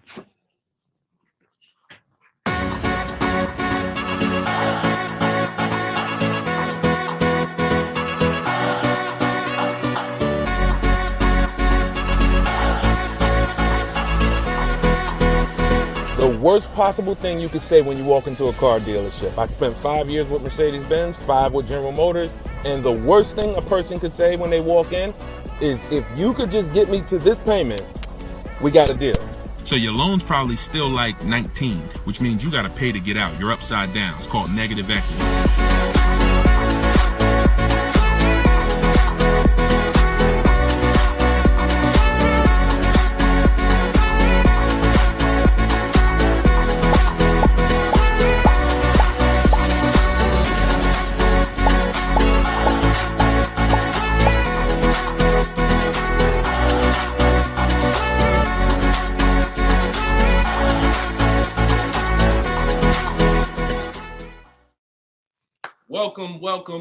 The worst possible thing you could say when you walk into a car dealership. I spent 5 years with Mercedes-Benz, 5 with General Motors, and the worst thing a person could say when they walk in is, if you could just get me to this payment, we got a deal. So your loan's probably still like 19, which means you got to pay to get out. You're upside down. It's called negative equity.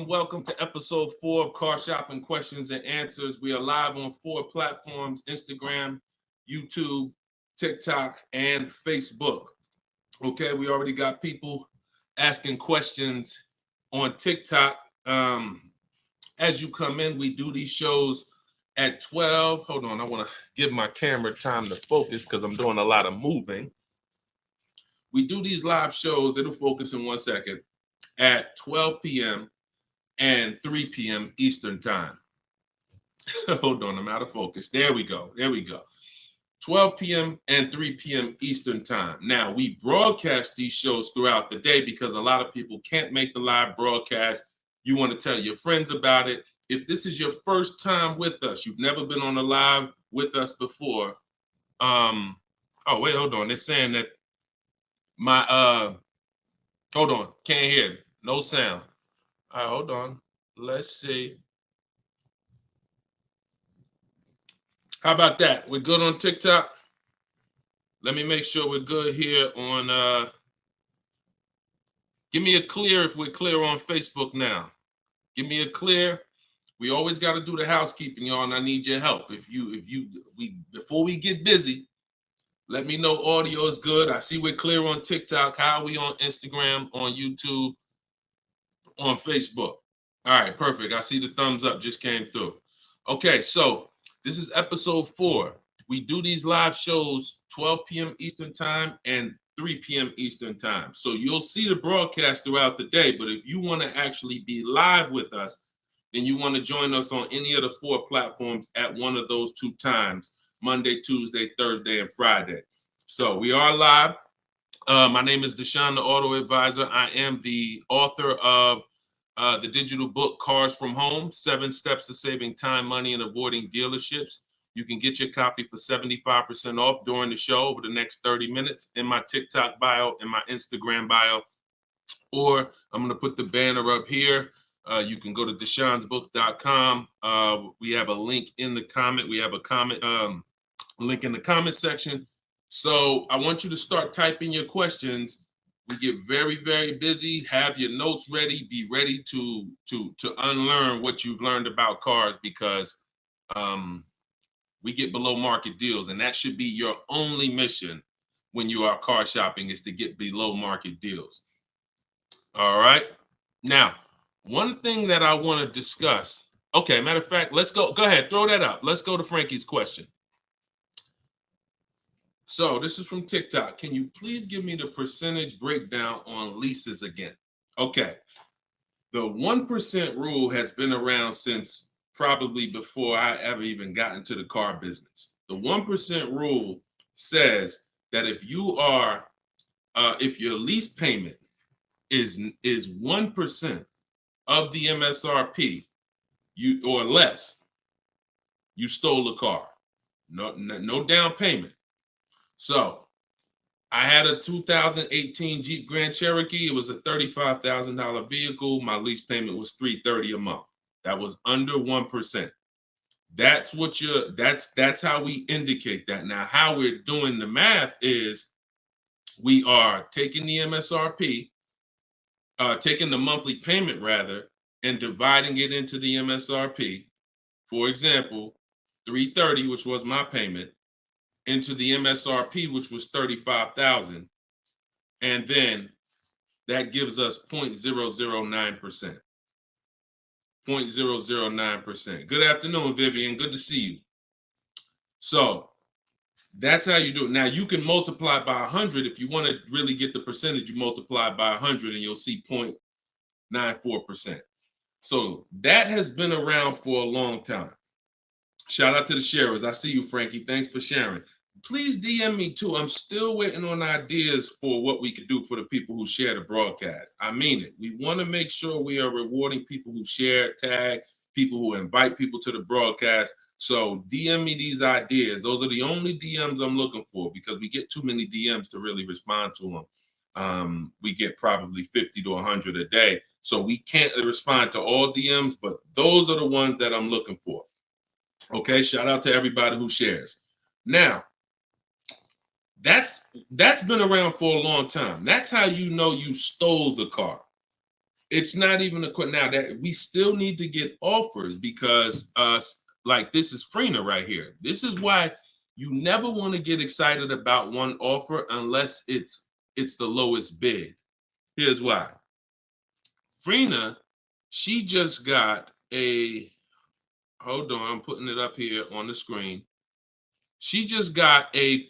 Welcome to episode 4 of Car Shopping Questions and Answers. We are live on 4 platforms: Instagram, YouTube, TikTok, and Facebook. Okay, we already got people asking questions on TikTok. As you come in, we do these shows at 12. Hold on, I want to give my camera time to focus because I'm doing a lot of moving. We do these live shows, it'll focus in 1 second, at 12 p.m. and 3 p.m. Eastern time. Hold on, I'm out of focus. There we go. 12 p.m. and 3 p.m. Eastern time. Now, we broadcast these shows throughout the day because a lot of people can't make the live broadcast. You want to tell your friends about it. If this is your first time with us, you've never been on a live with us before. Oh, wait, hold on. They're saying that hold on, can't hear. No sound. All right, hold on. Let's see. How about that? We're good on TikTok? Let me make sure we're good here on, give me a clear if we're clear on Facebook now. Give me a clear. We always got to do the housekeeping, y'all, and I need your help. Before we get busy, let me know audio is good. I see we're clear on TikTok. How are we on Instagram, on YouTube, on Facebook? All right, perfect. I see the thumbs up just came through. Okay, so this is episode 4. We do these live shows 12 p.m. Eastern time and 3 p.m. Eastern time. So you'll see the broadcast throughout the day, but if you want to actually be live with us, then you want to join us on any of the 4 platforms at one of those 2 times: Monday, Tuesday, Thursday, and Friday. So we are live. My name is Deshone the Auto Advisor. I am the author of the digital book, Cars from Home, 7 Steps to Saving Time, Money, and Avoiding Dealerships. You can get your copy for 75% off during the show over the next 30 minutes in my TikTok bio and my Instagram bio. Or I'm going to put the banner up here. You can go to deshonesbook.com. We have a link in the comment. We have a comment link in the comment section. So I want you to start typing your questions. We get very, very busy. Have your notes ready. Be ready to unlearn what you've learned about cars, because we get below market deals, and that should be your only mission when you are car shopping, is to get below market deals. All right. Now, one thing that I want to discuss. Okay, matter of fact, let's go. Go ahead, throw that up. Let's go to Frankie's question. So this is from TikTok. Can you please give me the percentage breakdown on leases again? Okay. The 1% rule has been around since probably before I ever even got into the car business. The 1% rule says that if your lease payment is 1% of the MSRP, or less, you stole the car. No down payment. So I had a 2018 Jeep Grand Cherokee. It was a $35,000 vehicle. My lease payment was $330 a month. That was under 1%. That's how we indicate that. Now, how we're doing the math is we are taking the MSRP, taking the monthly payment rather, and dividing it into the MSRP. For example, $330, which was my payment, into the MSRP, which was 35,000, and then that gives us 0.009%. 0.009%. Good afternoon, Vivian. Good to see you. So that's how you do it. Now you can multiply by 100. If you want to really get the percentage, you multiply by 100 and you'll see 0.94%. So that has been around for a long time. Shout out to the sharers. I see you, Frankie. Thanks for sharing. Please DM me too. I'm still waiting on ideas for what we could do for the people who share the broadcast. I mean it. We want to make sure we are rewarding people who share, tag, people who invite people to the broadcast. So DM me these ideas. Those are the only DMs I'm looking for because we get too many DMs to really respond to them. We get probably 50 to 100 a day. So we can't respond to all DMs, but those are the ones that I'm looking for. Okay, shout out to everybody who shares. Now, that's been around for a long time. That's how you know you stole the car. It's not even a question now that we still need to get offers because like this is Freener right here. This is why you never want to get excited about one offer unless it's the lowest bid. Here's why. Freener, she just got a, hold on, I'm putting it up here on the screen. She just got a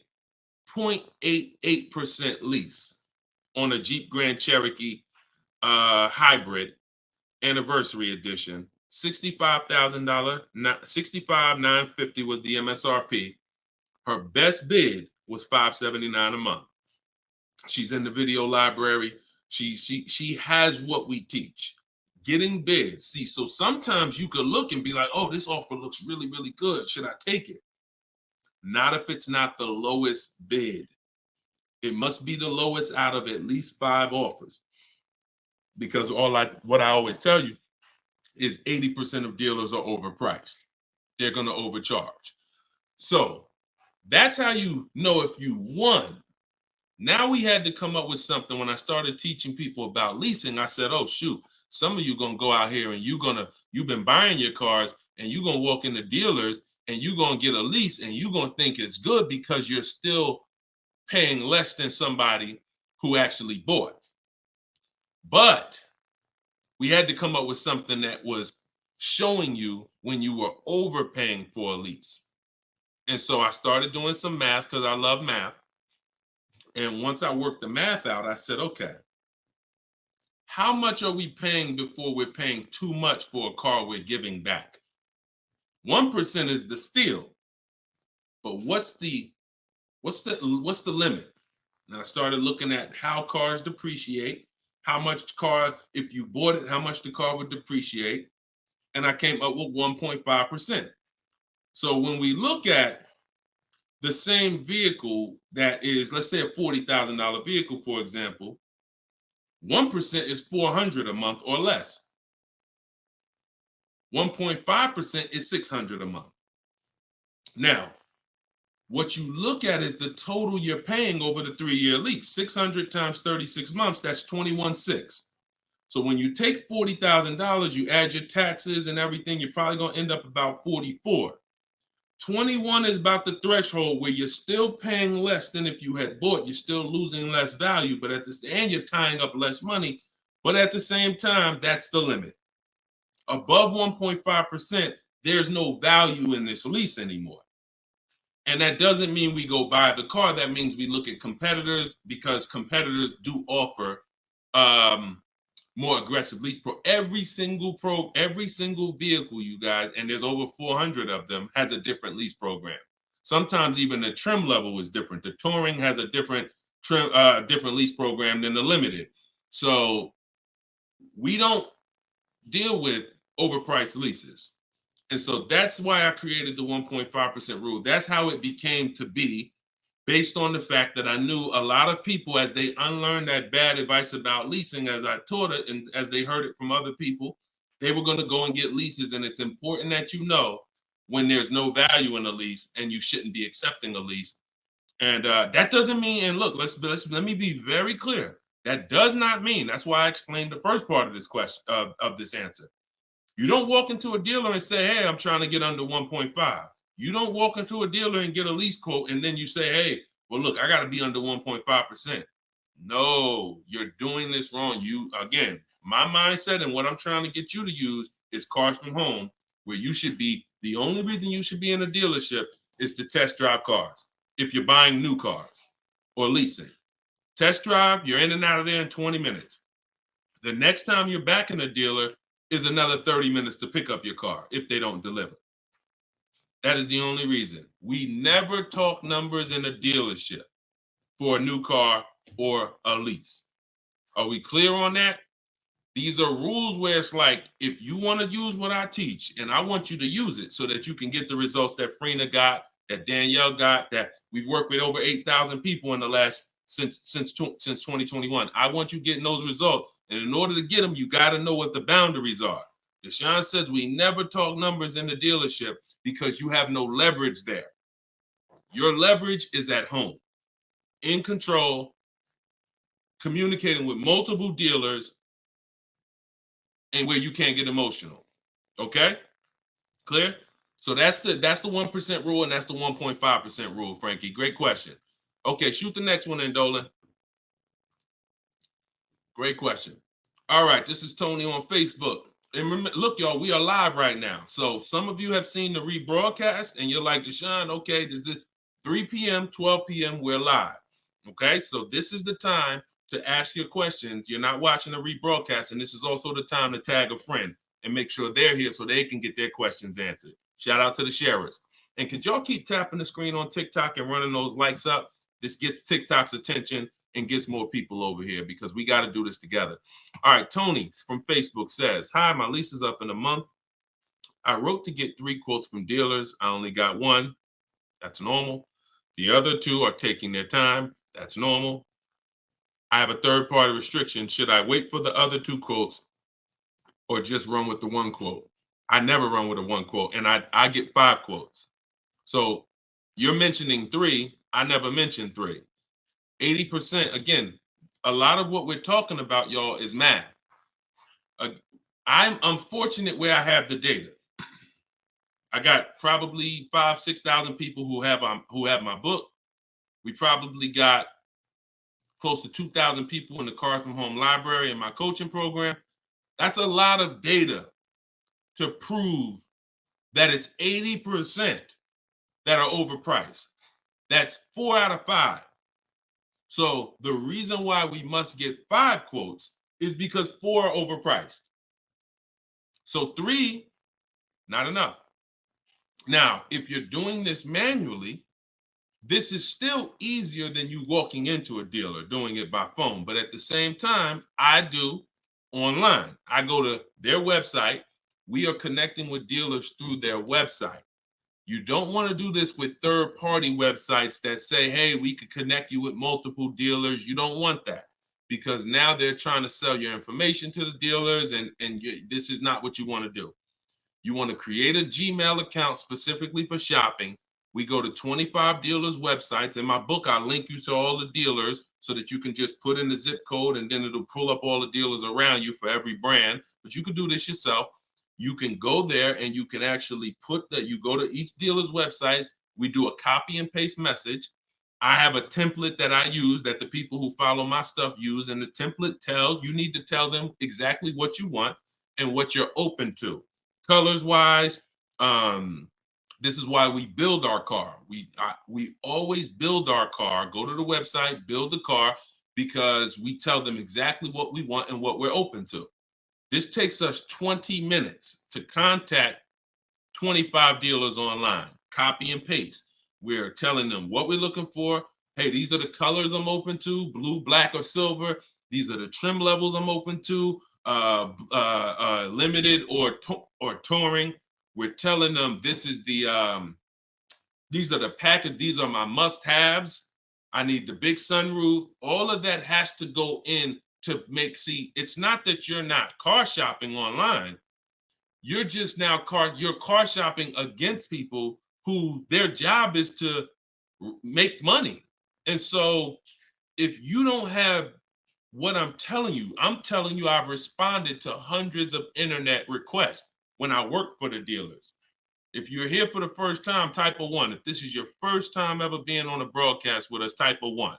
0.88% lease on a Jeep Grand Cherokee hybrid anniversary edition. $65,000, $65,950 was the MSRP. Her best bid was $579 a month. She's in the video library. She has what we teach. Getting bids. See, so sometimes you could look and be like, oh, this offer looks really, really good. Should I take it? Not if it's not the lowest bid. It must be the lowest out of at least 5 offers. Because what I always tell you is 80% of dealers are overpriced. They're going to overcharge. So that's how you know if you won. Now we had to come up with something. When I started teaching people about leasing, I said, oh, shoot, some of you going to go out here and you've been buying your cars and you're going to walk into dealers and you're going to get a lease and you're going to think it's good because you're still paying less than somebody who actually bought. But we had to come up with something that was showing you when you were overpaying for a lease. And so I started doing some math because I love math. And once I worked the math out, I said, okay, how much are we paying before we're paying too much for a car we're giving back? 1% is the steal. But what's the limit? And I started looking at how cars depreciate, how much car, if you bought it, how much the car would depreciate. And I came up with 1.5%. So when we look at the same vehicle that is, let's say a $40,000 vehicle, for example, 1% is $400 a month or less. 1.5% is $600 a month. Now, what you look at is the total you're paying over the 3-year lease. 600 times 36 months, that's 21.6. So when you take $40,000, you add your taxes and everything, you're probably going to end up about 44. 21 is about the threshold where you're still paying less than if you had bought. You're still losing less value, but and you're tying up less money. But at the same time, that's the limit. Above 1.5%, there's no value in this lease anymore. And that doesn't mean we go buy the car. That means we look at competitors because competitors do offer more aggressive lease pro. Every single vehicle, you guys, and there's over 400 of them, has a different lease program. Sometimes even the trim level is different. The Touring has a different lease program than the Limited. So we don't deal with overpriced leases. And so that's why I created the 1.5% rule. That's how it became to be, based on the fact that I knew a lot of people, as they unlearned that bad advice about leasing, as I taught it and as they heard it from other people, they were going to go and get leases. And it's important that you know when there's no value in a lease and you shouldn't be accepting a lease. And that doesn't mean, and look, let me be very clear. That does not mean, that's why I explained the first part of this question, of this answer. You don't walk into a dealer and say, hey, I'm trying to get under 1.5. You don't walk into a dealer and get a lease quote and then you say, hey, well, look, I got to be under 1.5%. No, you're doing this wrong. Again, my mindset and what I'm trying to get you to use is Cars from Home, where you should be. The only reason you should be in a dealership is to test drive cars. If you're buying new cars or leasing, test drive, you're in and out of there in 20 minutes. The next time you're back in a dealer is another 30 minutes to pick up your car if they don't deliver. That is the only reason. We never talk numbers in a dealership for a new car or a lease. Are we clear on that? These are rules where it's like, if you want to use what I teach, and I want you to use it so that you can get the results that Frina got, that Danielle got, that we've worked with over 8,000 people in the last since 2021. I want you getting those results. And in order to get them, you got to know what the boundaries are. Deshone says we never talk numbers in the dealership because you have no leverage there. Your leverage is at home, in control, communicating with multiple dealers, and where you can't get emotional. Okay? Clear? So that's the 1% rule, and that's the 1.5% rule, Frankie. Great question. Okay, shoot the next one in, Dolan. Great question. All right, this is Tony on Facebook. And remember, look, y'all, we are live right now. So some of you have seen the rebroadcast, and you're like, Deshone, okay, this is 3 p.m., 12 p.m., we're live. Okay, so this is the time to ask your questions. You're not watching the rebroadcast, and this is also the time to tag a friend and make sure they're here so they can get their questions answered. Shout out to the sharers. And could y'all keep tapping the screen on TikTok and running those likes up? This gets TikTok's attention and gets more people over here because we got to do this together. All right, Tony from Facebook says, hi, my lease is up in a month. I wrote to get 3 quotes from dealers. I only got 1. That's normal. The other 2 are taking their time. That's normal. I have a third-party restriction. Should I wait for the other 2 quotes or just run with the 1 quote? I never run with a 1 quote, and I get 5 quotes. So you're mentioning 3. I never mentioned 3. 80%, again, a lot of what we're talking about, y'all, is math. I'm unfortunate where I have the data. I got probably 5,000-6,000 people who have my book. We probably got close to 2,000 people in the Cars from Home library in my coaching program. That's a lot of data to prove that it's 80% that are overpriced. That's 4 out of 5. So the reason why we must get 5 quotes is because 4 are overpriced. So 3, not enough. Now, if you're doing this manually, this is still easier than you walking into a dealer doing it by phone. But at the same time, I do online. I go to their website. We are connecting with dealers through their website. You don't want to do this with third-party websites that say, hey, we could connect you with multiple dealers. You don't want that because now they're trying to sell your information to the dealers, and this is not what you want to do. You want to create a Gmail account specifically for shopping. We go to 25 dealers' websites. In my book, I link you to all the dealers so that you can just put in the zip code and then it'll pull up all the dealers around you for every brand. But you can do this yourself. You can go there and you can actually you go to each dealer's websites. We do a copy and paste message. I have a template that I use that the people who follow my stuff use. And the template tells, you need to tell them exactly what you want and what you're open to. Colors wise, this is why we build our car. We always build our car, go to the website, build the car, because we tell them exactly what we want and what we're open to. This takes us 20 minutes to contact 25 dealers online, copy and paste. We're telling them what we're looking for. Hey, these are the colors I'm open to, blue, black, or silver. These are the trim levels I'm open to, limited or touring. We're telling them this is these are the package, these are my must-haves. I need the big sunroof. All of that has to go in to it's not that you're not car shopping online. You're just now you're car shopping against people who their job is to make money. And so if you don't have what I'm telling you I've responded to hundreds of internet requests when I work for the dealers. If you're here for the first time, type a 1. If this is your first time ever being on a broadcast with us, type a 1.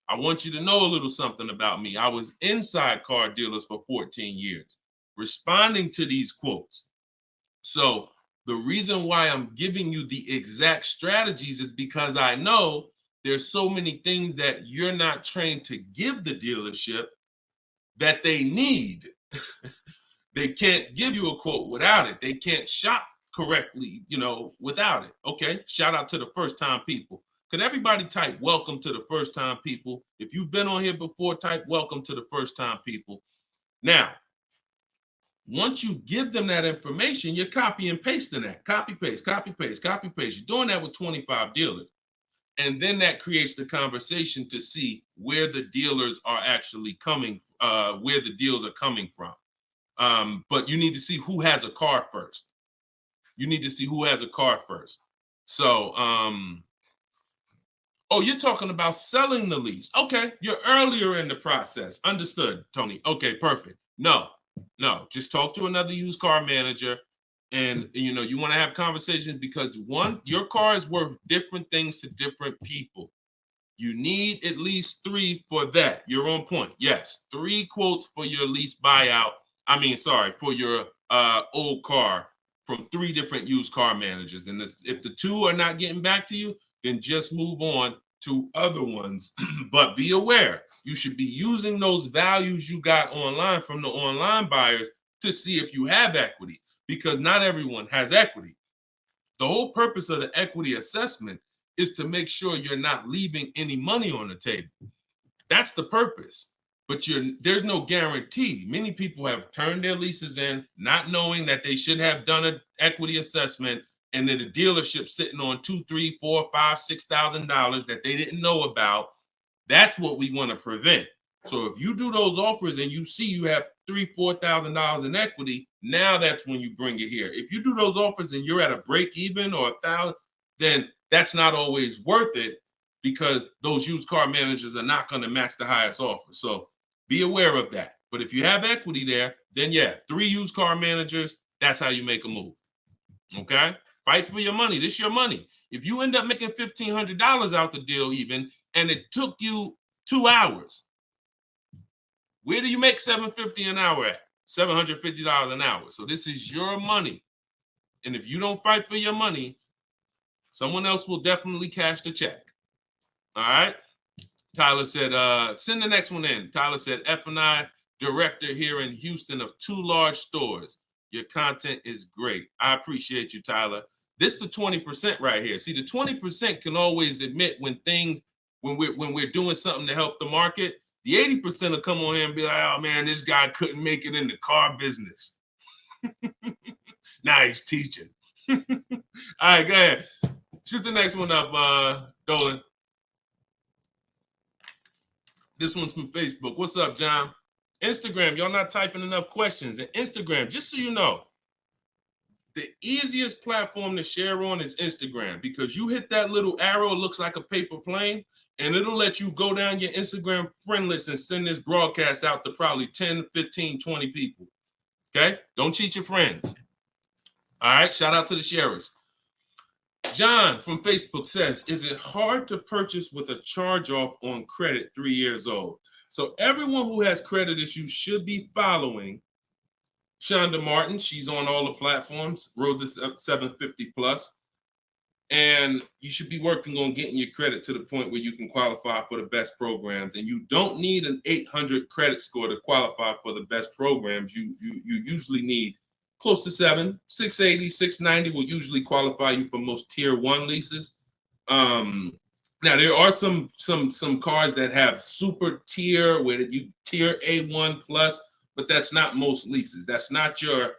I want you to know a little something about me. I was inside car dealers for 14 years, responding to these quotes. So the reason why I'm giving you the exact strategies is because I know there's so many things that you're not trained to give the dealership that they need. They can't give you a quote without it. They can't shop correctly, without it. Okay, shout out to the first time people. Could everybody type welcome to the first time people? If you've been on here before, type welcome to the first time people. Now, once you give them that information, you're copy and pasting that. Copy, paste, copy, paste, copy, paste. You're doing that with 25 dealers. And then that creates the conversation to see where the dealers are actually coming, where the deals are coming from. But you need to see who has a car first. You need to see who has a car first. So, oh, you're talking about selling the lease. Okay, you're earlier in the process. Understood, Tony. Okay, perfect. No, just talk to another used car manager. And you want to have conversations because one, your car is worth different things to different people. You need at least 3 for that. You're on point. Yes, 3 quotes for your lease buyout. For your old car from 3 different used car managers. And if the 2 are not getting back to you, then just move on to other ones. But be aware, you should be using those values you got online from the online buyers to see if you have equity, because not everyone has equity. The whole purpose of the equity assessment is to make sure you're not leaving any money on the table. That's the purpose. But there's no guarantee. Many people have turned their leases in not knowing that they should have done an equity assessment, and then the dealership sitting on $2,000, $3,000, $4,000, $5,000, $6,000 that they didn't know about. That's what we want to prevent. So if you do those offers and you see you have $3,000, $4,000 in equity, now that's when you bring it here. If you do those offers and you're at a break even or $1,000, then that's not always worth it, because those used car managers are not going to match the highest offer. So be aware of that. But if you have equity there, then yeah, 3 used car managers, that's how you make a move. Okay? Fight for your money. This is your money. If you end up making $1,500 out the deal even, and it took you 2 hours, where do you make $750 an hour at? $750 an hour. So this is your money. And if you don't fight for your money, someone else will definitely cash the check. All right? Tyler said, send the next one in. Tyler said, F&I director here in Houston of 2 large stores. Your content is great. I appreciate you, Tyler. This is the 20% right here. See, the 20% can always admit when we're doing something to help the market. The 80% will come on here and be like, oh man, this guy couldn't make it in the car business. Now he's teaching. All right, go ahead. Shoot the next one up, Dolan. This one's from Facebook. What's up, John? Instagram, y'all not typing enough questions. And Instagram, just so you know, the easiest platform to share on is Instagram, because you hit that little arrow, it looks like a paper plane, and it'll let you go down your Instagram friend list and send this broadcast out to probably 10, 15, 20 people. Okay? Don't cheat your friends. All right? Shout out to the sharers. John from Facebook says, is it hard to purchase with a charge-off on credit 3 years old? So everyone who has credit issues should be following Shonda Martin. She's on all the platforms, Road to 750 plus. And you should be working on getting your credit to the point where you can qualify for the best programs. And you don't need an 800 credit score to qualify for the best programs. You usually need close to 680, 690 will usually qualify you for most tier 1 leases. Now there are some cars that have super tier where you tier A1 plus, but that's not most leases. That's not your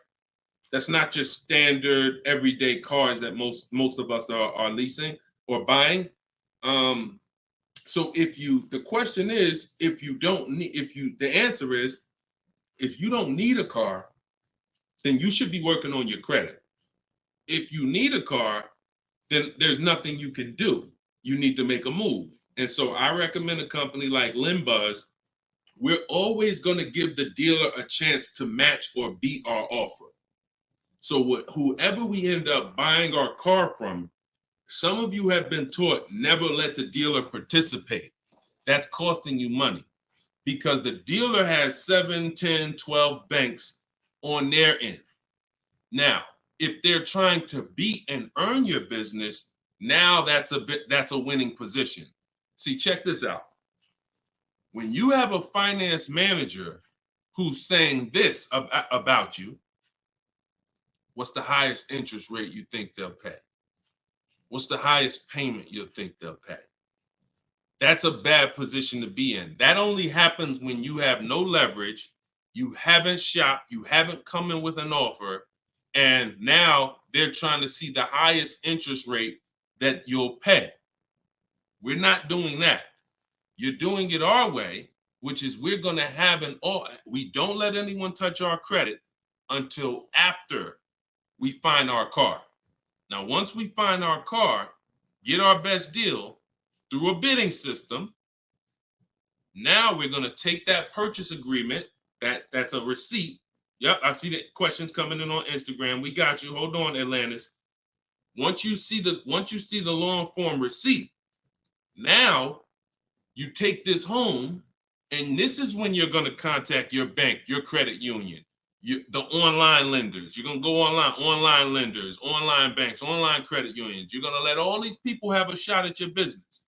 standard everyday cars that most of us are leasing or buying. So the question is, the answer is, if you don't need a car, then you should be working on your credit. If you need a car, then there's nothing you can do. You need to make a move. And so I recommend a company like Limbuzz. We're always going to give the dealer a chance to match or beat our offer. So whoever we end up buying our car from, some of you have been taught never let the dealer participate. That's costing you money because the dealer has 7, 10, 12 banks on their end. Now, if they're trying to beat and earn your business, now that's a winning position. See, check this out. When you have a finance manager who's saying this about you, what's the highest interest rate you think they'll pay? What's the highest payment you think they'll pay? That's a bad position to be in. That only happens when you have no leverage, you haven't shopped, you haven't come in with an offer, and now they're trying to see the highest interest rate that you'll pay. We're not doing that. You're doing it our way, which is we're going to have we don't let anyone touch our credit until after we find our car. Now, once we find our car, get our best deal through a bidding system, now we're going to take that purchase agreement, that's a receipt. Yep, I see the questions coming in on Instagram. We got you. Hold on, Atlantis. Once you see the long form receipt, now you take this home, and this is when you're going to contact your bank, your credit union, the online lenders. You're going to go online lenders, online banks, online credit unions. You're going to let all these people have a shot at your business.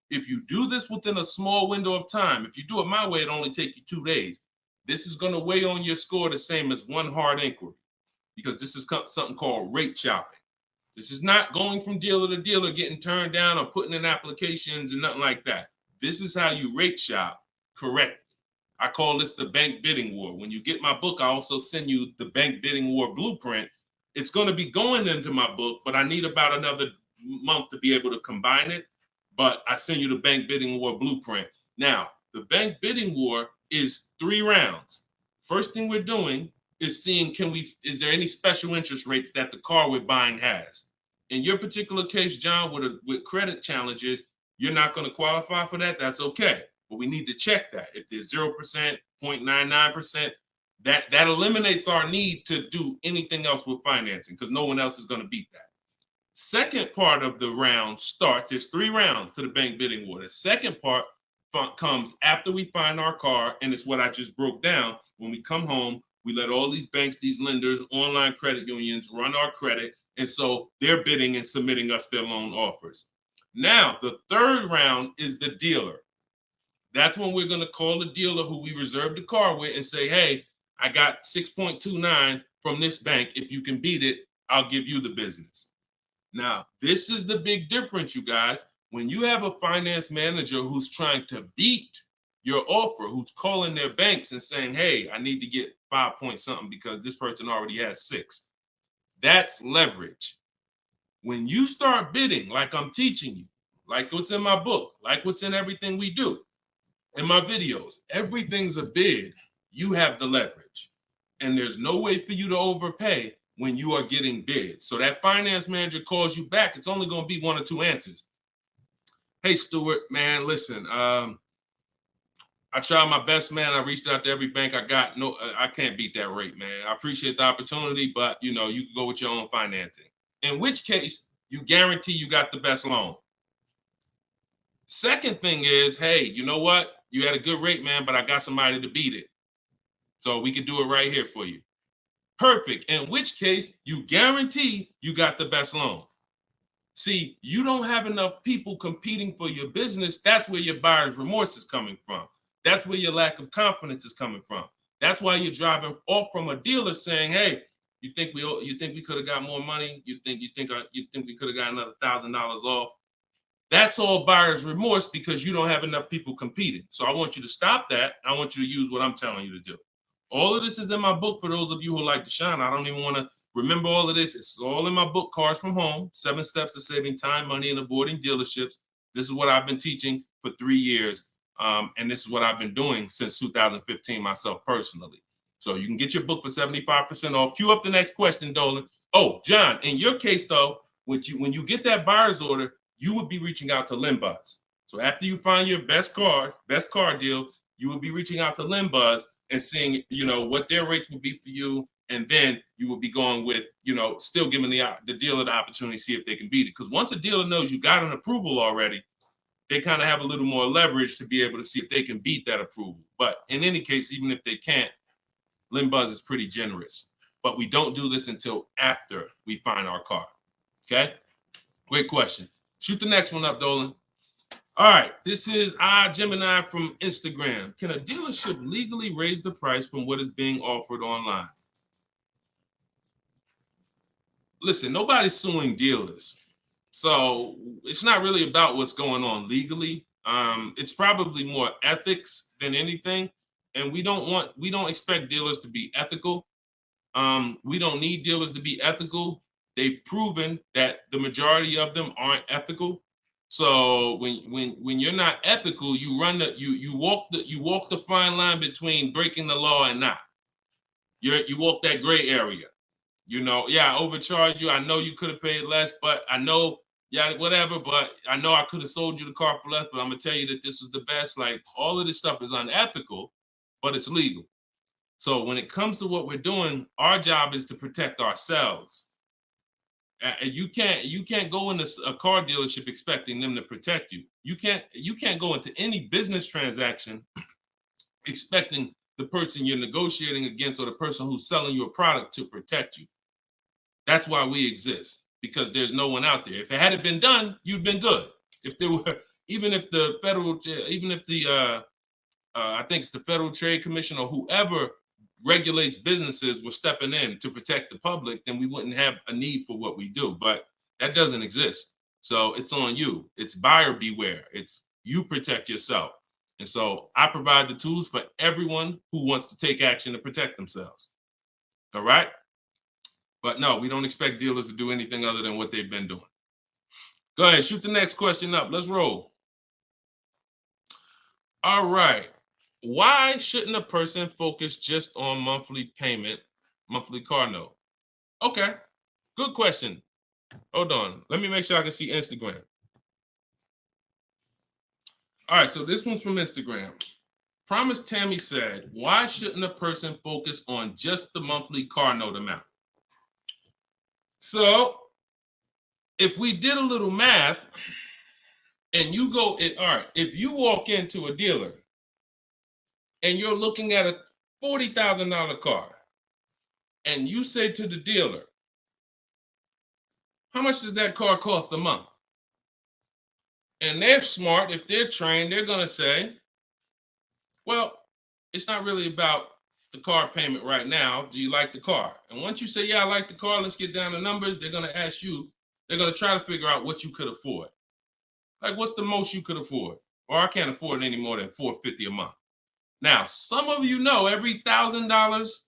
If you do this within a small window of time, if you do it my way, it only take you 2 days. This is going to weigh on your score the same as one hard inquiry, because this is something called rate shopping. This is not going from dealer to dealer, getting turned down or putting in applications and nothing like that. This is how you rate shop correctly. I call this the bank bidding war. When you get my book, I also send you the bank bidding war blueprint. It's going to be going into my book, but I need about another month to be able to combine it. But I send you the bank bidding war blueprint. Now, the bank bidding war is 3 rounds. First thing we're doing is seeing, is there any special interest rates that the car we're buying has? In your particular case, John, with credit challenges, you're not going to qualify for that. That's okay. But we need to check that. If there's 0%, 0.99%, that eliminates our need to do anything else with financing, because no one else is going to beat that. Second part of the round starts, there's 3 rounds to the bank bidding war. The second part comes after we find our car, and it's what I just broke down. When we come home, we let all these banks, these lenders, online credit unions run our credit, and so they're bidding and submitting us their loan offers. Now, the third round is the dealer. That's when we're going to call the dealer who we reserved the car with and say, hey, I got 6.29 from this bank. If you can beat it, I'll give you the business. Now, this is the big difference, you guys. When you have a finance manager who's trying to beat your offer, who's calling their banks and saying, hey, I need to get 5 point something because this person already has 6. That's leverage. When you start bidding, like I'm teaching you, like what's in my book, like what's in everything we do, in my videos, everything's a bid. You have the leverage. And there's no way for you to overpay when you are getting bids. So that finance manager calls you back, it's only going to be 1 or 2 answers. Hey, Stuart, man, listen, I tried my best, man. I reached out to every bank I got. No, I can't beat that rate, man. I appreciate the opportunity, but you can go with your own financing. In which case, you guarantee you got the best loan. Second thing is, hey, you know what? You had a good rate, man, but I got somebody to beat it. So we can do it right here for you. Perfect. In which case, you guarantee you got the best loan. See, you don't have enough people competing for your business. That's where your buyer's remorse is coming from. That's where your lack of confidence is coming from. That's why you're driving off from a dealer saying, hey, you think we could have got more money? You think we could have got another $1,000 off? That's all buyer's remorse because you don't have enough people competing. So I want you to stop that. I want you to use what I'm telling you to do. All of this is in my book for those of you who like Deshone. I don't even want to remember all of this. It's all in my book, Cars from Home, 7 Steps to Saving Time, Money, and Avoiding Dealerships. This is what I've been teaching for 3 years. And this is what I've been doing since 2015 myself personally. So you can get your book for 75% off. Cue up the next question, Dolan. Oh, John, in your case, though, when you get that buyer's order, you would be reaching out to Limbuzz. So after you find your best car deal, you would be reaching out to Limbuzz and seeing, what their rates would be for you and then you will be going with, still giving the dealer the opportunity to see if they can beat it. Because once a dealer knows you got an approval already, they kind of have a little more leverage to be able to see if they can beat that approval. But in any case, even if they can't, LendBuzz is pretty generous. But we don't do this until after we find our car. Okay? Great question. Shoot the next one up, Dolan. All right, this is Gemini from Instagram. Can a dealership legally raise the price from what is being offered online? Listen, nobody's suing dealers. So it's not really about what's going on legally. It's probably more ethics than anything. And we don't expect dealers to be ethical. We don't need dealers to be ethical. They've proven that the majority of them aren't ethical. So when you're not ethical, you walk the fine line between breaking the law and not. You walk that gray area. I overcharged you. I know you could have paid less, but I know, whatever. But I know I could have sold you the car for less. But I'm gonna tell you that this is the best. Like, all of this stuff is unethical, but it's legal. So when it comes to what we're doing, our job is to protect ourselves. And you can't go into a car dealership expecting them to protect you. You can't go into any business transaction expecting the person you're negotiating against or the person who's selling you a product to protect you. That's why we exist, because there's no one out there. If it hadn't been done, you'd been good. If there were, even if the I think it's the Federal Trade Commission or whoever regulates businesses were stepping in to protect the public, then we wouldn't have a need for what we do. But that doesn't exist. So it's on you. It's buyer beware. It's you protect yourself. And so I provide the tools for everyone who wants to take action to protect themselves. All right? But no, we don't expect dealers to do anything other than what they've been doing. Go ahead, shoot the next question up. Let's roll. All right. Why shouldn't a person focus just on monthly payment, monthly car note? Okay, good question. Hold on. Let me make sure I can see Instagram. All right, so this one's from Instagram. Promise Tammy said, why shouldn't a person focus on just the monthly car note amount? So if we did a little math and you go, all right, if you walk into a dealer and you're looking at a $40,000 car and you say to the dealer, how much does that car cost a month? And they're smart, if they're trained, they're going to say, well, it's not really about the car payment right now. Do you like the car? And once you say, yeah, I like the car, let's get down to numbers, they're going to ask you, they're going to try to figure out what you could afford. Like, what's the most you could afford? Or I can't afford any more than $450 a month. Now, some of you know every $1,000,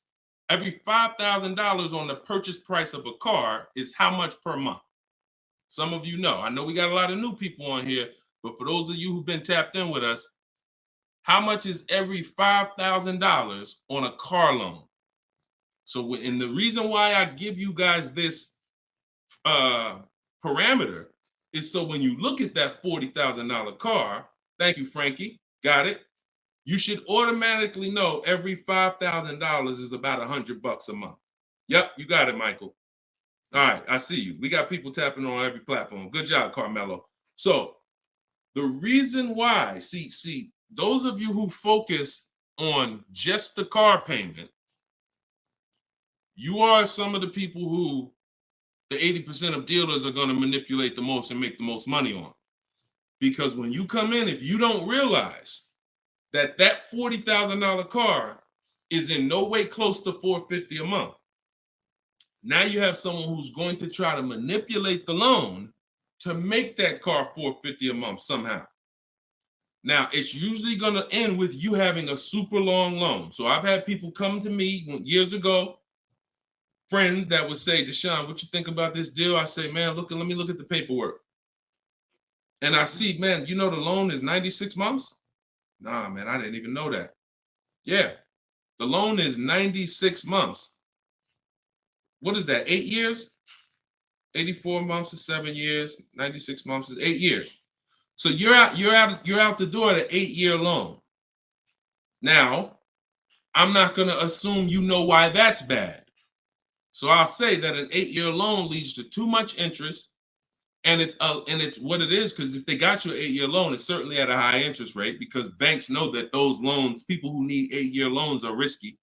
every $5,000 on the purchase price of a car is how much per month. Some of you know. I know we got a lot of new people on here, but for those of you who've been tapped in with us, how much is every $5,000 on a car loan? So, and the reason why I give you guys this parameter is so when you look at that $40,000 car, thank you, Frankie, got it. You should automatically know every $5,000 is about $100 a month. Yep, you got it, Michael. All right, I see you. We got people tapping on every platform. Good job, Carmelo. So the reason why, see, those of you who focus on just the car payment, you are some of the people who the 80% of dealers are going to manipulate the most and make the most money on. Because when you come in, if you don't realize that $40,000 car is in no way close to $450 a month, now you have someone who's going to try to manipulate the loan to make that car $450 a month somehow. Now, it's usually going to end with you having a super long loan. So I've had people come to me years ago, friends that would say, Deshone, what you think about this deal? I say, man, let me look at the paperwork. And I see, man, you know the loan is 96 months? Nah, man, I didn't even know that. Yeah, the loan is 96 months. What is that, 8 years? 84 months is 7 years, 96 months is 8 years. So you're out the door at an 8-year loan. Now, I'm not gonna assume you know why that's bad. So I'll say that an 8-year loan leads to too much interest, and it's what it is, because if they got you an 8-year loan, it's certainly at a high interest rate, because banks know that those loans, people who need 8-year loans are risky.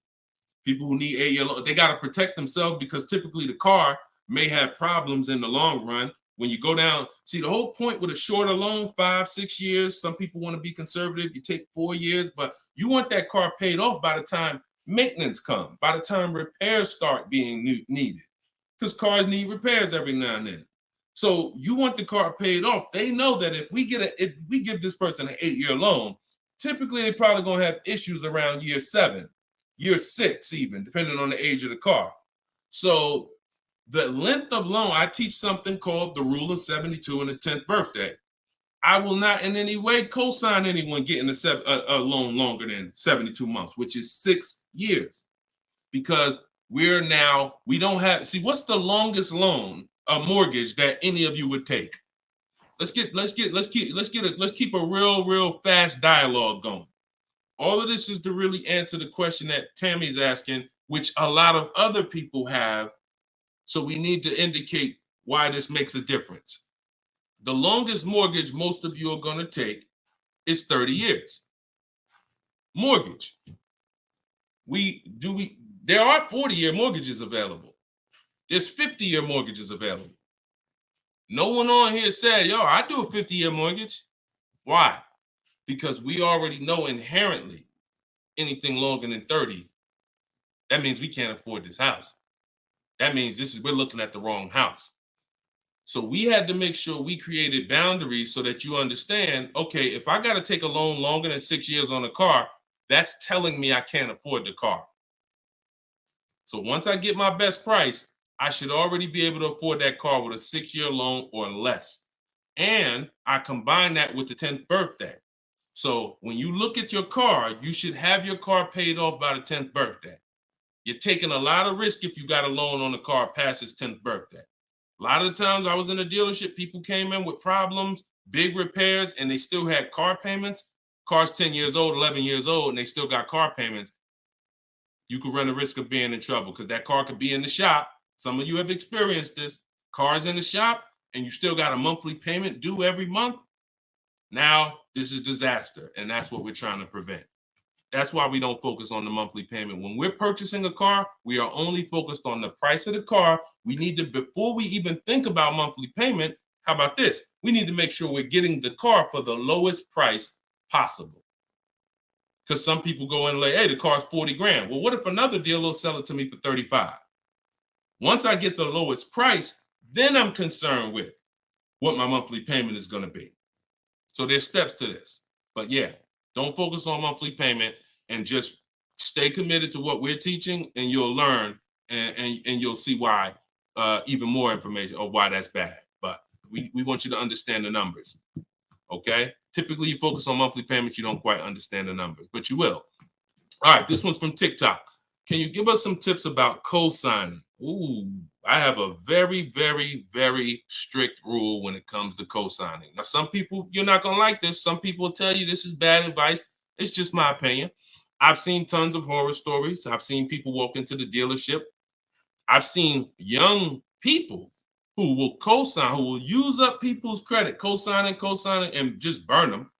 People who need 8-year loans, they got to protect themselves, because typically the car may have problems in the long run. When you go down, see, the whole point with a shorter loan, 5-6 years, some people want to be conservative, you take 4 years, but you want that car paid off by the time maintenance comes, by the time repairs start being needed, because cars need repairs every now and then. So you want the car paid off. They know that if we give this person an 8-year loan, typically they're probably going to have issues around year 7, year 6, even depending on the age of the car. So the length of loan, I teach something called the rule of 72 and the 10th birthday. I will not in any way co-sign anyone getting a loan longer than 72 months, which is 6 years, because we don't have, see, what's the longest loan, a mortgage, that any of you would take? Let's keep a real fast dialogue going. All of this is to really answer the question that Tammy's asking, which a lot of other people have. So we need to indicate why this makes a difference. The longest mortgage most of you are going to take is 30 years. Mortgage. There are 40-year mortgages available. There's 50-year mortgages available. No one on here said, yo, I do a 50-year mortgage. Why? Because we already know inherently anything longer than 30, that means we can't afford this house. That means we're looking at the wrong house. So we had to make sure we created boundaries so that you understand, okay, if I got to take a loan longer than 6 years on a car, that's telling me I can't afford the car. So once I get my best price, I should already be able to afford that car with a 6-year loan or less. And I combine that with the 10th birthday. So when you look at your car, you should have your car paid off by the 10th birthday. You're taking a lot of risk if you got a loan on the car past its 10th birthday. A lot of the times I was in a dealership, people came in with problems, big repairs, and they still had car payments. Car's 10 years old, 11 years old, and they still got car payments. You could run the risk of being in trouble, because that car could be in the shop. Some of you have experienced this. Car's in the shop, and you still got a monthly payment due every month. Now, this is disaster, and that's what we're trying to prevent. That's why we don't focus on the monthly payment. When we're purchasing a car, we are only focused on the price of the car. We need to, before we even think about monthly payment, how about this? We need to make sure we're getting the car for the lowest price possible. Because some people go in and like, hey, the car's 40 grand. Well, what if another dealer will sell it to me for 35? Once I get the lowest price, then I'm concerned with what my monthly payment is going to be. So there's steps to this. But yeah, don't focus on monthly payment, and just stay committed to what we're teaching, and you'll learn, and you'll see why, even more information of why that's bad. But we want you to understand the numbers, okay? Typically, you focus on monthly payments, you don't quite understand the numbers, but you will. All right, this one's from TikTok. Can you give us some tips about co-signing? Ooh, I have a very, very, very strict rule when it comes to co-signing. Now, some people, you're not going to like this. Some people will tell you this is bad advice. It's just my opinion. I've seen tons of horror stories. I've seen people walk into the dealership. I've seen young people who will co-sign, who will use up people's credit, co-signing, and just burn them,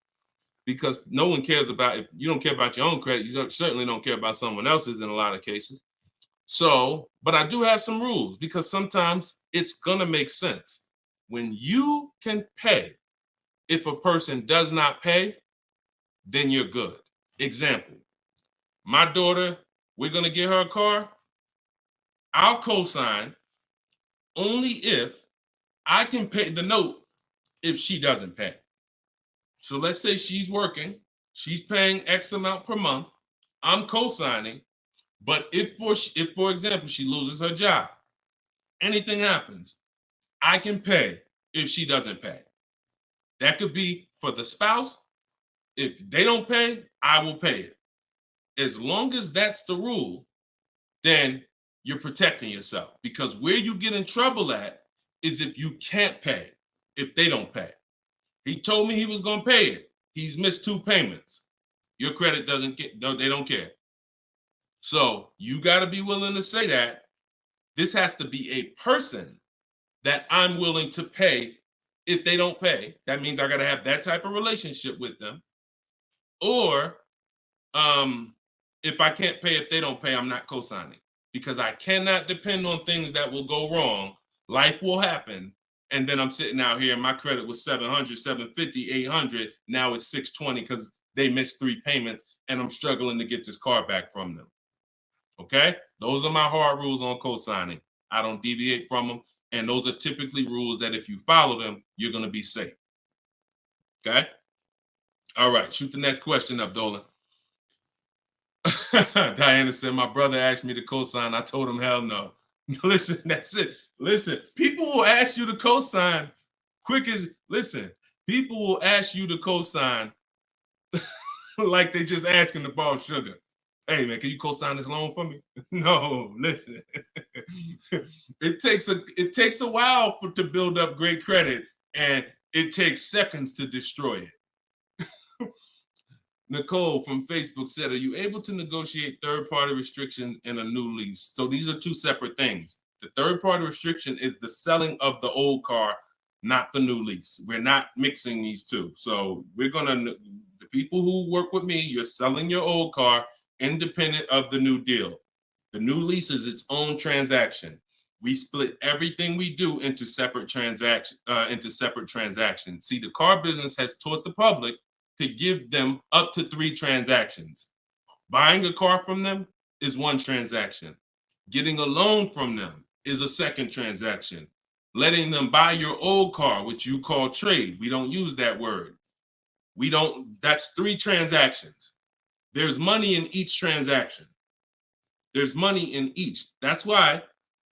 because no one cares about, if you don't care about your own credit, you certainly don't care about someone else's in a lot of cases. So, but I do have some rules, because sometimes it's going to make sense. When you can pay, if a person does not pay, then you're good. Example, my daughter, we're going to get her a car. I'll co-sign only if I can pay the note if she doesn't pay. So let's say she's working, she's paying X amount per month. I'm co-signing, but if for example, she loses her job, anything happens, I can pay if she doesn't pay. That could be for the spouse. If they don't pay, I will pay it. As long as that's the rule, then you're protecting yourself, because where you get in trouble at is if you can't pay, if they don't pay. He told me he was going to pay it. He's missed 2 payments. Your credit doesn't get, no, they don't care. So you got to be willing to say that. This has to be a person that I'm willing to pay if they don't pay. That means I got to have that type of relationship with them. Or if I can't pay if they don't pay, I'm not co-signing, because I cannot depend on things that will go wrong. Life will happen. And then I'm sitting out here and my credit was 700, 750, 800. Now it's 620 because they missed 3 payments and I'm struggling to get this car back from them. Okay? Those are my hard rules on co-signing. I don't deviate from them. And those are typically rules that if you follow them, you're going to be safe. Okay? All right. Shoot the next question up, Dolan. Diana said, my brother asked me to co-sign. I told him, hell no. Listen, that's it. Listen, people will ask you to co-sign quick as, listen, people will ask you to co-sign like they just asking to borrow sugar. Hey man, can you co-sign this loan for me? No, listen. It takes a while to build up great credit, and it takes seconds to destroy it. Nicole from Facebook said, are you able to negotiate third-party restrictions in a new lease? So these are two separate things. The third-party restriction is the selling of the old car, not the new lease. We're not mixing these two. So we're going to, the people who work with me, you're selling your old car independent of the new deal. The new lease is its own transaction. We split everything we do into separate transactions. See, the car business has taught the public to give them up to 3 transactions. Buying a car from them is 1 transaction. Getting a loan from them is a 2nd transaction. Letting them buy your old car, which you call trade. We don't use that word. That's 3 transactions. There's money in each transaction. There's money in each. That's why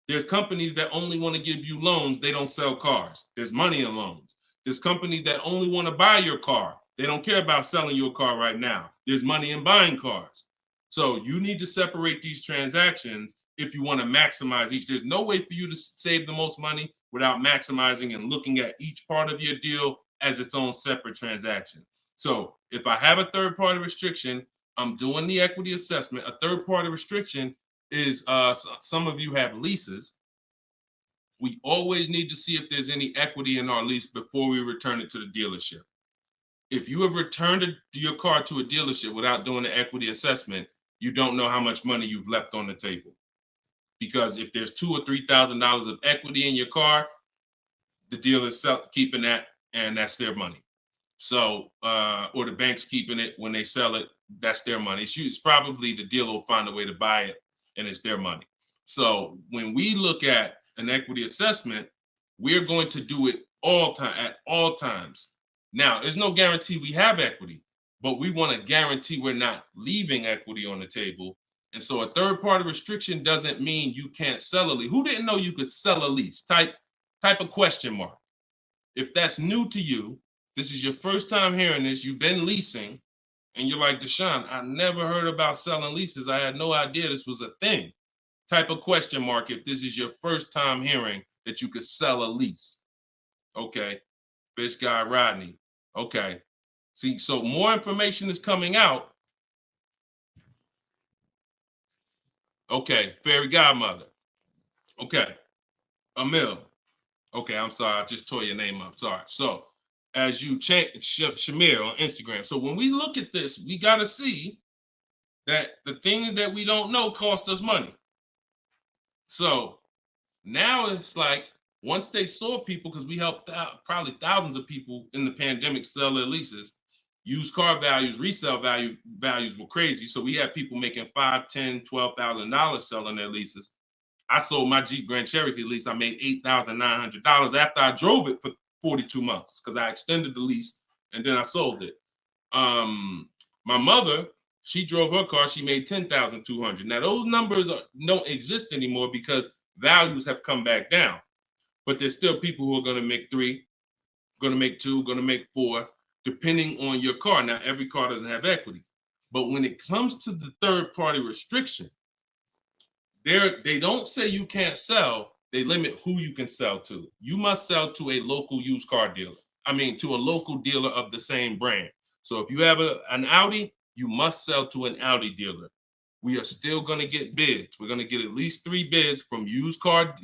there's companies that only want to give you loans. They don't sell cars. There's money in loans. There's companies that only want to buy your car. They don't care about selling your car right now. There's money in buying cars. So you need to separate these transactions if you want to maximize each. There's no way for you to save the most money without maximizing and looking at each part of your deal as its own separate transaction. So if I have a third-party restriction, I'm doing the equity assessment. A third-party restriction is, some of you have leases. We always need to see if there's any equity in our lease before we return it to the dealership. If you have returned your car to a dealership without doing the equity assessment, you don't know how much money you've left on the table. Because if there's $2,000 or $3,000 of equity in your car, the dealer's keeping that, and that's their money. So, or the bank's keeping it when they sell it, that's their money. It's probably the dealer will find a way to buy it, and it's their money. So when we look at an equity assessment, we're going to do it at all times. Now, there's no guarantee we have equity, but we want to guarantee we're not leaving equity on the table. And so a third-party restriction doesn't mean you can't sell a lease. Who didn't know you could sell a lease? Type a question mark. If that's new to you, this is your first time hearing this, you've been leasing, and you're like, Deshone, I never heard about selling leases. I had no idea this was a thing. Type a question mark if this is your first time hearing that you could sell a lease. Okay. Fish Guy Rodney. Okay. See, so more information is coming out. Okay. Fairy Godmother. Okay. Emil. Okay, I'm sorry. I just tore your name up. Sorry. So as you change Shamir on Instagram. So when we look at this, we got to see that the things that we don't know cost us money. So now it's like, once they saw people, because we helped out probably thousands of people in the pandemic sell their leases, used car values, resale values were crazy. So we had people making $5,000, $10,000, $12,000 selling their leases. I sold my Jeep Grand Cherokee lease. I made $8,900 after I drove it for 42 months because I extended the lease and then I sold it. My mother, she drove her car. She made $10,200. Now those numbers don't exist anymore because values have come back down. But there's still people who are going to make 3, going to make 2, going to make 4, depending on your car. Now, every car doesn't have equity. But when it comes to the third-party restriction, they don't say you can't sell. They limit who you can sell to. You must sell to a local used car dealer. To a local dealer of the same brand. So if you have an Audi, you must sell to an Audi dealer. we are still going to get bids. We're going to get at least 3 bids from used car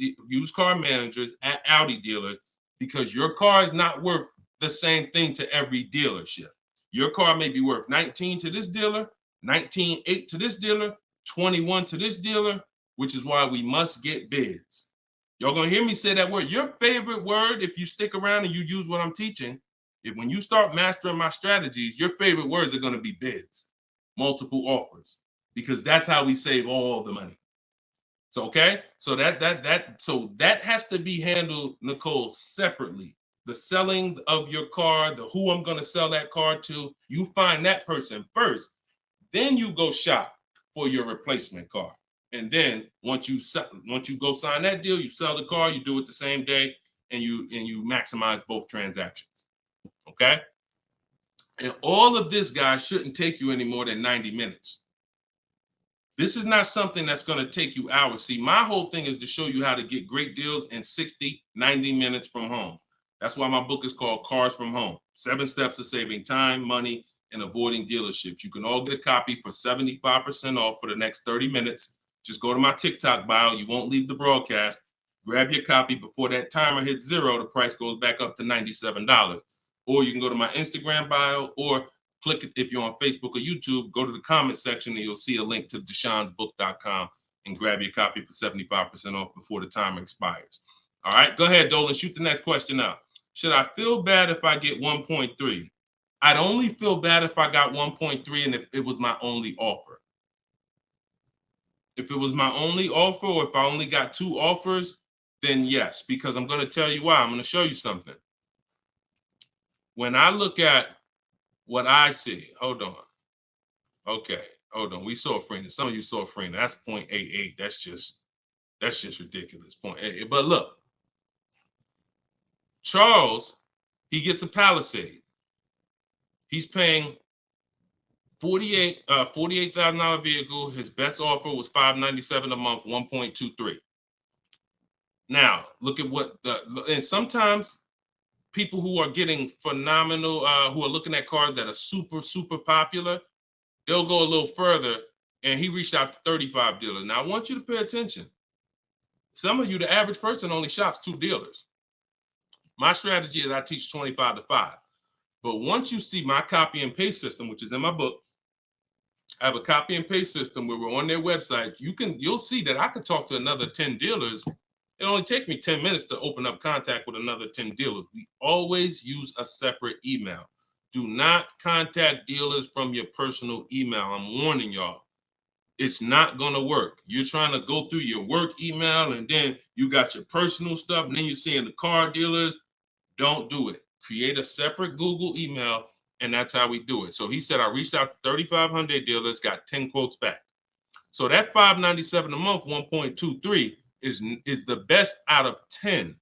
managers at Audi dealers, because your car is not worth the same thing to every dealership. Your car may be worth 19 to this dealer, 19.8 to this dealer, 21 to this dealer, which is why we must get bids. Y'all gonna hear me say that word. Your favorite word, if you stick around and you use what I'm teaching, when you start mastering my strategies, your favorite words are gonna be bids, multiple offers, because that's how we save all the money. So okay, so that has to be handled, Nicole, separately. The selling of your car, the who I'm gonna sell that car to, you find that person first. Then you go shop for your replacement car. And then once you go sign that deal, you sell the car, you do it the same day, and you maximize both transactions. Okay? And all of this, guys, shouldn't take you any more than 90 minutes. This is not something that's going to take you hours. See, my whole thing is to show you how to get great deals in 60, 90 minutes from home. That's why my book is called Cars from Home: 7 Steps to Saving Time, Money, and Avoiding Dealerships. You can all get a copy for 75% off for the next 30 minutes. Just go to my TikTok bio. You won't leave the broadcast. Grab your copy before that timer hits 0. The price goes back up to $97. Or you can go to my Instagram bio, or click it if you're on Facebook or YouTube. Go to the comment section and you'll see a link to deshonsbook.com and grab your copy for 75% off before the timer expires. All right, go ahead, Dolan. Shoot the next question out. Should I feel bad if I get 1.3? I'd only feel bad if I got 1.3 and if it was my only offer. If it was my only offer, or if I only got 2 offers, then yes, because I'm going to tell you why. I'm going to show you something. When I look at what I see, hold on. Okay, hold on. We saw Freener. Some of you saw Freener. That's 0.88. That's just ridiculous. 0.88. But look, Charles, he gets a Palisade. He's paying $48,000 vehicle. His best offer was $597 a month, 1.23. Now look at and sometimes people who are getting phenomenal, who are looking at cars that are super, super popular, they'll go a little further, and he reached out to 35 dealers. Now I want you to pay attention. Some of you, the average person only shops 2 dealers. My strategy is I teach 25 to 5. But once you see my copy and paste system, which is in my book, I have a copy and paste system where we're on their website. You'll see that I could talk to another 10 dealers. It only take me 10 minutes to open up contact with another 10 dealers. We always use a separate email. Do not contact dealers from your personal email. I'm warning y'all. It's not going to work. You're trying to go through your work email, and then you got your personal stuff, and then you're seeing the car dealers. Don't do it. Create a separate Google email, and that's how we do it. So he said, I reached out to 3,500 dealers, got 10 quotes back. So that $597 a month, 1.23 is the best out of 10.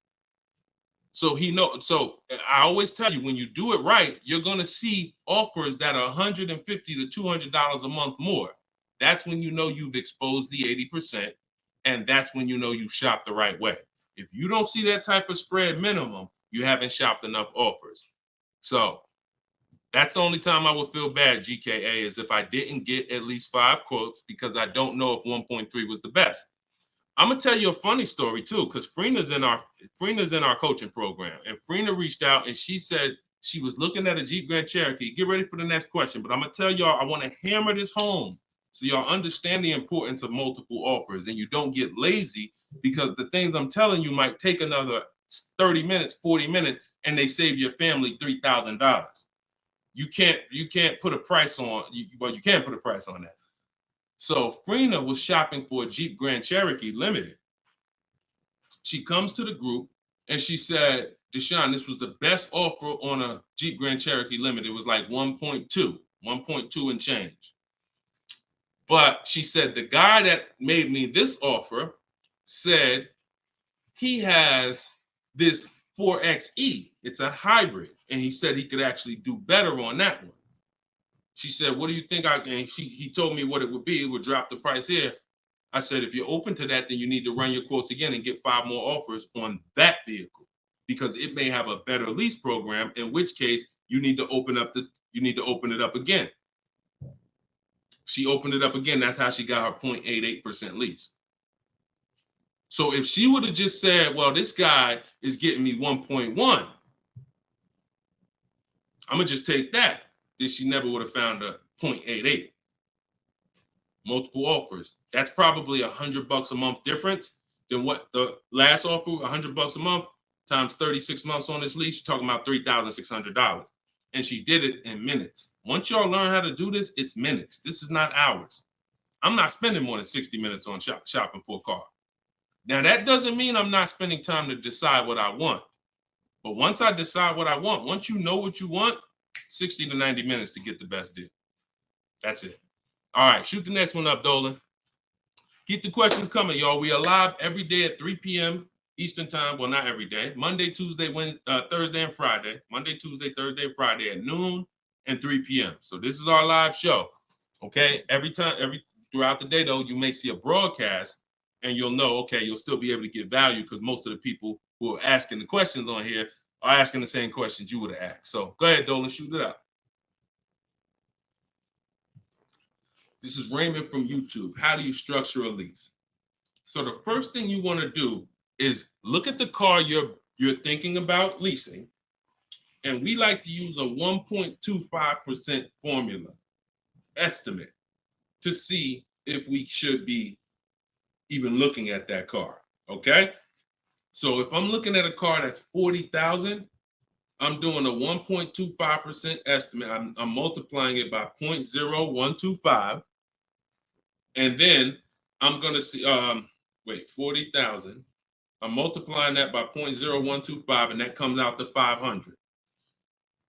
So so I always tell you, when you do it right, you're going to see offers that are $150 to $200 a month more. That's when you know you've exposed the 80%, and that's when you know you shopped the right way. If you don't see that type of spread minimum, you haven't shopped enough offers. So that's the only time I would feel bad, GKA, is if I didn't get at least 5 quotes, because I don't know if 1.3 was the best. I'm gonna tell you a funny story too, because Freena's in our coaching program, and Freena reached out and she said she was looking at a Jeep Grand Cherokee. Get ready for the next question, but I'm gonna tell y'all, I want to hammer this home so y'all understand the importance of multiple offers, and you don't get lazy, because the things I'm telling you might take another 30 minutes, 40 minutes, and they save your family $3,000. You can't put a price on. Well, you can put a price on that. So Freena was shopping for a Jeep Grand Cherokee Limited. She comes to the group and she said, Deshone, this was the best offer on a Jeep Grand Cherokee Limited. It was like 1.2 and change. But she said, the guy that made me this offer said he has this 4XE. It's a hybrid. And he said he could actually do better on that one. She said, what do you think I can? He told me what it would be. It would drop the price here. I said, if you're open to that, then you need to run your quotes again and get 5 more offers on that vehicle, because it may have a better lease program, in which case you need to open it up again. She opened it up again. That's how she got her 0.88% lease. So if she would have just said, well, this guy is getting me 1.1, I'm going to just take that, then she never would have found a 0.88. Multiple offers. That's probably $100 a month difference than what the last offer, $100 a month times 36 months on this lease. You're talking about $3,600. And she did it in minutes. Once y'all learn how to do this, it's minutes. This is not hours. I'm not spending more than 60 minutes on shopping for a car. Now, that doesn't mean I'm not spending time to decide what I want. But once I decide what I want, once you know what you want, 60 to 90 minutes to get the best deal. That's it. All right, shoot the next one up, Dolan. Keep the questions coming, y'all. We are live every day at 3 p.m. Eastern time. Well, not every day. Monday, Tuesday, Wednesday, Thursday, and Friday. Monday, Tuesday, Thursday, and Friday at noon and 3 p.m. So this is our live show. Okay. Throughout the day, though, you may see a broadcast and you'll know, okay, you'll still be able to get value because most of the people who are asking the questions on here are asking the same questions you would have asked. So go ahead, Dolan, shoot it out. This is Raymond from YouTube. How do you structure a lease? So the first thing you want to do is look at the car you're thinking about leasing, and we like to use a 1.25% formula estimate to see if we should be even looking at that car. Okay? So if I'm looking at a car that's $40,000, I'm doing a 1.25% estimate. I'm multiplying it by 0.0125. And then I'm going to see, 40,000. I'm multiplying that by 0.0125, and that comes out to 500.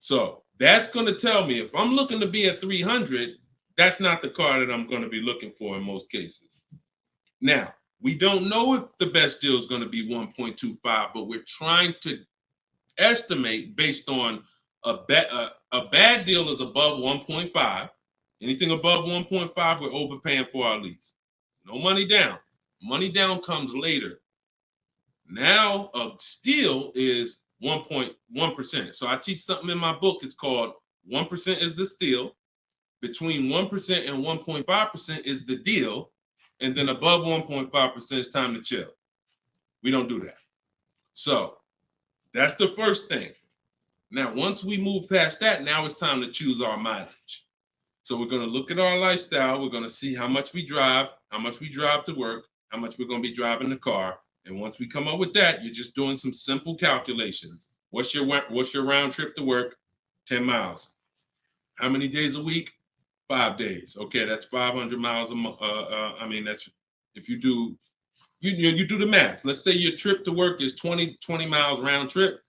So that's going to tell me if I'm looking to be at 300, that's not the car that I'm going to be looking for in most cases. Now, we don't know if the best deal is going to be 1.25, but we're trying to estimate based on a bad deal is above 1.5. Anything above 1.5, we're overpaying for our lease. No money down. Money down comes later. Now, a steal is 1.1%. So I teach something in my book. It's called 1% is the steal. Between 1% and 1.5% is the deal. And then above 1.5% is time to chill. We don't do that. So that's the first thing. Now, once we move past that, now it's time to choose our mileage. So we're going to look at our lifestyle. We're going to see how much we drive to work, how much we're going to be driving the car. And once we come up with that, you're just doing some simple calculations. What's your round trip to work? 10 miles. How many days a week? 5 days. Okay, that's 500 miles a month. That's if you do the math. Let's say your trip to work is 20 miles round trip,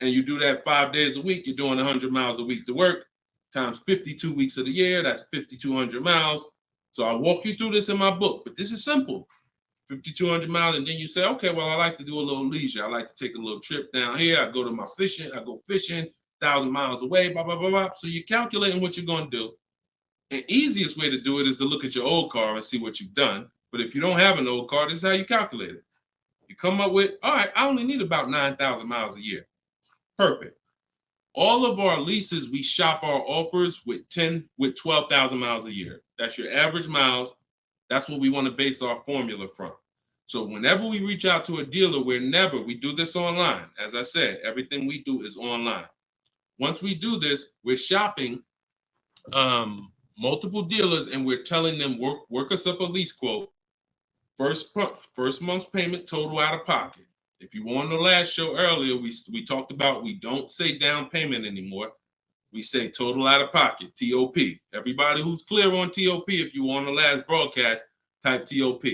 and you do that 5 days a week. You're doing 100 miles a week to work. Times 52 weeks of the year, that's 5,200 miles. So I walk you through this in my book, but this is simple. 5,200 miles, and then you say, okay, well, I like to do a little leisure. I like to take a little trip down here. I go to my fishing. I go fishing 1,000 miles away, blah, blah, blah, blah. So you're calculating what you're going to do. The easiest way to do it is to look at your old car and see what you've done. But if you don't have an old car, this is how you calculate it. You come up with, all right, I only need about 9,000 miles a year. Perfect. All of our leases, we shop our offers with 12,000 miles a year. That's your average miles. That's what we want to base our formula from. So whenever we reach out to a dealer, we do this online. As I said, everything we do is online. Once we do this, we're shopping multiple dealers, and we're telling them, work us up a lease quote. First month's payment, total out of pocket. If you were on the last show earlier, we talked about we don't say down payment anymore. We say total out of pocket, TOP. Everybody who's clear on TOP, if you were on the last broadcast, type TOP.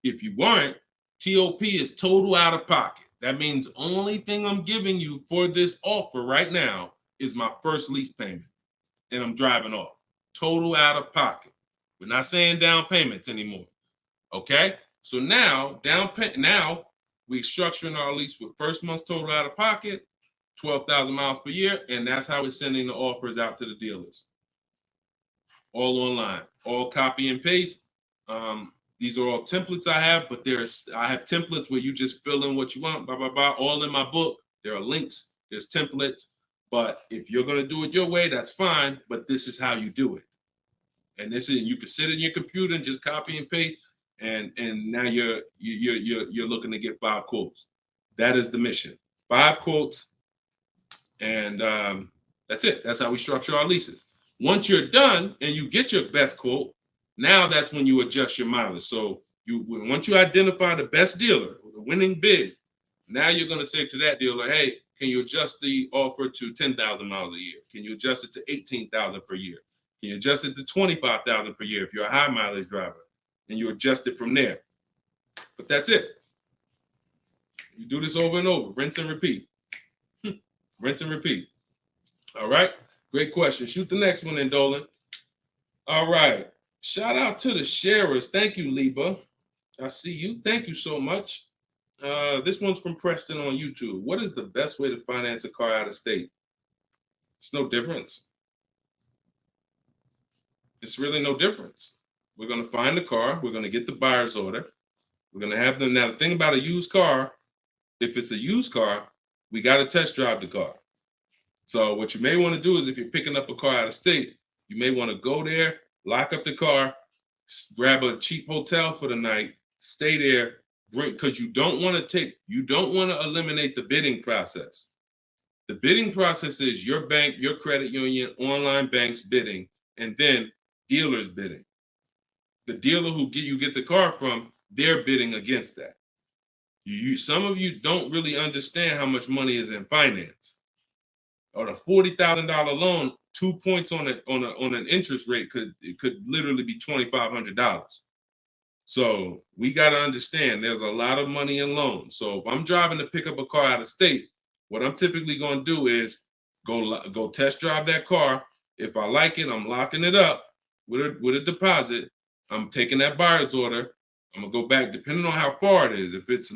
If you weren't, TOP is total out of pocket. That means only thing I'm giving you for this offer right now is my first lease payment, and I'm driving off. Total out of pocket. We're not saying down payments anymore. Okay? So now, we're structuring our lease with first month's total out of pocket, 12,000 miles per year, and that's how we're sending the offers out to the dealers. All online, all copy and paste. These are all templates I have, but I have templates where you just fill in what you want, blah, blah, blah, all in my book. There are links, there's templates, but if you're going to do it your way, that's fine, but this is how you do it. And this is, you can sit in your computer and just copy and paste, and now you're looking to get 5 quotes. That is the mission. 5 quotes, and that's it. That's how we structure our leases. Once you're done and you get your best quote, now that's when you adjust your mileage. So once you identify the best dealer, the winning bid, now you're going to say to that dealer, hey, can you adjust the offer to 10,000 miles a year? Can you adjust it to 18,000 per year? Can you adjust it to 25,000 per year if you're a high mileage driver? And you adjust it from there. But that's it. You do this over and over, rinse and repeat. Rinse and repeat. All right. Great question. Shoot the next one in, Dolan. All right. Shout out to the sharers. Thank you, Liba. I see you. Thank you so much. This one's from Preston on YouTube. What is the best way to finance a car out of state? It's no difference. It's really no difference. We're going to find the car. We're going to get the buyer's order. We're going to have them. Now, the thing about a used car, if it's a used car, we got to test drive the car. So what you may want to do is, if you're picking up a car out of state, you may want to go there, lock up the car, grab a cheap hotel for the night, stay there, because you don't want to eliminate the bidding process. The bidding process is your bank, your credit union, online banks bidding, and then dealers bidding. The dealer who you get the car from, they're bidding against that. Some of you don't really understand how much money is in finance. On a $40,000 loan, 2 points on an interest rate could literally be $2,500. So we got to understand there's a lot of money in loans. So if I'm driving to pick up a car out of state, what I'm typically going to do is go test drive that car. If I like it, I'm locking it up with a deposit. I'm taking that buyer's order. I'm gonna go back, depending on how far it is. If it's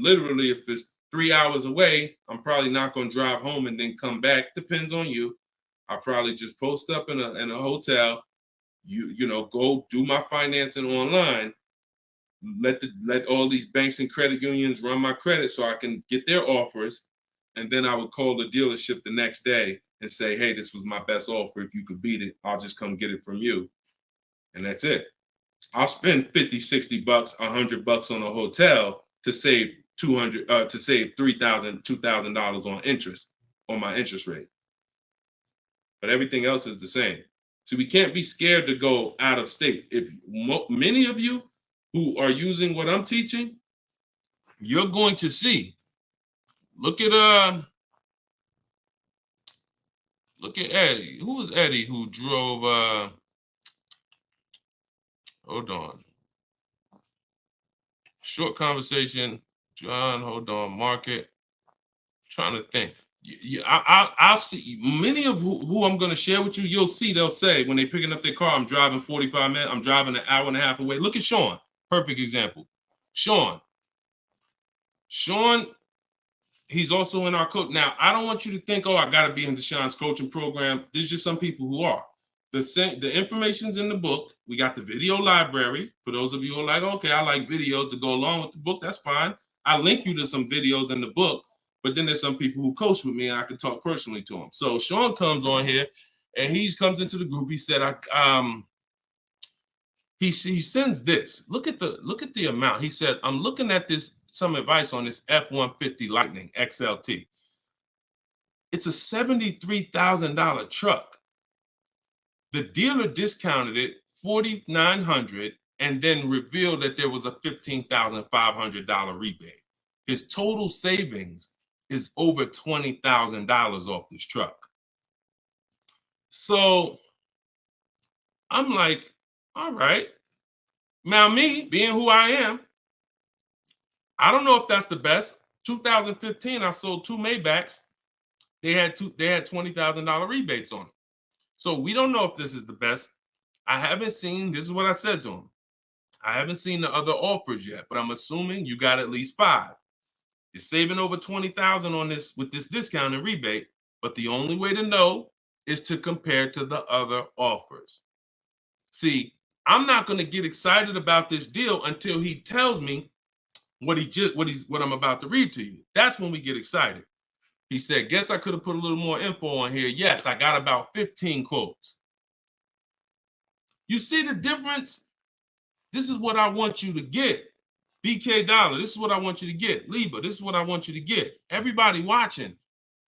3 hours away, I'm probably not gonna drive home and then come back. Depends on you. I'll probably just post up in a hotel. Go do my financing online. Let all these banks and credit unions run my credit so I can get their offers, and then I would call the dealership the next day and say, hey, this was my best offer. If you could beat it, I'll just come get it from you. And that's it. I'll spend $50, $60, $100 on a hotel to save $3,000, $2,000 on interest, on my interest rate. But everything else is the same. So we can't be scared to go out of state. If many of you who are using what I'm teaching, you're going to see. Look at Eddie. Who was Eddie who drove? Hold on. Short conversation. John, hold on. Market. Trying to think. I'll see many of who I'm going to share with you. You'll see, they'll say when they're picking up their car, I'm driving 45 minutes. I'm driving an hour and a half away. Look at Sean. Perfect example. Sean, he's also in our coach. Now, I don't want you to think, oh, I got to be in Deshaun's coaching program. There's just some people who are. The information's in the book. We got the video library. For those of you who are like, okay, I like videos to go along with the book. That's fine. I link you to some videos in the book. But then there's some people who coach with me, and I can talk personally to them. So Sean comes on here, and he comes into the group. He said, he sends this. Look at the amount. He said, I'm looking at some advice on this F-150 Lightning XLT. It's a $73,000 truck. The dealer discounted it $4,900 and then revealed that there was a $15,500 rebate. His total savings is over $20,000 off this truck. So I'm like, all right. Now me, being who I am, I don't know if that's the best. 2015, I sold 2 Maybachs. They had $20,000 rebates on them. So we don't know if this is the best. I haven't seen, this is what I said to him. I haven't seen the other offers yet, but I'm assuming you got at least 5. You're saving over $20,000 on this with this discount and rebate, but the only way to know is to compare to the other offers. See, I'm not going to get excited about this deal until he tells me what I'm about to read to you. That's when we get excited. He said, guess I could have put a little more info on here. Yes, I got about 15 quotes. You see the difference? This is what I want you to get. BK Dollar, this is what I want you to get. Liba, this is what I want you to get. Everybody watching,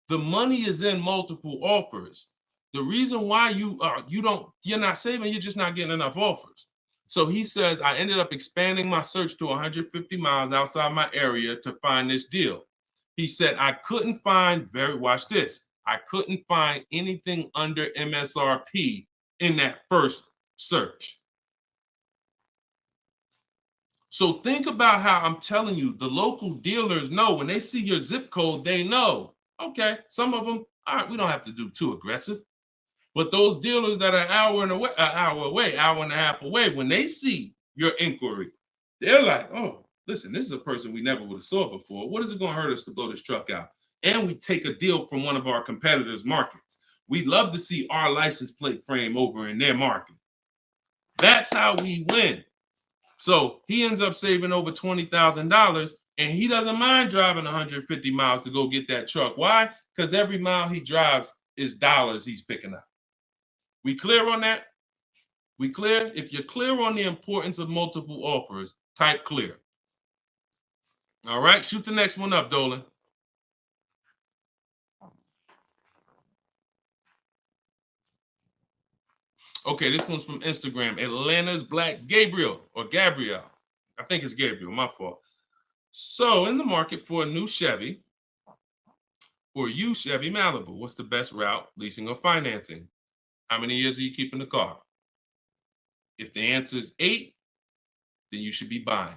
the money is in multiple offers. The reason why you're not saving, you're just not getting enough offers. So he says, I ended up expanding my search to 150 miles outside my area to find this deal. He said, I couldn't find, watch this, I couldn't find anything under MSRP in that first search. So think about how I'm telling you, the local dealers know when they see your zip code, they know, okay, some of them, all right, we don't have to do too aggressive. But those dealers that are an hour and a half away, when they see your inquiry, they're like, oh, listen, this is a person we never would have saw before. What is it going to hurt us to blow this truck out? And we take a deal from one of our competitors' markets. We'd love to see our license plate frame over in their market. That's how we win. So he ends up saving over $20,000, and he doesn't mind driving 150 miles to go get that truck. Why? Because every mile he drives is dollars he's picking up. We clear on that? We clear? If you're clear on the importance of multiple offers, type clear. All right, shoot the next one up, Dolan. Okay, this one's from Instagram. Atlanta's Black Gabriel, or Gabrielle. I think it's Gabriel, my fault. So, in the market for a new Chevy or used Chevy Malibu, what's the best route, leasing or financing? How many years are you keeping the car? If the answer is 8, then you should be buying.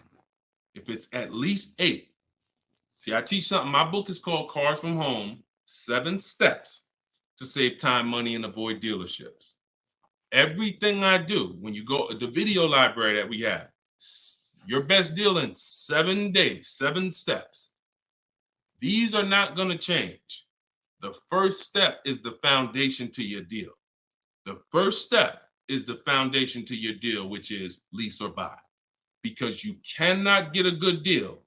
If it's at least 8, see, I teach something. My book is called Cars from Home, 7 Steps to Save Time, Money, and Avoid Dealerships. Everything I do, when you go, the video library that we have, your best deal in 7 days, 7 steps. These are not going to change. The first step is the foundation to your deal. The first step is the foundation to your deal, which is lease or buy. Because you cannot get a good deal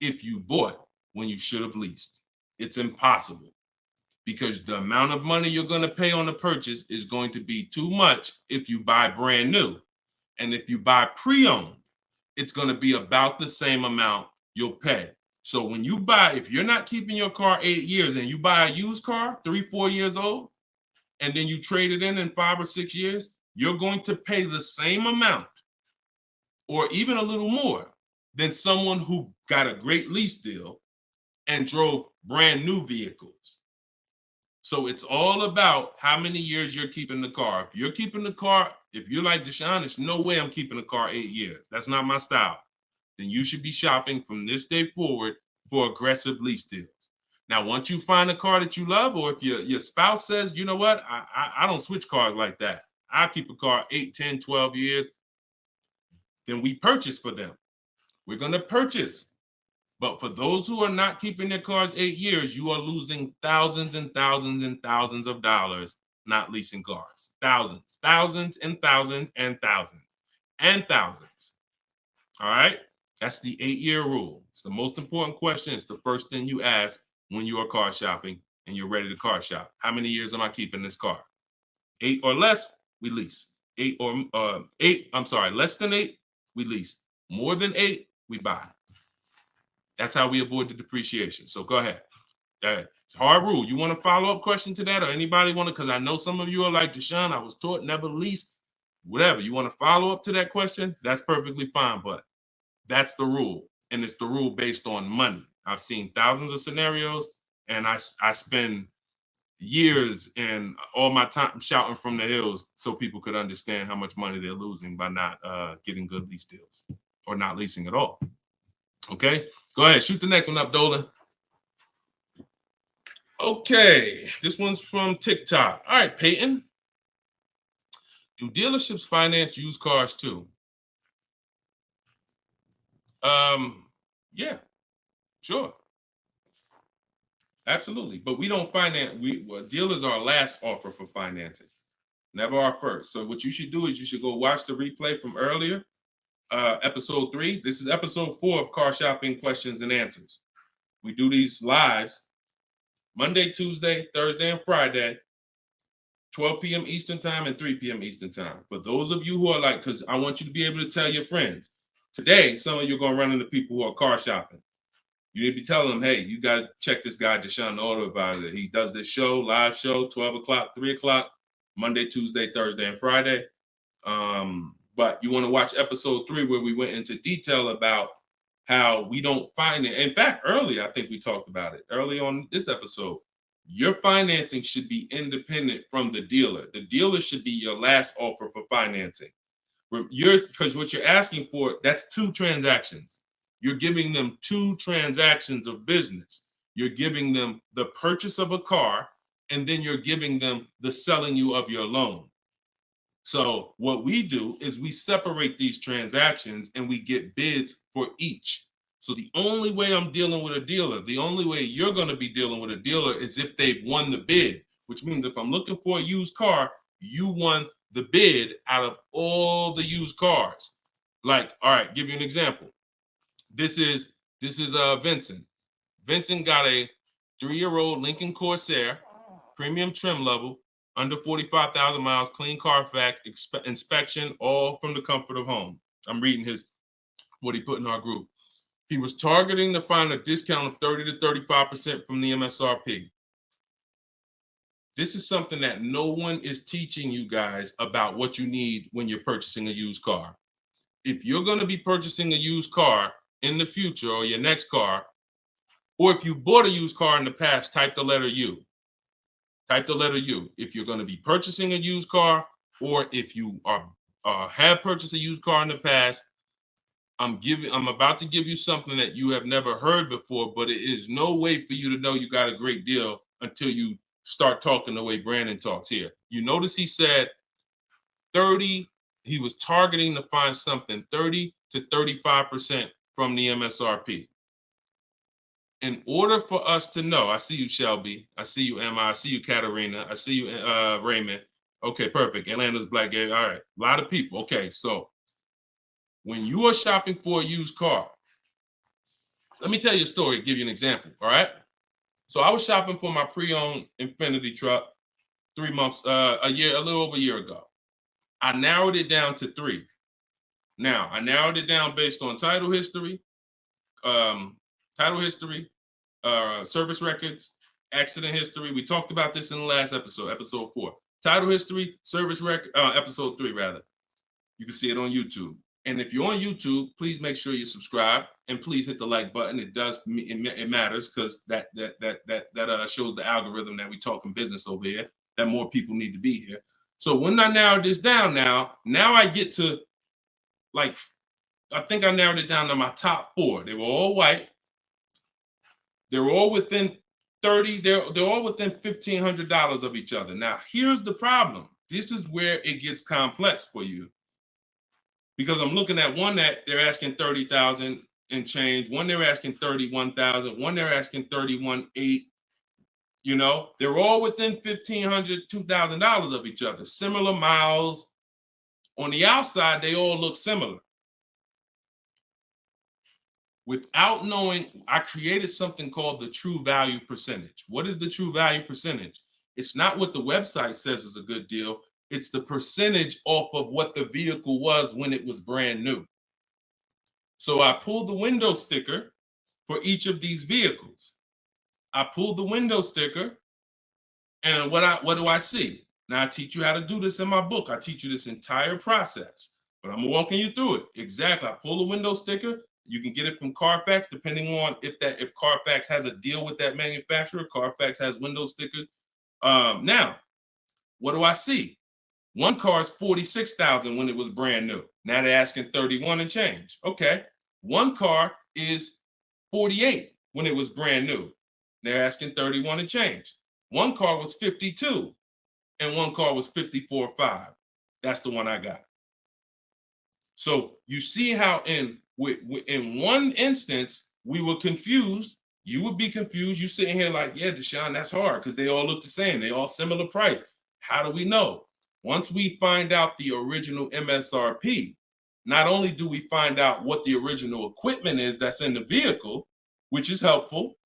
if you bought when you should have leased. It's impossible. Because the amount of money you're going to pay on the purchase is going to be too much if you buy brand new. And if you buy pre-owned, it's going to be about the same amount you'll pay. So when you buy, if you're not keeping your car 8 years and you buy a used car, 3-4 years old, and then you trade it in 5 or 6 years, you're going to pay the same amount or even a little more than someone who got a great lease deal and drove brand new vehicles. So it's all about how many years you're keeping the car. If you're keeping the car, if you're like Deshone, there's no way I'm keeping the car 8 years. That's not my style. Then you should be shopping from this day forward for aggressive lease deals. Now, once you find a car that you love, or if your spouse says, you know what, I don't switch cars like that. I keep a car 8, 10, 12 years. Then we purchase for them. We're going to purchase. But for those who are not keeping their cars 8 years, you are losing thousands and thousands and thousands of dollars not leasing cars. Thousands, thousands and thousands and thousands and thousands. All right? That's the 8-year rule. It's the most important question. It's the first thing you ask when you are car shopping and you're ready to car shop. How many years am I keeping this car? 8 or less, we lease. Less than 8, we lease. More than 8, we buy. That's how we avoid the depreciation. So go ahead. It's a hard rule. You want a follow-up question to that, or anybody want to? Because I know some of you are like, Deshone, I was taught never lease. Whatever. You want to follow up to that question? That's perfectly fine. But that's the rule. And it's the rule based on money. I've seen thousands of scenarios, and I spend years and all my time shouting from the hills so people could understand how much money they're losing by not getting good lease deals or not leasing at all. Okay, go ahead, shoot the next one up, Dolan. Okay, this one's from TikTok. All right, Peyton. Do dealerships finance used cars too? Yeah, sure. Absolutely. But we don't finance, dealers are our last offer for financing, never our first. So what you should do is you should go watch the replay from earlier, episode 3. This is episode 4 of Car Shopping Questions and Answers. We do these lives Monday, Tuesday, Thursday, and Friday 12 p.m. Eastern time and 3 p.m. Eastern time. For those of you who are like, because I want you to be able to tell your friends. Today, some of you are going to run into people who are car shopping. You need to be telling them, hey, you got to check this guy, Deshone the Auto Advisor. He does this show, live show, 12 o'clock, 3 o'clock, Monday, Tuesday, Thursday, and Friday. But you want to watch episode 3 where we went into detail about how we don't find it. In fact, earlier, I think we talked about it early on this episode. Your financing should be independent from the dealer. The dealer should be your last offer for financing. Because what you're asking for, that's 2 transactions. You're giving them 2 transactions of business. You're giving them the purchase of a car, and then you're giving them the selling you of your loan. So what we do is we separate these transactions and we get bids for each. So the only way I'm dealing with a dealer, the only way you're going to be dealing with a dealer is if they've won the bid, which means if I'm looking for a used car, you won the bid out of all the used cars. Like, all right, give you an example. This is Vincent. Vincent got a 3-year-old Lincoln Corsair, premium trim level, under 45,000 miles, clean Carfax, inspection, all from the comfort of home. I'm reading what he put in our group. He was targeting to find a discount of 30 to 35% from the MSRP. This is something that no one is teaching you guys about what you need when you're purchasing a used car. If you're going to be purchasing a used car in the future, or your next car, or if you bought a used car in the past, type the letter U. Type the letter U. If you're going to be purchasing a used car, or if you have purchased a used car in the past, I'm about to give you something that you have never heard before, but it is no way for you to know you got a great deal until you start talking the way Brandon talks here. You notice he said 30, he was targeting to find something 30 to 35% from the MSRP. In order for us to know, I see you, Shelby. I see you, Emma. I see you, Katarina. I see you, Raymond. Okay, perfect. Atlanta's Black Gay. All right, a lot of people. Okay, so when you are shopping for a used car, let me tell you a story, give you an example, all right? So I was shopping for my pre-owned Infiniti truck 3 months, a little over a year ago. I narrowed it down to 3. Now, I narrowed it down based on title history, service records, accident history. We talked about this in the last episode, episode 4. Title history, service record, episode 3 rather. You can see it on YouTube. And if you're on YouTube, please make sure you subscribe and please hit the like button. It matters because that shows the algorithm that we talking business over here, that more people need to be here. So when I narrowed this down now I get to, like, I think I narrowed it down to my top 4. They were all white. They're all within 30, they're all within $1,500 of each other. Now, here's the problem. This is where it gets complex for you. Because I'm looking at one that they're asking 30,000 and change, one they're asking 31,000, one they're asking 31,800. You know, they're all within $1,500, $2,000 of each other. Similar miles. On the outside, they all look similar. Without knowing, I created something called the true value percentage. What is the true value percentage? It's not what the website says is a good deal. It's the percentage off of what the vehicle was when it was brand new. So I pulled the window sticker for each of these vehicles. I pulled the window sticker, and what do I see? Now I teach you how to do this in my book. I teach you this entire process, but I'm walking you through it. Exactly. I pull the window sticker. You can get it from Carfax, depending on if Carfax has a deal with that manufacturer. Carfax has window stickers. Now, what do I see? One car is 46,000 when it was brand new. Now they're asking 31 and change. Okay. One car is 48 when it was brand new. They're asking 31 and change. One car was 52 and one car was 54.5. That's the one I got. So you see how in one instance we were confused. You would be confused. You sitting here like, yeah, Deshone, that's hard because they all look the same. They all similar price. How do we know? Once we find out the original MSRP, not only do we find out what the original equipment is that's in the vehicle, which is helpful.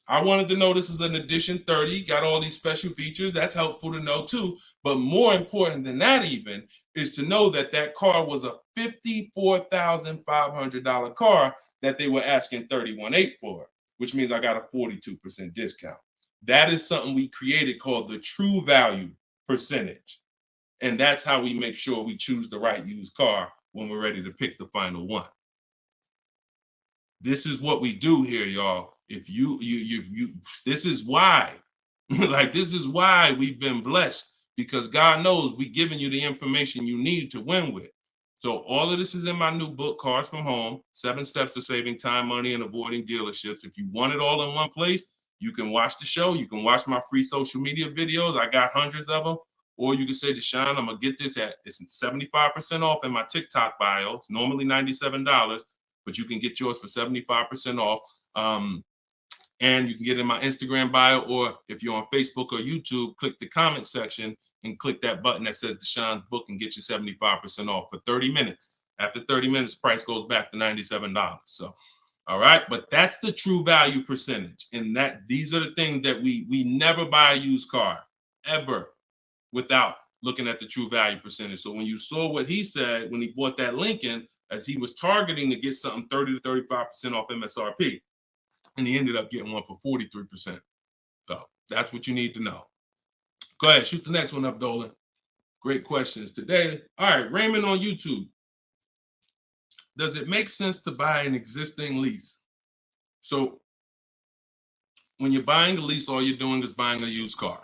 I wanted to know this is an edition 30, got all these special features. That's helpful to know too. But more important than that even is to know that that car was a $54,500 car that they were asking $31,800 for, which means I got a 42% discount. That is something we created called the true value percentage. And that's how we make sure we choose the right used car when we're ready to pick the final one. This is what we do here, y'all. If you this is why, like, this is why we've been blessed, because God knows we're giving you the information you need to win with. So all of this is in my new book, Cars from Home, 7 Steps to Saving Time, Money, and Avoiding Dealerships. If you want it all in one place, you can watch the show. You can watch my free social media videos. I got hundreds of them. Or you can say, Deshone, I'm going to get this it's 75% off in my TikTok bio. It's normally $97, but you can get yours for 75% off. And you can get it in my Instagram bio, or if you're on Facebook or YouTube, click the comment section and click that button that says Deshone's book and get you 75% off for 30 minutes. After 30 minutes, price goes back to $97. So, all right, but that's the true value percentage. And that these are the things that we never buy a used car ever without looking at the true value percentage. So when you saw what he said when he bought that Lincoln, as he was targeting to get something 30 to 35% off MSRP, and he ended up getting one for 43%. So that's what you need to know. Go ahead, shoot the next one up, Dolan. Great questions today. All right, Raymond on YouTube. Does it make sense to buy an existing lease? So when you're buying a lease, all you're doing is buying a used car.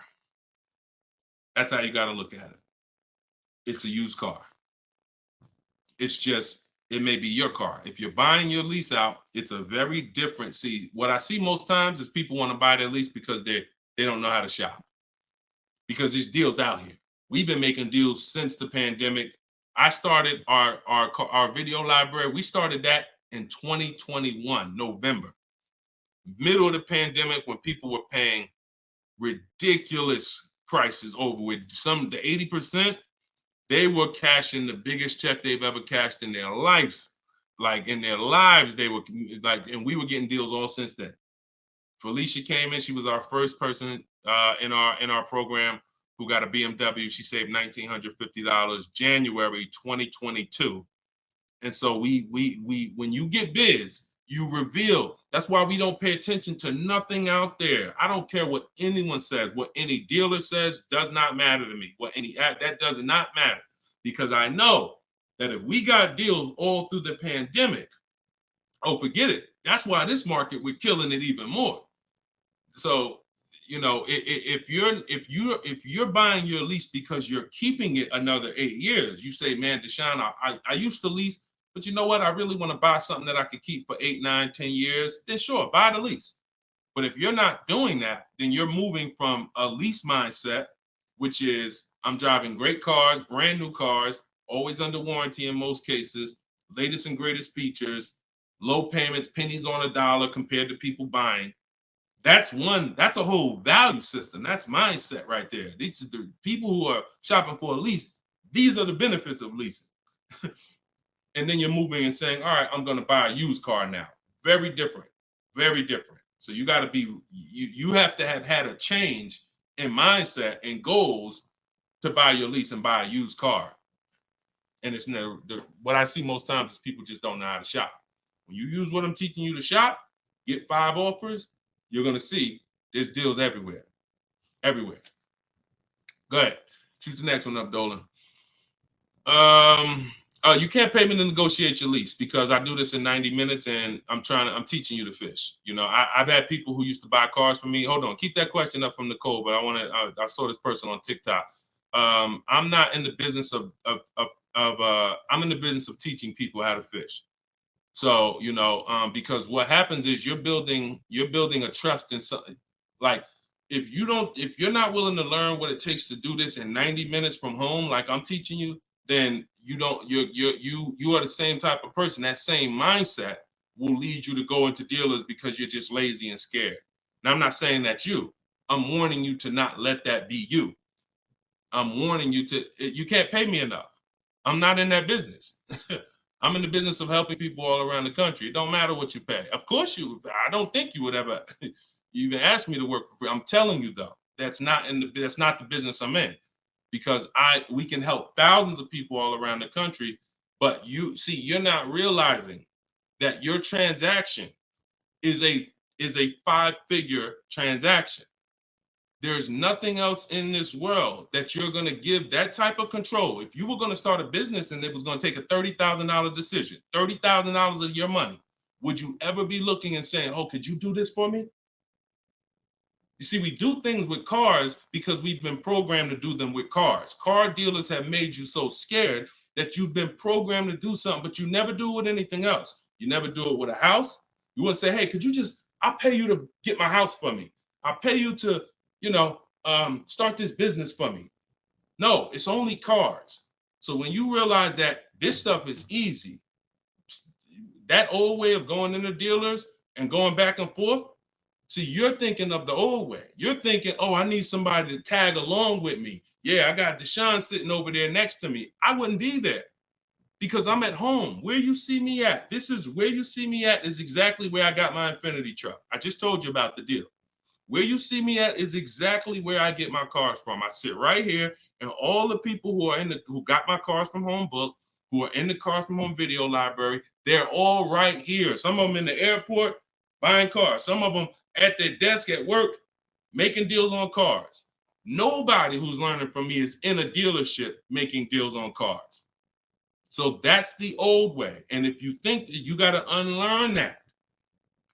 That's how you got to look at it. It's a used car. It's just, it may be your car. If you're buying your lease out, it's a very different. See, what I see most times is people want to buy their lease because they don't know how to shop. Because there's deals out here. We've been making deals since the pandemic. I started our video library. We started that in 2021, November. Middle of the pandemic, when people were paying ridiculous prices over with some the 80%. They were cashing the biggest check they've ever cashed in their lives. Like in their lives, they were like, and we were getting deals all since then. Felicia came in. She was our first person in our program who got a BMW. She saved $1,950 January 2022. And so we when you get bids, you reveal. That's why we don't pay attention to nothing out there. I don't care what anyone says, what any dealer says does not matter to me. That does not matter, because I know that if we got deals all through the pandemic, oh, forget it. That's why this market, we're killing it even more. So, you know, if you're buying your lease because you're keeping it another 8 years, you say, man, Deshone, I used to lease, but you know what? I really want to buy something that I could keep for 8, 9, 10 years. Then sure, buy the lease. But if you're not doing that, then you're moving from a lease mindset, which is I'm driving great cars, brand new cars, always under warranty in most cases, latest and greatest features, low payments, pennies on a dollar compared to people buying. That's a whole value system. That's mindset right there. These are the people who are shopping for a lease. These are the benefits of leasing. And then you're moving and saying, all right, I'm going to buy a used car now. Very different, very different. So you got to be, you have to have had a change in mindset and goals to buy your lease and buy a used car. And it's what I see most times is people just don't know how to shop. When you use what I'm teaching you to shop, get 5 offers, you're going to see there's deals everywhere. Everywhere. Go ahead. Shoot the next one up, Dolan. You can't pay me to negotiate your lease because I do this in 90 minutes and I'm teaching you to fish. You know, I've had people who used to buy cars from me. Hold on, keep that question up from Nicole, but I saw this person on TikTok. I'm not in the business I'm in the business of teaching people how to fish. So, you know, because what happens is you're building a trust in something. Like if you're not willing to learn what it takes to do this in 90 minutes from home, like I'm teaching you, then you are the same type of person. That same mindset will lead you to go into dealers because you're just lazy and scared. Now, I'm not saying that's you. I'm warning you to not let that be you. I'm warning you you can't pay me enough. I'm not in that business. I'm in the business of helping people all around the country. It don't matter what you pay. Of course I don't think you would ever, You even asked me to work for free. I'm telling you though, that's not the business I'm in, because we can help thousands of people all around the country. But you're not realizing that your transaction is a 5-figure transaction. There's nothing else in this world that you're going to give that type of control. If you were going to start a business and it was going to take a $30,000 decision, $30,000 of your money, would you ever be looking and saying, oh, could you do this for me? You see, we do things with cars because we've been programmed to do them with cars. Car dealers have made you so scared that you've been programmed to do something, but you never do it with anything else. You never do it with a house. You wouldn't say, hey, I'll pay you to get my house for me. I'll pay you to, start this business for me. No, it's only cars. So when you realize that this stuff is easy, that old way of going into dealers and going back and forth, see, you're thinking of the old way. You're thinking, oh, I need somebody to tag along with me. Yeah, I got Deshone sitting over there next to me. I wouldn't be there because I'm at home. Where you see me at, where you see me at is exactly where I got my Infinity truck. I just told you about the deal. Where you see me at is exactly where I get my cars from. I sit right here, and all the people who got my Cars from Home book, who are in the Cars from Home video library, they're all right here. Some of them in the airport buying cars. Some of them at their desk at work making deals on cars. Nobody who's learning from me is in a dealership making deals on cars. So that's the old way. And if you think that you got to unlearn that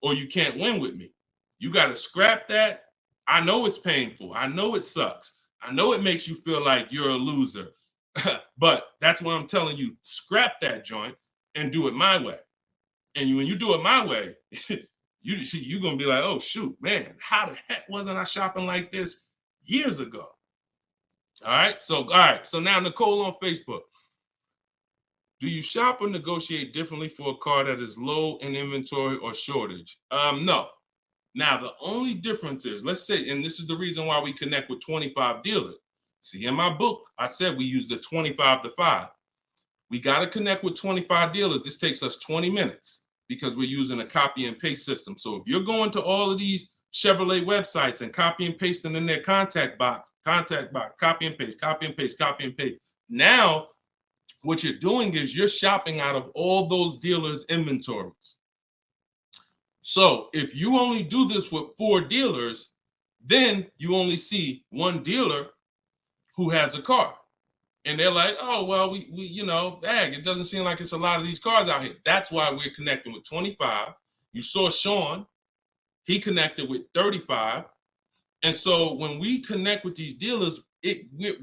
or you can't win with me, you got to scrap that. I know it's painful. I know it sucks. I know it makes you feel like you're a loser. But that's why I'm telling you, scrap that joint and do it my way. And when you do it my way, you're going to be like, oh, shoot, man, how the heck wasn't I shopping like this years ago? All right. So now Nicole on Facebook. Do you shop or negotiate differently for a car that is low in inventory or shortage? No. Now, the only difference is, let's say, and this is the reason why we connect with 25 dealers. See, in my book, I said we use the 25 to 5. We got to connect with 25 dealers. This takes us 20 minutes because we're using a copy and paste system. So if you're going to all of these Chevrolet websites and copy and pasting in their contact box, copy and paste, copy and paste, copy and paste. Now, what you're doing is you're shopping out of all those dealers' inventories. So if you only do this with 4 dealers, then you only see one dealer who has a car. And they're like, oh, well, we it doesn't seem like it's a lot of these cars out here. That's why we're connecting with 25. You saw Sean, he connected with 35. And so when we connect with these dealers,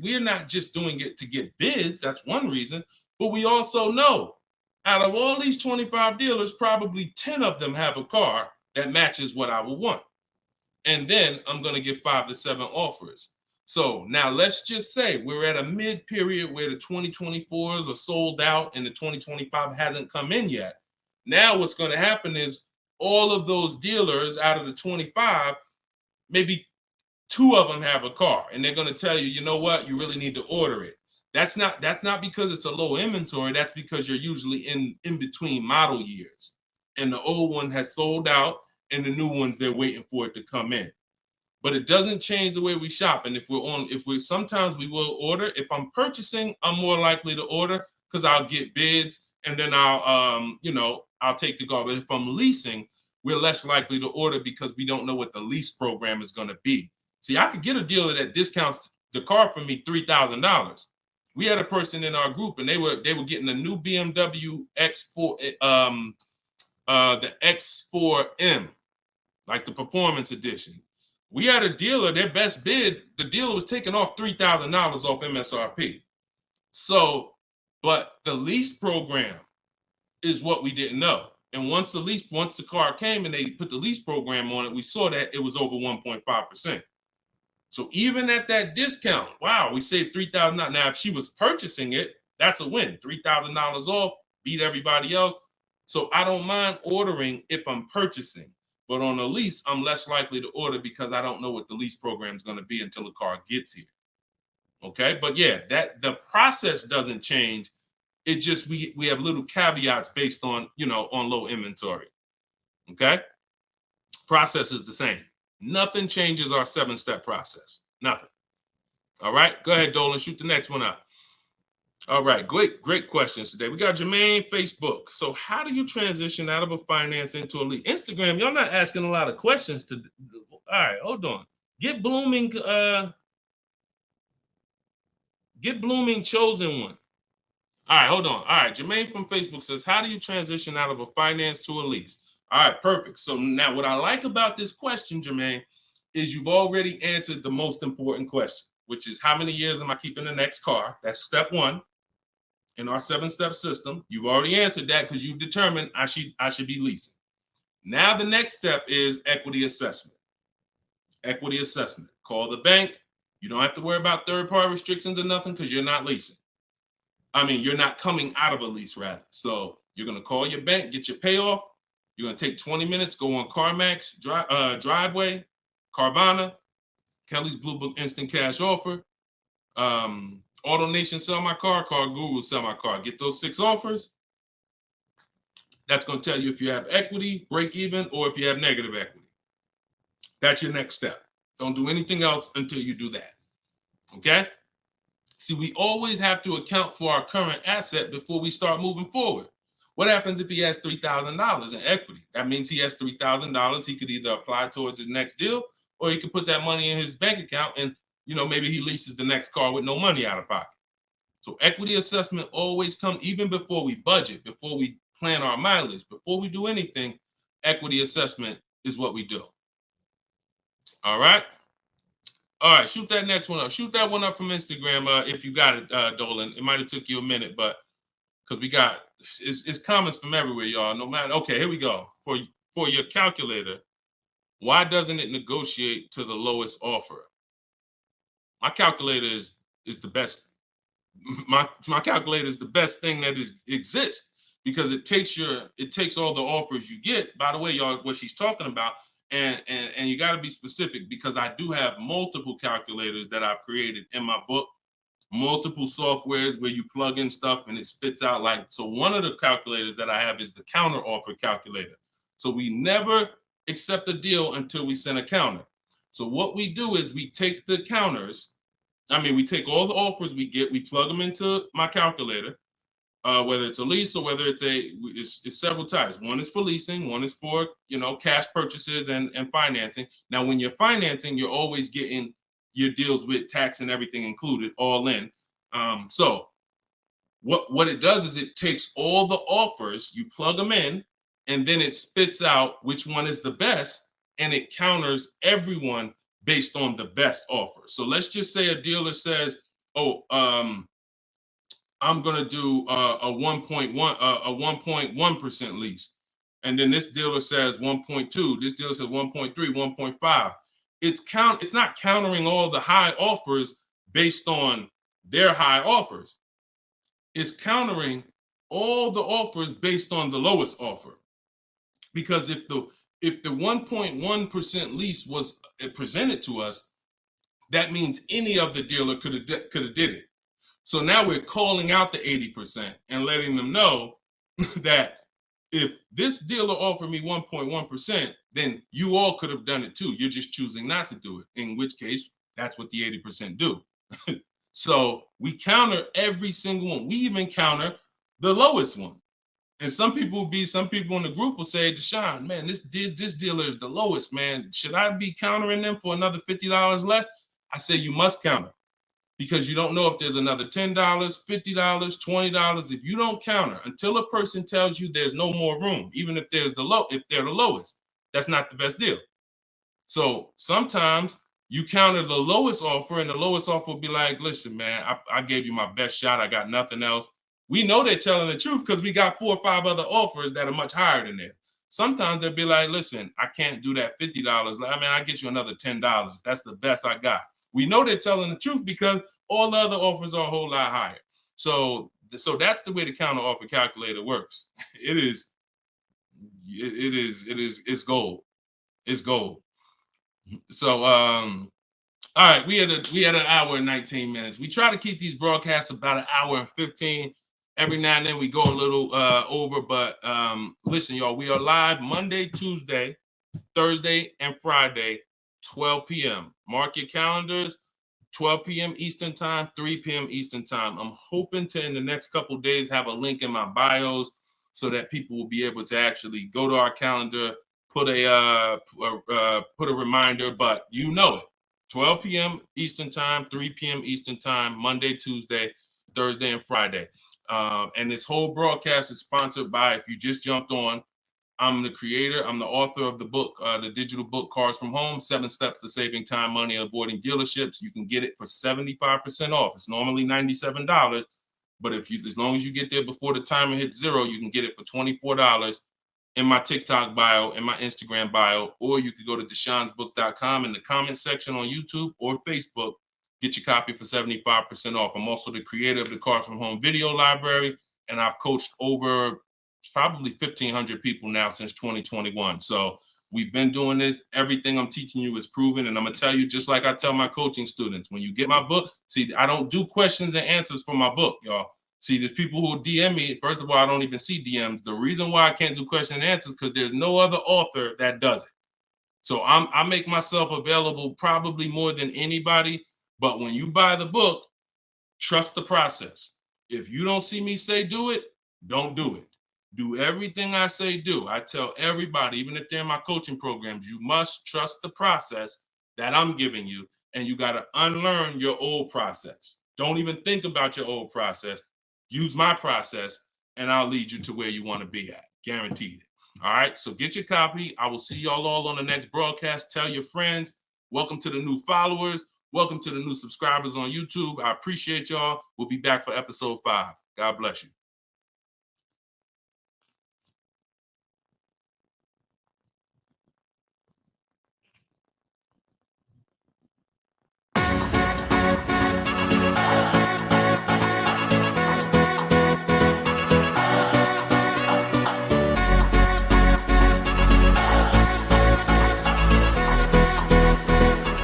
we're not just doing it to get bids. That's one reason. But we also know out of all these 25 dealers, probably 10 of them have a car that matches what I would want. And then I'm going to give 5 to 7 offers. So now let's just say we're at a mid period where the 2024s are sold out and the 2025 hasn't come in yet. Now what's going to happen is all of those dealers out of the 25, maybe 2 of them have a car, and they're going to tell you, you know what, you really need to order it. That's not because it's a low inventory. That's because you're usually in between model years, and the old one has sold out, and the new ones, they're waiting for it to come in. But it doesn't change the way we shop. And sometimes we will order. If I'm purchasing, I'm more likely to order because I'll get bids, and then I'll take the car. But if I'm leasing, we're less likely to order because we don't know what the lease program is going to be. See, I could get a dealer that discounts the car for me $3,000. We had a person in our group, and they were getting a new BMW X4, the X4M, like the performance edition. We had a dealer, their best bid, the dealer was taking off $3,000 off MSRP. So, but the lease program is what we didn't know. And once the car came and they put the lease program on it, we saw that it was over 1.5%. So even at that discount, wow, we saved $3,000. Now, if she was purchasing it, that's a win. $3,000 off, beat everybody else. So I don't mind ordering if I'm purchasing. But on a lease, I'm less likely to order because I don't know what the lease program is going to be until the car gets here. Okay, but yeah, that the process doesn't change. It just we have little caveats based on on low inventory. Okay, process is the same. Nothing changes our 7-step process. Nothing. All right, go ahead, Dolan. Shoot the next one up. All right, great questions today. We got Jermaine, Facebook. So how do you transition out of a finance into a lease? Instagram, y'all not asking a lot of questions to. All right, hold on. Get blooming chosen one. All right, hold on. All right, Jermaine from Facebook says, how do you transition out of a finance to a lease? All right, perfect. So now what I like about this question, Jermaine, is you've already answered the most important question, which is how many years am I keeping the next car? That's step one in our 7-step system. You've already answered that because you've determined I should be leasing. Now the next step is equity assessment. Equity assessment. Call the bank. You don't have to worry about third-party restrictions or nothing because you're not leasing. I mean, you're not coming out of a lease, rather. So you're going to call your bank, get your payoff. You're going to take 20 minutes, go on CarMax, Driveway, Carvana, Kelly's Blue Book Instant Cash Offer, AutoNation Sell My Car, Car Guru Sell My Car. Get those 6 offers. That's going to tell you if you have equity, break even, or if you have negative equity. That's your next step. Don't do anything else until you do that. Okay? See, we always have to account for our current asset before we start moving forward. What happens if he has $3,000 in equity? That means he has $3,000. He could either apply towards his next deal, or he could put that money in his bank account and, maybe he leases the next car with no money out of pocket. So equity assessment always comes, even before we budget, before we plan our mileage, before we do anything, equity assessment is what we do. All right? All right, shoot that next one up. Shoot that one up from Instagram if you got it, Dolan. It might have took you a minute, but because we got it's comments from everywhere, y'all. No matter. Okay, here we go. For your calculator, why doesn't it negotiate to the lowest offer? My calculator is the best. My calculator is the best thing that exists because it takes all the offers you get. By the way, y'all, what she's talking about. And you got to be specific because I do have multiple calculators that I've created in my book, multiple softwares where you plug in stuff and it spits out so one of the calculators that I have is the counter offer calculator. So we never accept a deal until we send a counter. So what we do is we take the counters. We take all the offers we get, we plug them into my calculator. Whether it's a lease or whether it's several types. One is for leasing, one is for cash purchases and financing. Now, when you're financing, you're always getting your deals with tax and everything included, all in. So what it does is it takes all the offers, you plug them in, and then it spits out which one is the best, and it counters everyone based on the best offer. So let's just say a dealer says, I'm gonna do a 1.1% lease, and then this dealer says 1.2. This dealer says 1.3, 1.5. It's not countering all the high offers based on their high offers. It's countering all the offers based on the lowest offer. Because if the 1.1% lease was presented to us, that means any of the dealer could have did it. So now we're calling out the 80% and letting them know that if this dealer offered me 1.1%, then you all could have done it too. You're just choosing not to do it, in which case that's what the 80% do. So we counter every single one. We even counter the lowest one. And some people in the group will say, Deshone, man, this dealer is the lowest, man. Should I be countering them for another $50 less? I say you must counter. Because you don't know if there's another $10, $50, $20. If you don't counter until a person tells you there's no more room, even if they're the lowest, that's not the best deal. So sometimes you counter the lowest offer, and the lowest offer will be like, listen, man, I gave you my best shot. I got nothing else. We know they're telling the truth because we got 4 or 5 other offers that are much higher than that. Sometimes they'll be like, listen, I can't do that $50. I'll get you another $10. That's the best I got. We know they're telling the truth because all the other offers are a whole lot higher. So that's the way the counter offer calculator works. It's gold. It's gold. So all right, we had an hour and 19 minutes. We try to keep these broadcasts about an hour and 15. Every now and then we go a little over, but listen, y'all, we are live Monday, Tuesday, Thursday, and Friday 12 p.m. Mark your calendars. 12 p.m. Eastern time, 3 p.m. Eastern time. I'm hoping to, in the next couple of days, have a link in my bios so that people will be able to actually go to our calendar, put a reminder, but you know it. 12 p.m. Eastern time, 3 p.m. Eastern time, Monday, Tuesday, Thursday, and Friday. And this whole broadcast is sponsored by, if you just jumped on, I'm the creator. I'm the author of the book, the digital book, Cars from Home, 7 Steps to Saving Time, Money, and Avoiding Dealerships. You can get it for 75% off. It's normally $97. But if you, as long as you get there before the timer hits 0, you can get it for $24 in my TikTok bio, in my Instagram bio, or you could go to deshonsbook.com in the comment section on YouTube or Facebook. Get your copy for 75% off. I'm also the creator of the Cars from Home video library, and I've coached over probably 1,500 people now since 2021. So we've been doing this. Everything I'm teaching you is proven. And I'm going to tell you, just like I tell my coaching students, when you get my book, see, I don't do questions and answers for my book, y'all. See, there's people who DM me. First of all, I don't even see DMs. The reason why I can't do question and answers because there's no other author that does it. So I make myself available probably more than anybody. But when you buy the book, trust the process. If you don't see me say do it, don't do it. Do everything I say do. I tell everybody, even if they're in my coaching programs, you must trust the process that I'm giving you, and you got to unlearn your old process. Don't even think about your old process. Use my process, and I'll lead you to where you want to be at. Guaranteed. All right, so get your copy. I will see y'all all on the next broadcast. Tell your friends. Welcome to the new followers. Welcome to the new subscribers on YouTube. I appreciate y'all. We'll be back for episode 5. God bless you.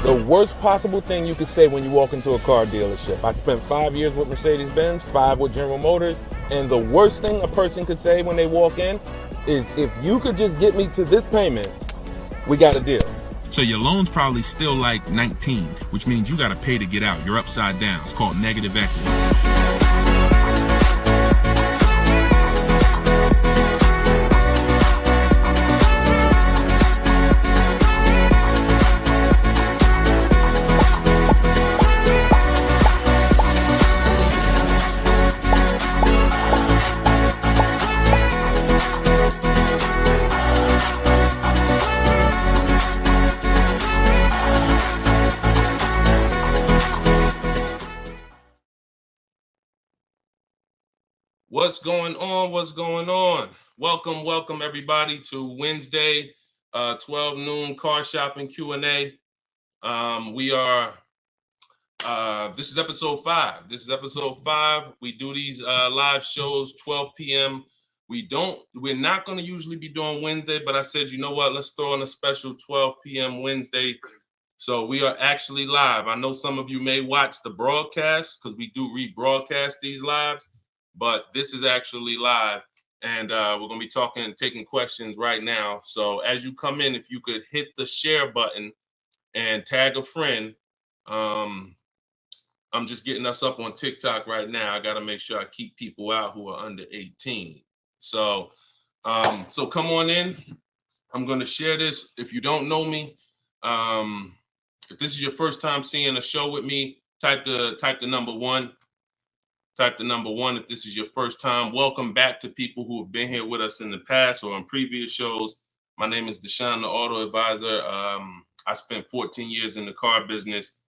The worst possible thing you could say when you walk into a car dealership. I spent 5 years with Mercedes-Benz, 5 with General Motors, and the worst thing a person could say when they walk in is, if you could just get me to this payment, we got a deal. So your loan's probably still like 19, which means you got to pay to get out. You're upside down. It's called negative equity. What's going on? What's going on? Welcome everybody to Wednesday, 12 noon car shopping Q&A. This is episode 5. We do these live shows 12 p.m. We're not going to usually be doing Wednesday, but I said, you know what? Let's throw in a special 12 p.m. Wednesday. So we are actually live. I know some of you may watch the broadcast because we do rebroadcast these lives, but this is actually live, and we're going to be talking and taking questions right now. So as you come in, if you could hit the share button and tag a friend. I'm just getting us up on TikTok right now. I got to make sure I keep people out who are under 18. So come on in. I'm going to share this. If you don't know me, if this is your first time seeing a show with me, type the number 1. Type the number 1 if this is your first time. Welcome back to people who have been here with us in the past or on previous shows. My name is Deshone the Auto Advisor. I spent 14 years in the car business,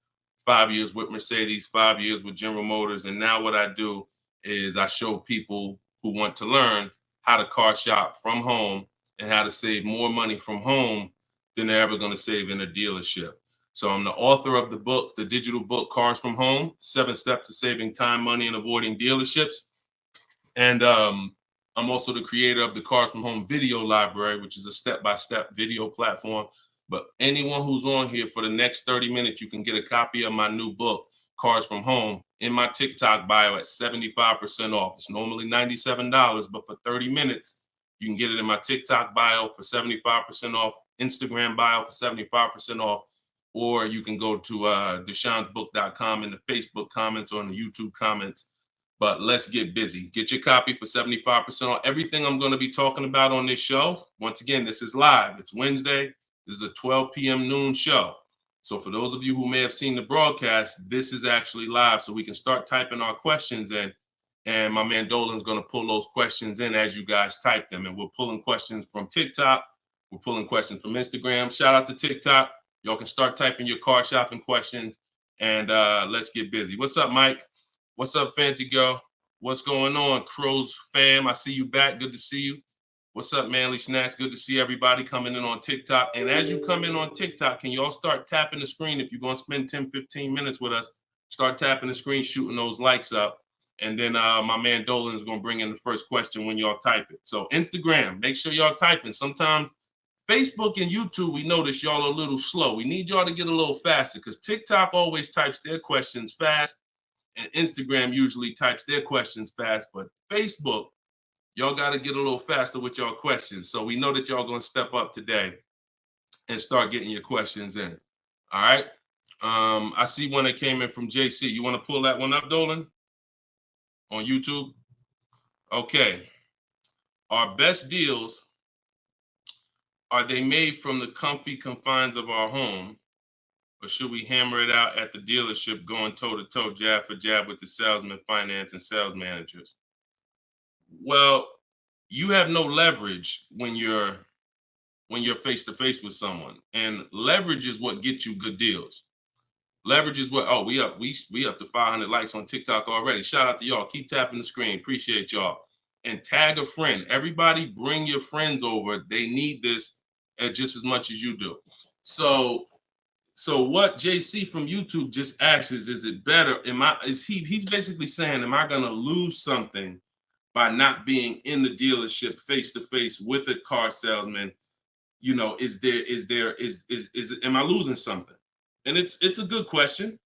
5 years with Mercedes, 5 years with General Motors. And now what I do is I show people who want to learn how to car shop from home and how to save more money from home than they're ever going to save in a dealership. So I'm the author of the book, the digital book, Cars from Home, 7 Steps to Saving Time, Money, and Avoiding Dealerships. And I'm also the creator of the Cars from Home video library, which is a step-by-step video platform. But anyone who's on here for the next 30 minutes, you can get a copy of my new book, Cars from Home, in my TikTok bio at 75% off. It's normally $97, but for 30 minutes, you can get it in my TikTok bio for 75% off, Instagram bio for 75% off. or you can go to deshonsbook.com in the Facebook comments or in the YouTube comments. But let's get busy. Get your copy for 75% on everything I'm going to be talking about on this show. Once again, this is live. It's Wednesday. This is a 12 p.m. noon show. So for those of you who may have seen the broadcast, this is actually live. So we can start typing our questions in. And my man Dolan's going to pull those questions in as you guys type them. And we're pulling questions from TikTok. We're pulling questions from Instagram. Shout out to TikTok. Y'all can start typing your car shopping questions. And let's get busy. What's up, Mike? What's up, Fancy Girl? What's going on, Crows fam? I see you back. Good to see you. What's up, Manly Snacks? Good to see everybody coming in on TikTok. And as you come in on TikTok, can you all start tapping the screen? If you're going to spend 10, 15 minutes with us, start tapping the screen, shooting those likes up. And then my man Dolan is going to bring in the first question when y'all type it. So Instagram, make sure y'all typing. Sometimes Facebook and YouTube, we notice y'all are a little slow. We need y'all to get a little faster because TikTok always types their questions fast. And Instagram usually types their questions fast, but Facebook, y'all got to get a little faster with y'all questions. So we know that y'all going to step up today and start getting your questions in. All right. I see one that came in from JC. You want to pull that one up, Dolan? On YouTube? Okay. Our best deals, are they made from the comfy confines of our home? Or should we hammer it out at the dealership going toe-to-toe, jab for jab with the salesman, finance, and sales managers? Well, you have no leverage when you're face-to-face with someone. And leverage is what gets you good deals. Leverage is what, we up to 500 likes on TikTok already. Shout out to y'all. Keep tapping the screen. Appreciate y'all. And tag a friend. Everybody bring your friends over. They need this just as much as you do. So what JC from YouTube just asks is it better? He's basically saying, am I gonna lose something by not being in the dealership face to face with a car salesman? You know, am I losing something? And it's a good question,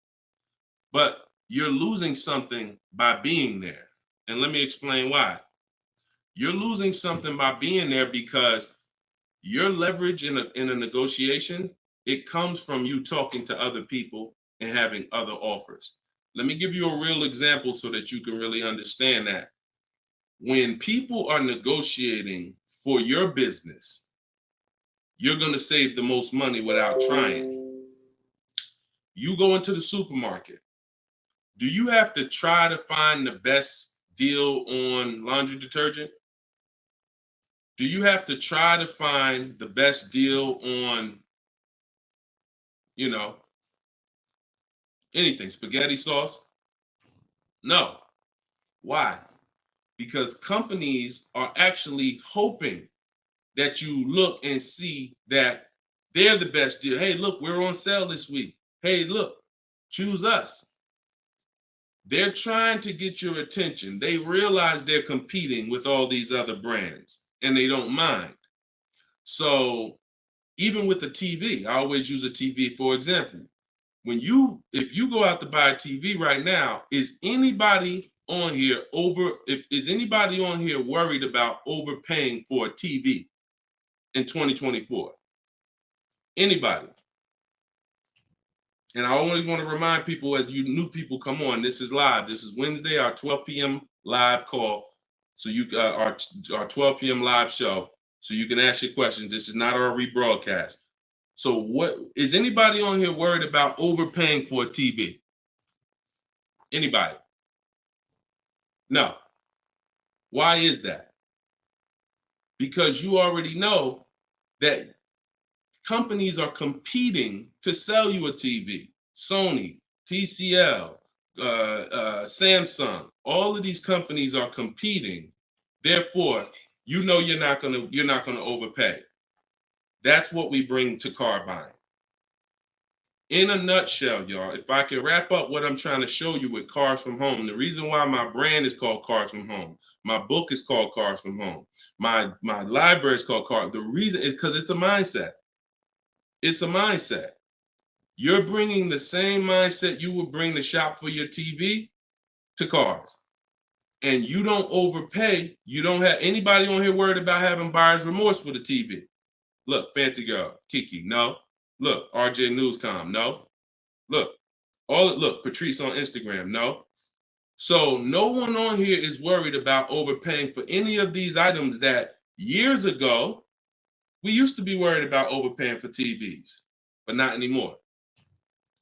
but you're losing something by being there. And let me explain why. You're losing something by being there because your leverage in a negotiation, it comes from you talking to other people and having other offers. Let me give you a real example so that you can really understand that. When people are negotiating for your business, you're going to save the most money without trying. You go into the supermarket. Do you have to try to find the best deal on laundry detergent? Do you have to try to find the best deal on anything, spaghetti sauce? No. Why? Because companies are actually hoping that you look and see that they're the best deal. Hey, look, we're on sale this week. Hey, look, choose us. They're trying to get your attention. They realize they're competing with all these other brands and they don't mind. So even with the TV, I always use a TV for example. If you go out to buy a TV right now, is anybody on here worried about overpaying for a TV in 2024? Anybody? And I always want to remind people, as you new people come on, this is live. This is Wednesday, our 12 p.m. live call. So our 12 p.m. live show. So you can ask your questions. This is not our rebroadcast. So what is anybody on here worried about overpaying for a TV? Anybody? No. Why is that? Because you already know that companies are competing to sell you a TV. Sony, TCL, Samsung, all of these companies are competing. Therefore, you know you're not gonna overpay. That's what we bring to car buying. In a nutshell, y'all, if I can wrap up what I'm trying to show you with Cars From Home, the reason why my brand is called Cars From Home, my book is called Cars From Home, my library is called Cars. The reason is because it's a mindset. It's a mindset. You're bringing the same mindset you would bring to shop for your TV to cars. And you don't overpay. You don't have anybody on here worried about having buyer's remorse for the TV. Look, Fancy Girl, Kiki, no. Look, RJ Newscom, no. Look, look, Patrice on Instagram, no. So no one on here is worried about overpaying for any of these items that years ago, we used to be worried about overpaying for TVs, but not anymore.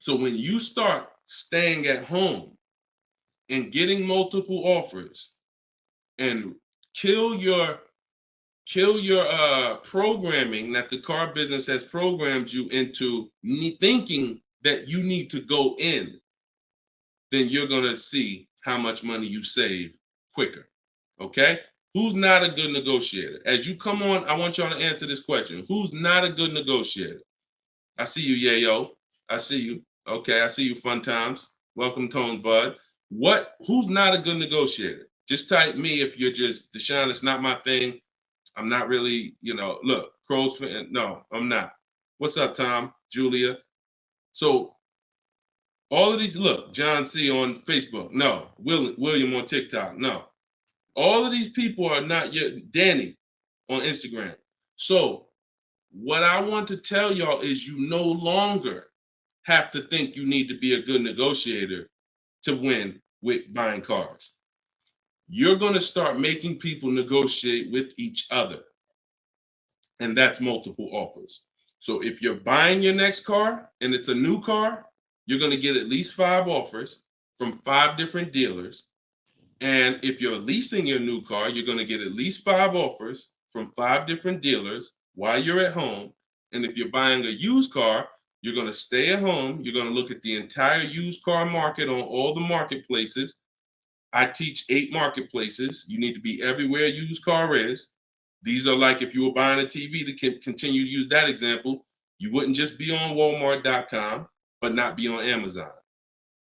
So when you start staying at home and getting multiple offers and kill your programming that the car business has programmed you into thinking that you need to go in, then you're going to see how much money you save quicker. Okay? Who's not a good negotiator? As you come on, I want y'all to answer this question. Who's not a good negotiator? I see you, Yayo. I see you. Okay, I see you, Fun Times. Welcome, Tone Bud. Who's not a good negotiator? Just type me if you're just, Deshone, it's not my thing. I'm not really, look, Crow's fan. No, I'm not. What's up, Tom? Julia? So all of these, look, John C. on Facebook. No. William on TikTok. No. All of these people are not yet. Danny on Instagram. So what I want to tell y'all is you no longer have to think you need to be a good negotiator to win with buying cars. You're going to start making people negotiate with each other. And that's multiple offers. So if you're buying your next car and it's a new car, you're going to get at least 5 offers from 5 different dealers. And if you're leasing your new car, you're going to get at least 5 offers from 5 different dealers while you're at home. And if you're buying a used car, you're going to stay at home. You're going to look at the entire used car market on all the marketplaces. I teach 8 marketplaces. You need to be everywhere a used car is. These are like if you were buying a TV, to continue to use that example, you wouldn't just be on Walmart.com, but not be on Amazon.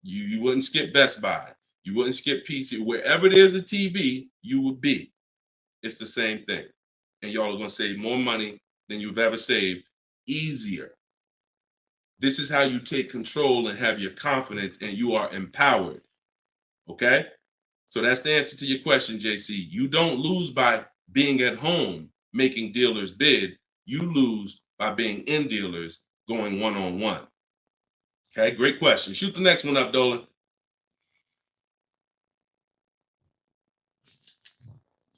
You wouldn't skip Best Buy. You wouldn't skip PC. Wherever there's a TV, you would be. It's the same thing. And y'all are going to save more money than you've ever saved, easier. This is how you take control and have your confidence, and you are empowered. Okay? So that's the answer to your question, JC. You don't lose by being at home making dealers bid. You lose by being in dealers going one-on-one. Okay, great question. Shoot the next one up, Dolan.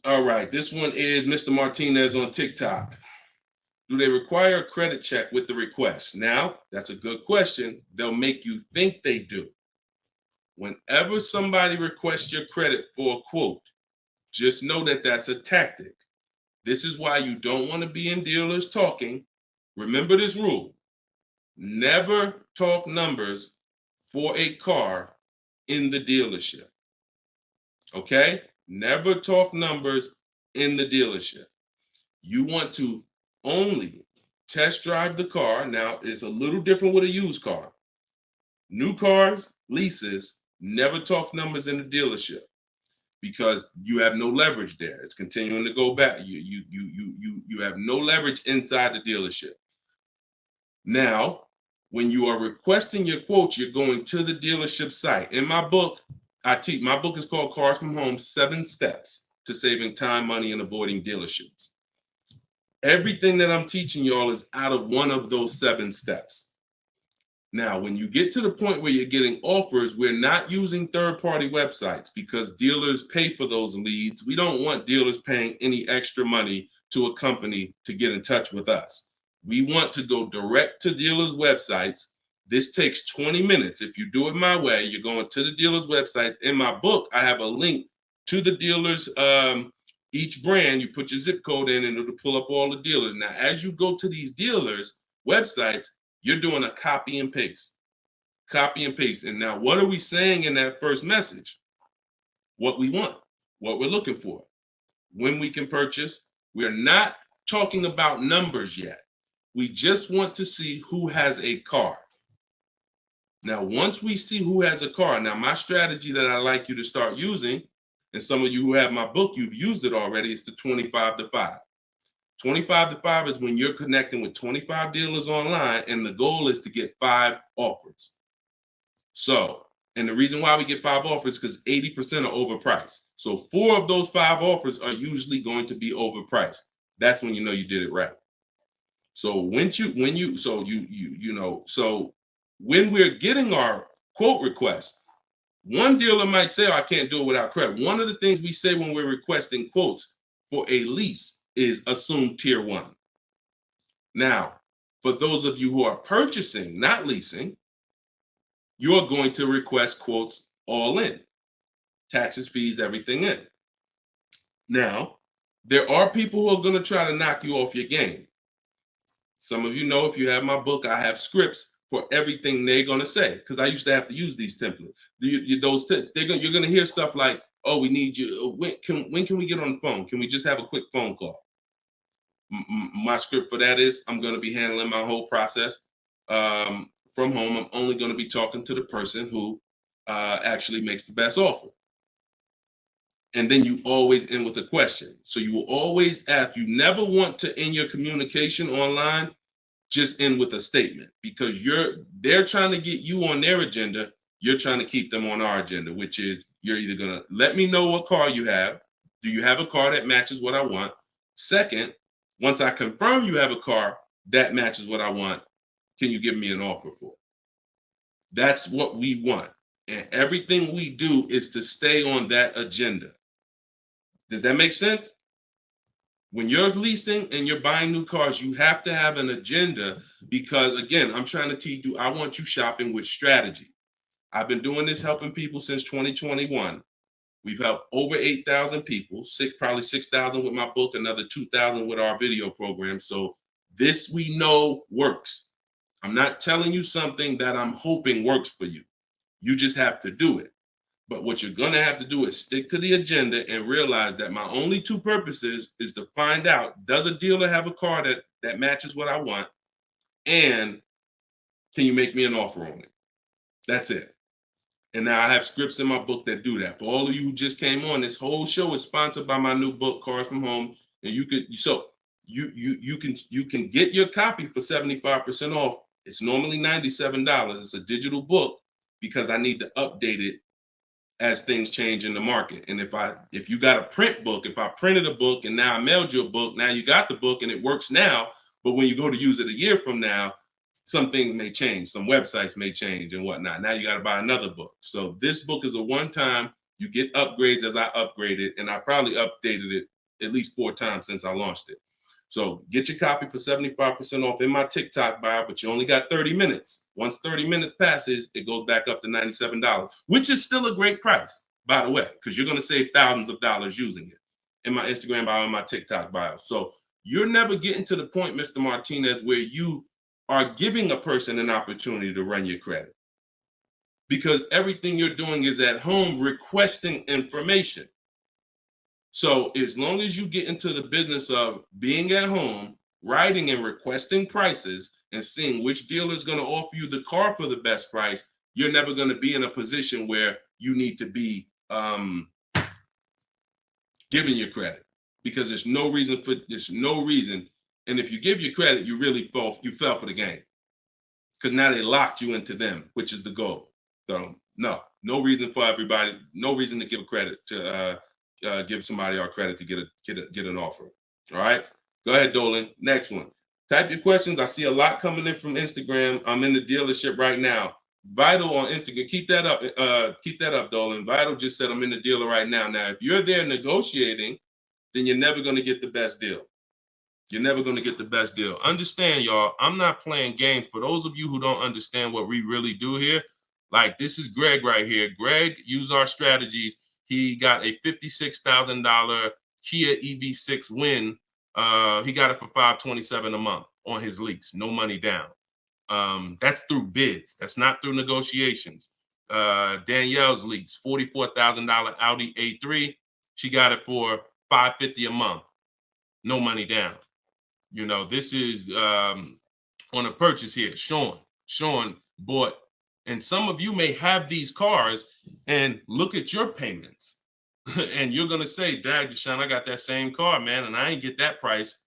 All right, this one is Mr. Martinez on TikTok. Do they require a credit check with the request? Now, that's a good question. They'll make you think they do. Whenever somebody requests your credit for a quote, just know that that's a tactic. This is why you don't want to be in dealers talking. Remember this rule. Never talk numbers for a car in the dealership. Okay? Never talk numbers in the dealership. You want to only test drive the car. Now, it's a little different with a used car. New cars, leases, never talk numbers in the dealership because you have no leverage there. It's continuing to go back. You have no leverage inside the dealership. Now, when you are requesting your quote, you're going to the dealership site. In my book, my book is called Cars from Home, 7 Steps to Saving Time, Money, and Avoiding Dealerships. Everything that I'm teaching y'all is out of one of those 7 steps. Now, when you get to the point where you're getting offers, we're not using third-party websites because dealers pay for those leads. We don't want dealers paying any extra money to a company to get in touch with us. We want to go direct to dealers' websites. This takes 20 minutes. If you do it my way, you're going to the dealers' websites. In my book, I have a link to the dealers, each brand. You put your zip code in and it'll pull up all the dealers. Now, as you go to these dealers' websites, you're doing a copy and paste. Copy and paste. And now, what are we saying in that first message? What we want, what we're looking for, when we can purchase. We're not talking about numbers yet. We just want to see who has a car. Now, once we see who has a car, now my strategy that I like you to start using, and some of you who have my book, you've used it already, is the 25 to 5. 25 to 5 is when you're connecting with 25 dealers online, and the goal is to get 5 offers. So, and the reason why we get 5 offers is because 80% are overpriced. So 4 of those 5 offers are usually going to be overpriced. That's when you know you did it right. So when we're getting our quote request, one dealer might say, I can't do it without credit. One of the things we say when we're requesting quotes for a lease is assume tier 1. Now, for those of you who are purchasing, not leasing, you're going to request quotes all in, taxes, fees, everything in. Now, there are people who are going to try to knock you off your game. Some of you know, if you have my book, I have scripts for everything they're going to say, because I used to have to use these templates. You're going to hear stuff like, oh, we need you. When can we get on the phone? Can we just have a quick phone call? My script for that is I'm going to be handling my whole process from home. I'm only going to be talking to the person who actually makes the best offer. And then you always end with a question. So you will always ask. You never want to end your communication online just end with a statement, because they're trying to get you on their agenda. You're trying to keep them on our agenda, which is you're either going to let me know what car you have. Do you have a car that matches what I want? Second, once I confirm you have a car that matches what I want, can you give me an offer for it? That's what we want. And everything we do is to stay on that agenda. Does that make sense? When you're leasing and you're buying new cars, you have to have an agenda, because, again, I'm trying to teach you, I want you shopping with strategy. I've been doing this, helping people since 2021. We've helped over 8,000 people, probably 6,000 with my book, another 2,000 with our video program. So this we know works. I'm not telling you something that I'm hoping works for you. You just have to do it. But what you're going to have to do is stick to the agenda and realize that my only two purposes is to find out, does a dealer have a car that matches what I want? And can you make me an offer on it? That's it. And now I have scripts in my book that do that. For all of you who just came on, this whole show is sponsored by my new book, Cars from Home. And you can get your copy for 75% off. It's normally $97. It's a digital book because I need to update it as things change in the market. And if you got a print book, if I printed a book and now I mailed you a book, now you got the book and it works now, but when you go to use it a year from now, some things may change, some websites may change and whatnot. Now you got to buy another book. So this book is a one-time, you get upgrades as I upgrade it, and I probably updated it at least 4 times since I launched it. So get your copy for 75% off in my TikTok bio, but you only got 30 minutes. Once 30 minutes passes, it goes back up to $97, which is still a great price, by the way, because you're going to save thousands of dollars using it in my Instagram bio and my TikTok bio. So you're never getting to the point, Mr. Martinez, where you are giving a person an opportunity to run your credit, because everything you're doing is at home requesting information. So as long as you get into the business of being at home, writing and requesting prices and seeing which dealer is going to offer you the car for the best price, you're never going to be in a position where you need to be giving your credit, because there's no reason. And if you give your credit, you really fell for the game, because now they locked you into them, which is the goal. So no reason for everybody, no reason to give credit to give somebody our credit to get an offer. All right, go ahead, Dolan. Next one. Type your questions. I see a lot coming in from Instagram. I'm in the dealership right now. Vital on Instagram. Keep that up, Dolan. Vital just said I'm in the dealer right now. Now, if you're there negotiating, then you're never going to get the best deal. You're never going to get the best deal. Understand, y'all, I'm not playing games. For those of you who don't understand what we really do here, like, this is Greg right here. Greg used our strategies. He got a $56,000 Kia EV6 win. He got it for $527 a month on his lease, no money down. That's through bids. That's not through negotiations. Danielle's lease, $44,000 Audi A3. She got it for $550 a month, no money down. You know, this is on a purchase here. Sean bought, and some of you may have these cars and look at your payments and you're going to say, Dag, Deshone, I got that same car, man, and I ain't get that price.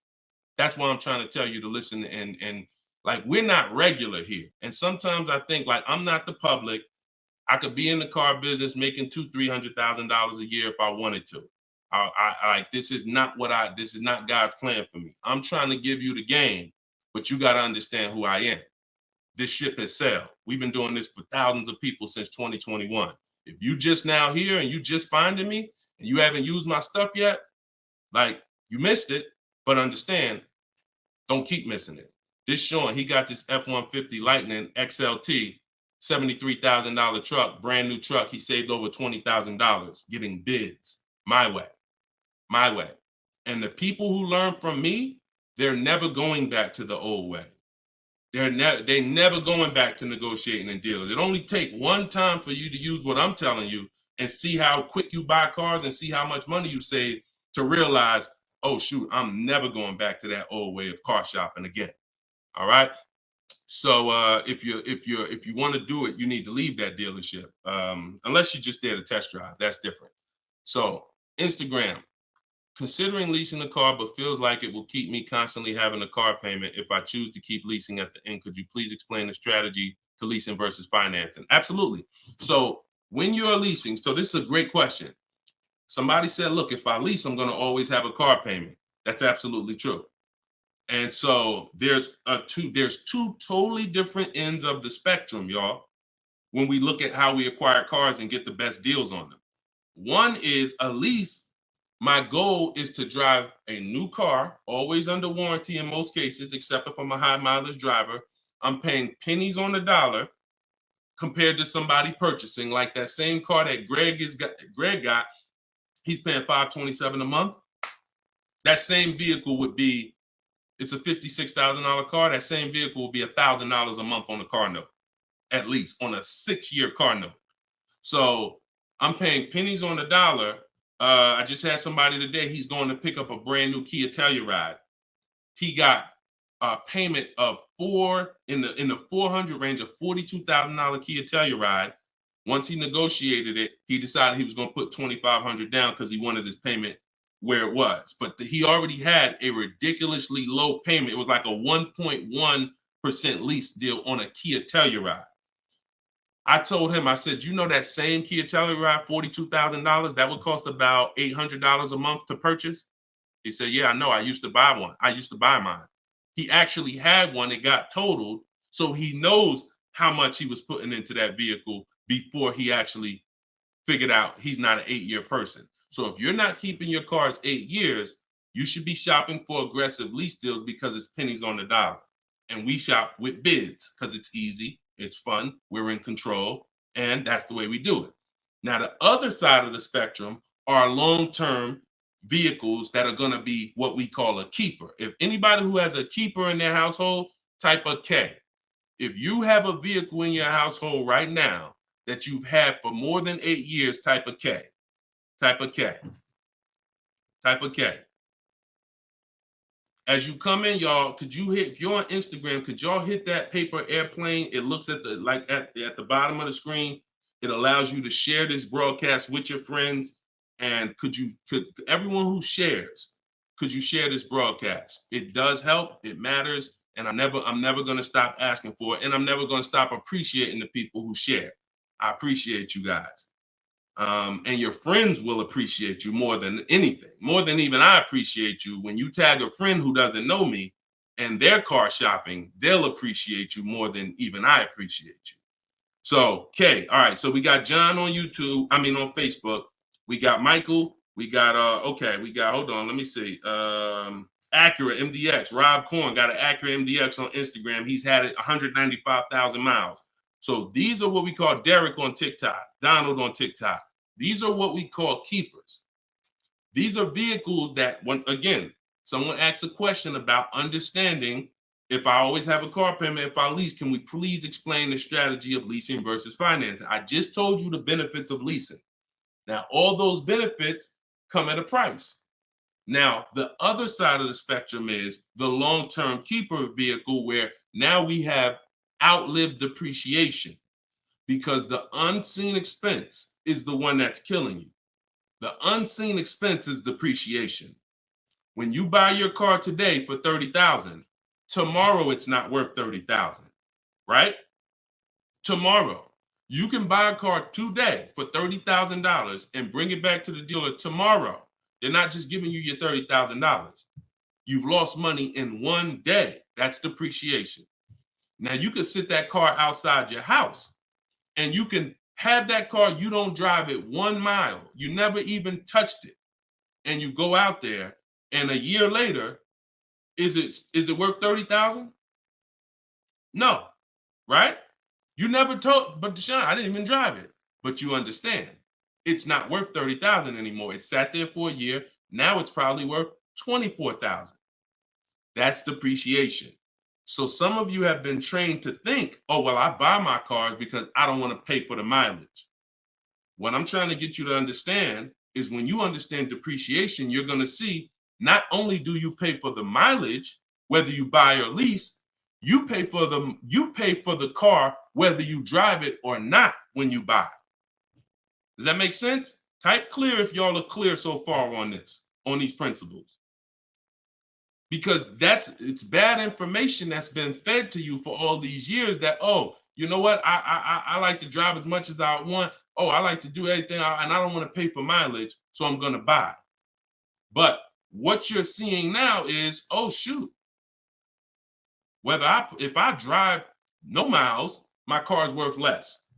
That's why I'm trying to tell you to listen. And like, we're not regular here. And sometimes I think, like, I'm not the public. I could be in the car business making $200,000-$300,000 a year if I wanted to. This is not God's plan for me. I'm trying to give you the game but you got to understand who I am. This ship has sailed. We've been doing this for thousands of people since 2021. If you just now here and you just finding me and you haven't used my stuff yet, like, you missed it, but understand, don't keep missing it. This Sean, he got this F-150 Lightning XLT, $73,000 truck, brand new truck. He saved over $20,000 getting bids my way. And the people who learn from me, they're never going back to the old way. They never going back to negotiating and deals. It only take one time for you to use what I'm telling you and see how quick you buy cars and see how much money you save to realize, oh shoot, I'm never going back to that old way of car shopping again. All right. So if you want to do it, you need to leave that dealership. Unless you're just there to test drive, that's different. So Instagram. Considering leasing a car, but feels like it will keep me constantly having a car payment if I choose to keep leasing at the end. Could you please explain the strategy to leasing versus financing? Absolutely. So when you're leasing, so this is a great question. Somebody said, look, if I lease, I'm going to always have a car payment. That's absolutely true. And so there's two totally different ends of the spectrum, y'all, when we look at how we acquire cars and get the best deals on them. One is a lease. My goal is to drive a new car, always under warranty in most cases, except if I'm a high mileage driver. I'm paying pennies on the dollar compared to somebody purchasing, like that same car that Greg got. He's paying $527 a month. That same vehicle would be, it's a $56,000 car. That same vehicle will be $1,000 a month on the car note, at least on a 6-year car note. So I'm paying pennies on the dollar. I just had somebody today, he's going to pick up a brand new Kia Telluride. He got a payment of in the 400 range of $42,000 Kia Telluride. Once he negotiated it, he decided he was going to put $2,500 down because he wanted his payment where it was. But he already had a ridiculously low payment. It was like a 1.1% lease deal on a Kia Telluride. I told him, I said, you know that same Kia Telluride, $42,000, that would cost about $800 a month to purchase? He said, yeah, I know. I used to buy one. I used to buy mine. He actually had one. It got totaled. So he knows how much he was putting into that vehicle before he actually figured out he's not an 8-year person. So if you're not keeping your cars 8 years, you should be shopping for aggressive lease deals because it's pennies on the dollar. And we shop with bids because it's easy. It's fun. We're in control. And that's the way we do it. Now, the other side of the spectrum are long-term vehicles that are going to be what we call a keeper. If anybody who has a keeper in their household, type a K. If you have a vehicle in your household right now that you've had for more than 8 years, type a K. Type a K. Type a K. As you come in, y'all, if you're on Instagram, could y'all hit that paper airplane? It looks at the bottom of the screen. It allows you to share this broadcast with your friends. And could everyone who shares, could you share this broadcast? It does help. It matters. And I'm never going to stop asking for it. And I'm never going to stop appreciating the people who share. I appreciate you guys. And your friends will appreciate you more than anything, more than even I appreciate you. When you tag a friend who doesn't know me and they're car shopping, they'll appreciate you more than even I appreciate you. So, okay, all right. So we got John on on Facebook. We got Michael. We got hold on, let me see. Acura MDX. Rob Korn got an Acura MDX on Instagram. He's had it 195,000 miles. So these are what we call Derek on TikTok, Donald on TikTok. These are what we call keepers. These are vehicles that, again, someone asked a question about understanding if I always have a car payment, if I lease, can we please explain the strategy of leasing versus financing? I just told you the benefits of leasing. Now, all those benefits come at a price. Now, the other side of the spectrum is the long-term keeper vehicle where now we have outlived depreciation because the unseen expense is the one that's killing you. The unseen expense is depreciation. When you buy your car today for $30,000, tomorrow it's not worth $30,000, right? Tomorrow. You can buy a car today for $30,000 and bring it back to the dealer tomorrow. They're not just giving you your $30,000. You've lost money in 1 day. That's depreciation. Now you can sit that car outside your house and you can have that car, you don't drive it 1 mile. You never even touched it. And you go out there and a year later, is it worth 30,000? No, right? You never told, but Deshone, I didn't even drive it. But you understand, it's not worth 30,000 anymore. It sat there for a year. Now it's probably worth 24,000. That's depreciation. So some of you have been trained to think, oh, well, I buy my cars because I don't want to pay for the mileage. What I'm trying to get you to understand is when you understand depreciation, you're going to see not only do you pay for the mileage, whether you buy or lease, you pay for the car whether you drive it or not when you buy. Does that make sense? Type clear if y'all are clear so far on this, on these principles. Because it's bad information that's been fed to you for all these years that, oh, you know what? I like to drive as much as I want. Oh, I like to do everything and I don't want to pay for mileage, so I'm going to buy. But what you're seeing now is, oh, shoot. If I drive no miles, my car's worth less.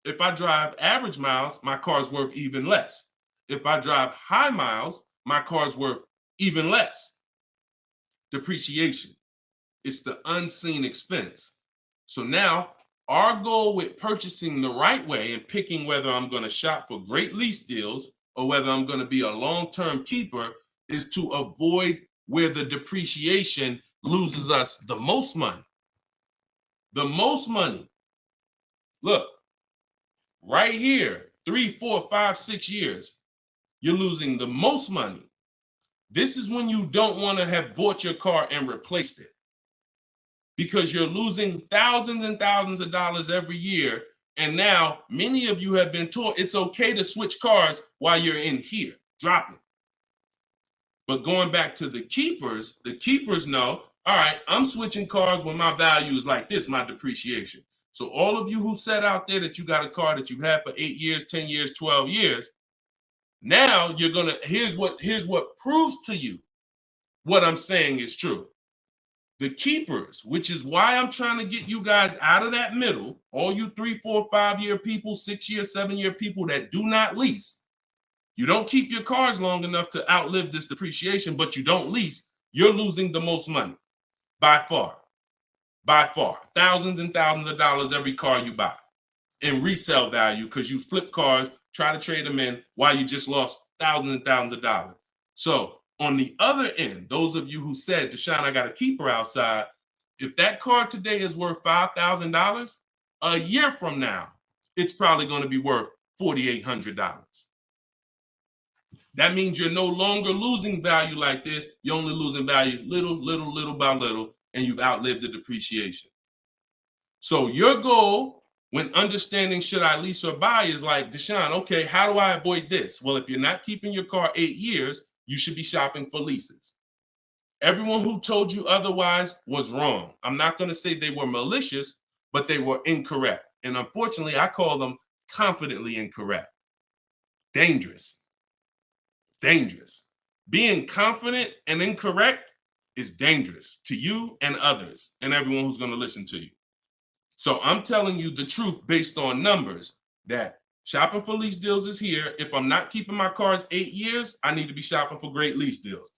If I drive average miles, my car's worth even less. If I drive high miles, my car's worth even less. Depreciation. It's the unseen expense. So now our goal with purchasing the right way and picking whether I'm going to shop for great lease deals or whether I'm going to be a long-term keeper is to avoid where the depreciation loses us the most money. The most money. Look, right here, 3, 4, 5, 6 years, you're losing the most money. This is when you don't want to have bought your car and replaced it, because you're losing thousands and thousands of dollars every year. And now many of you have been taught it's okay to switch cars while you're in here, dropping. But going back to the keepers know, all right, I'm switching cars when my value is like this, my depreciation. So all of you who said out there that you got a car that you've had for 8 years, 10 years, 12 years, now you're gonna, here's what proves to you what I'm saying is true. The keepers, which is why I'm trying to get you guys out of that middle, all you 3, 4, 5 year people, 6 year, 7 year people that do not lease. You don't keep your cars long enough to outlive this depreciation, but you don't lease. You're losing the most money by far. By far. Thousands and thousands of dollars every car you buy in resale value because you flip cars, try to trade them in while you just lost thousands and thousands of dollars. So on the other end, those of you who said, Deshone, I got a keeper outside, if that car today is worth $5,000, a year from now, it's probably going to be worth $4,800. That means you're no longer losing value like this. You're only losing value little by little, and you've outlived the depreciation. So your goal when understanding should I lease or buy is like, Deshone, okay, how do I avoid this? Well, if you're not keeping your car 8 years, you should be shopping for leases. Everyone who told you otherwise was wrong. I'm not going to say they were malicious, but they were incorrect. And unfortunately, I call them confidently incorrect. Dangerous. Dangerous. Being confident and incorrect is dangerous to you and others and everyone who's going to listen to you. So I'm telling you the truth based on numbers that shopping for lease deals is here. If I'm not keeping my cars 8 years, I need to be shopping for great lease deals.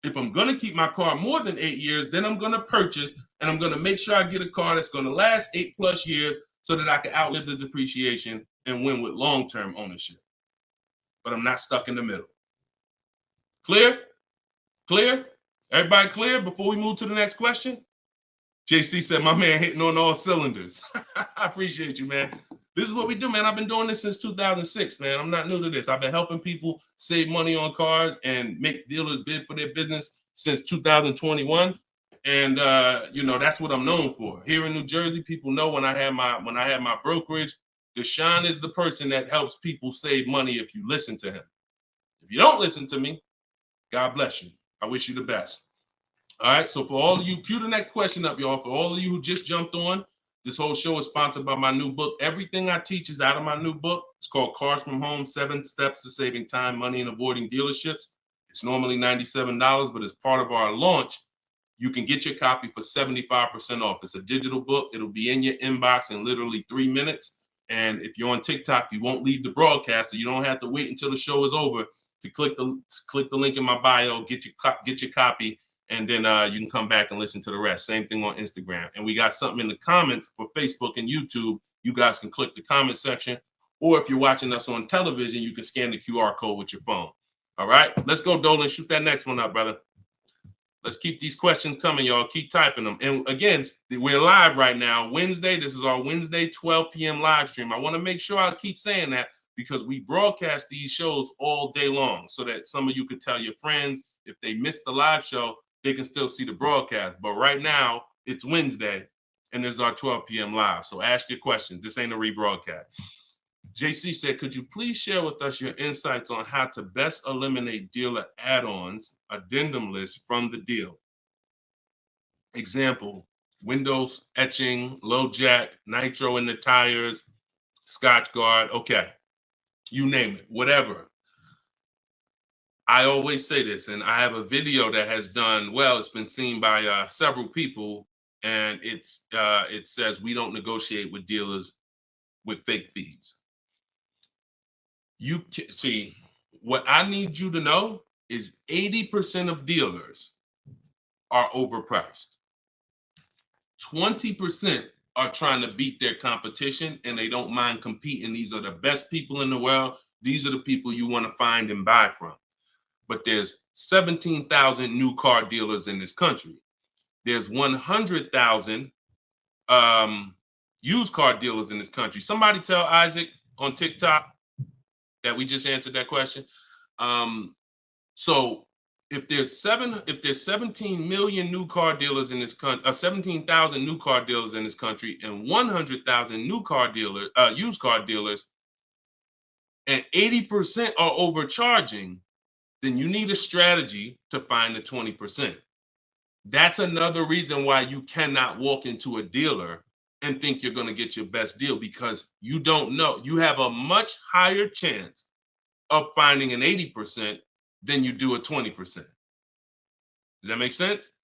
If I'm going to keep my car more than 8 years, then I'm going to purchase and I'm going to make sure I get a car that's going to last 8+ years so that I can outlive the depreciation and win with long-term ownership. But I'm not stuck in the middle. Clear? Clear? Everybody clear before we move to the next question? JC said, my man hitting on all cylinders. I appreciate you, man. This is what we do, man. I've been doing this since 2006, man. I'm not new to this. I've been helping people save money on cars and make dealers bid for their business since 2021. And that's what I'm known for. Here in New Jersey, people know when I had my brokerage, Deshone is the person that helps people save money if you listen to him. If you don't listen to me, God bless you. I wish you the best. All right, so for all of you, cue the next question up, y'all. For all of you who just jumped on, this whole show is sponsored by my new book. Everything I teach is out of my new book. It's called Cars from Home, 7 Steps to Saving Time, Money, and Avoiding Dealerships. It's normally $97, but as part of our launch, you can get your copy for 75% off. It's a digital book. It'll be in your inbox in literally 3 minutes. And if you're on TikTok, you won't leave the broadcast, so you don't have to wait until the show is over to click the link in my bio, get your copy, and then you can come back and listen to the rest. Same thing on Instagram. And we got something in the comments for Facebook and YouTube. You guys can click the comment section, or if you're watching us on television, you can scan the QR code with your phone. All right, let's go, Dolan. Shoot that next one up, brother. Let's keep these questions coming, y'all. Keep typing them. And again, we're live right now, Wednesday. This is our Wednesday 12 p.m. live stream. I want to make sure I keep saying that because we broadcast these shows all day long so that some of you could tell your friends if they missed the live show, they can still see the broadcast. But right now, it's Wednesday, and this is our 12 p.m. live. So ask your questions. This ain't a rebroadcast. JC said, could you please share with us your insights on how to best eliminate dealer add-ons, addendum lists from the deal? Example, windows etching, low jack, nitro in the tires, Scotch guard, okay. You name it, whatever. I always say this, and I have a video that has done well. It's been seen by several people, and it says we don't negotiate with dealers with fake fees. You can see what I need you to know is 80% of dealers are overpriced. 20% are trying to beat their competition and they don't mind competing. These are the best people in the world. These are the people you want to find and buy from. But there's 17,000 new car dealers in this country. There's 100,000 used car dealers in this country. Somebody tell Isaac on TikTok that we just answered that question. So if there's 17 million new car dealers in this country, 17,000 new car dealers in this country, and 100,000 new car dealers, used car dealers, and 80% are overcharging, then you need a strategy to find the 20%. That's another reason why you cannot walk into a dealer and think you're going to get your best deal, because you don't know. You have a much higher chance of finding an 80% than you do a 20%. Does that make sense?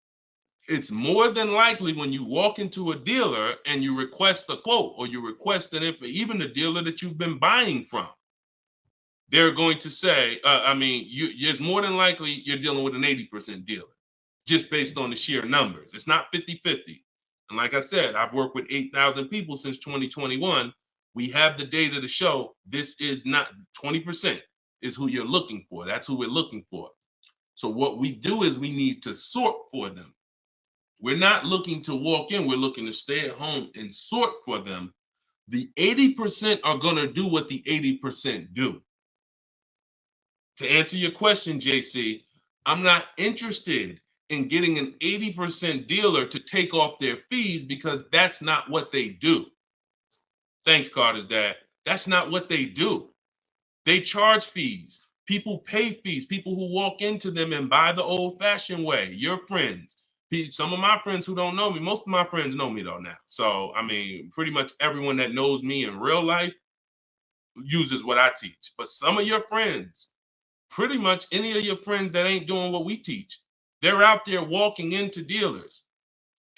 It's more than likely when you walk into a dealer and you request a quote or you request an info, even the dealer that you've been buying from, they're going to say, it's more than likely you're dealing with an 80% dealer just based on the sheer numbers. It's not 50-50. And like I said, I've worked with 8,000 people since 2021. We have the data to show this is not 20% is who you're looking for. That's who we're looking for. So what we do is we need to sort for them. We're not looking to walk in. We're looking to stay at home and sort for them. The 80% are going to do what the 80% do. To answer your question, JC, I'm not interested in getting an 80% dealer to take off their fees because that's not what they do. Thanks, Carter's dad. That's not what they do. They charge fees. People pay fees. People who walk into them and buy the old-fashioned way. Your friends. Some of my friends who don't know me, most of my friends know me though now. So, pretty much everyone that knows me in real life uses what I teach. But some of your friends, pretty much any of your friends that ain't doing what we teach, they're out there walking into dealers.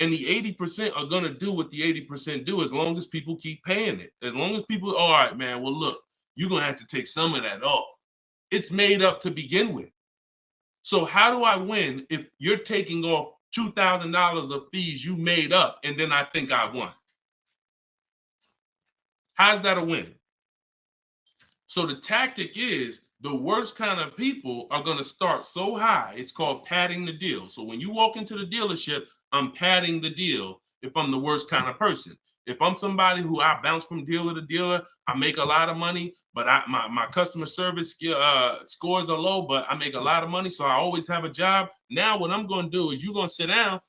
And the 80% are going to do what the 80% do as long as people keep paying it. As long as people, all right, man, well, look, you're going to have to take some of that off. It's made up to begin with. So how do I win if you're taking off $2,000 of fees you made up and then I think I won? How's that a win? So the tactic is the worst kind of people are going to start so high. It's called padding the deal. So when you walk into the dealership, I'm padding the deal if I'm the worst kind of person. If I'm somebody who I bounce from dealer to dealer, I make a lot of money, but my customer service scores are low, but I make a lot of money, so I always have a job. Now what I'm going to do is you're going to sit down,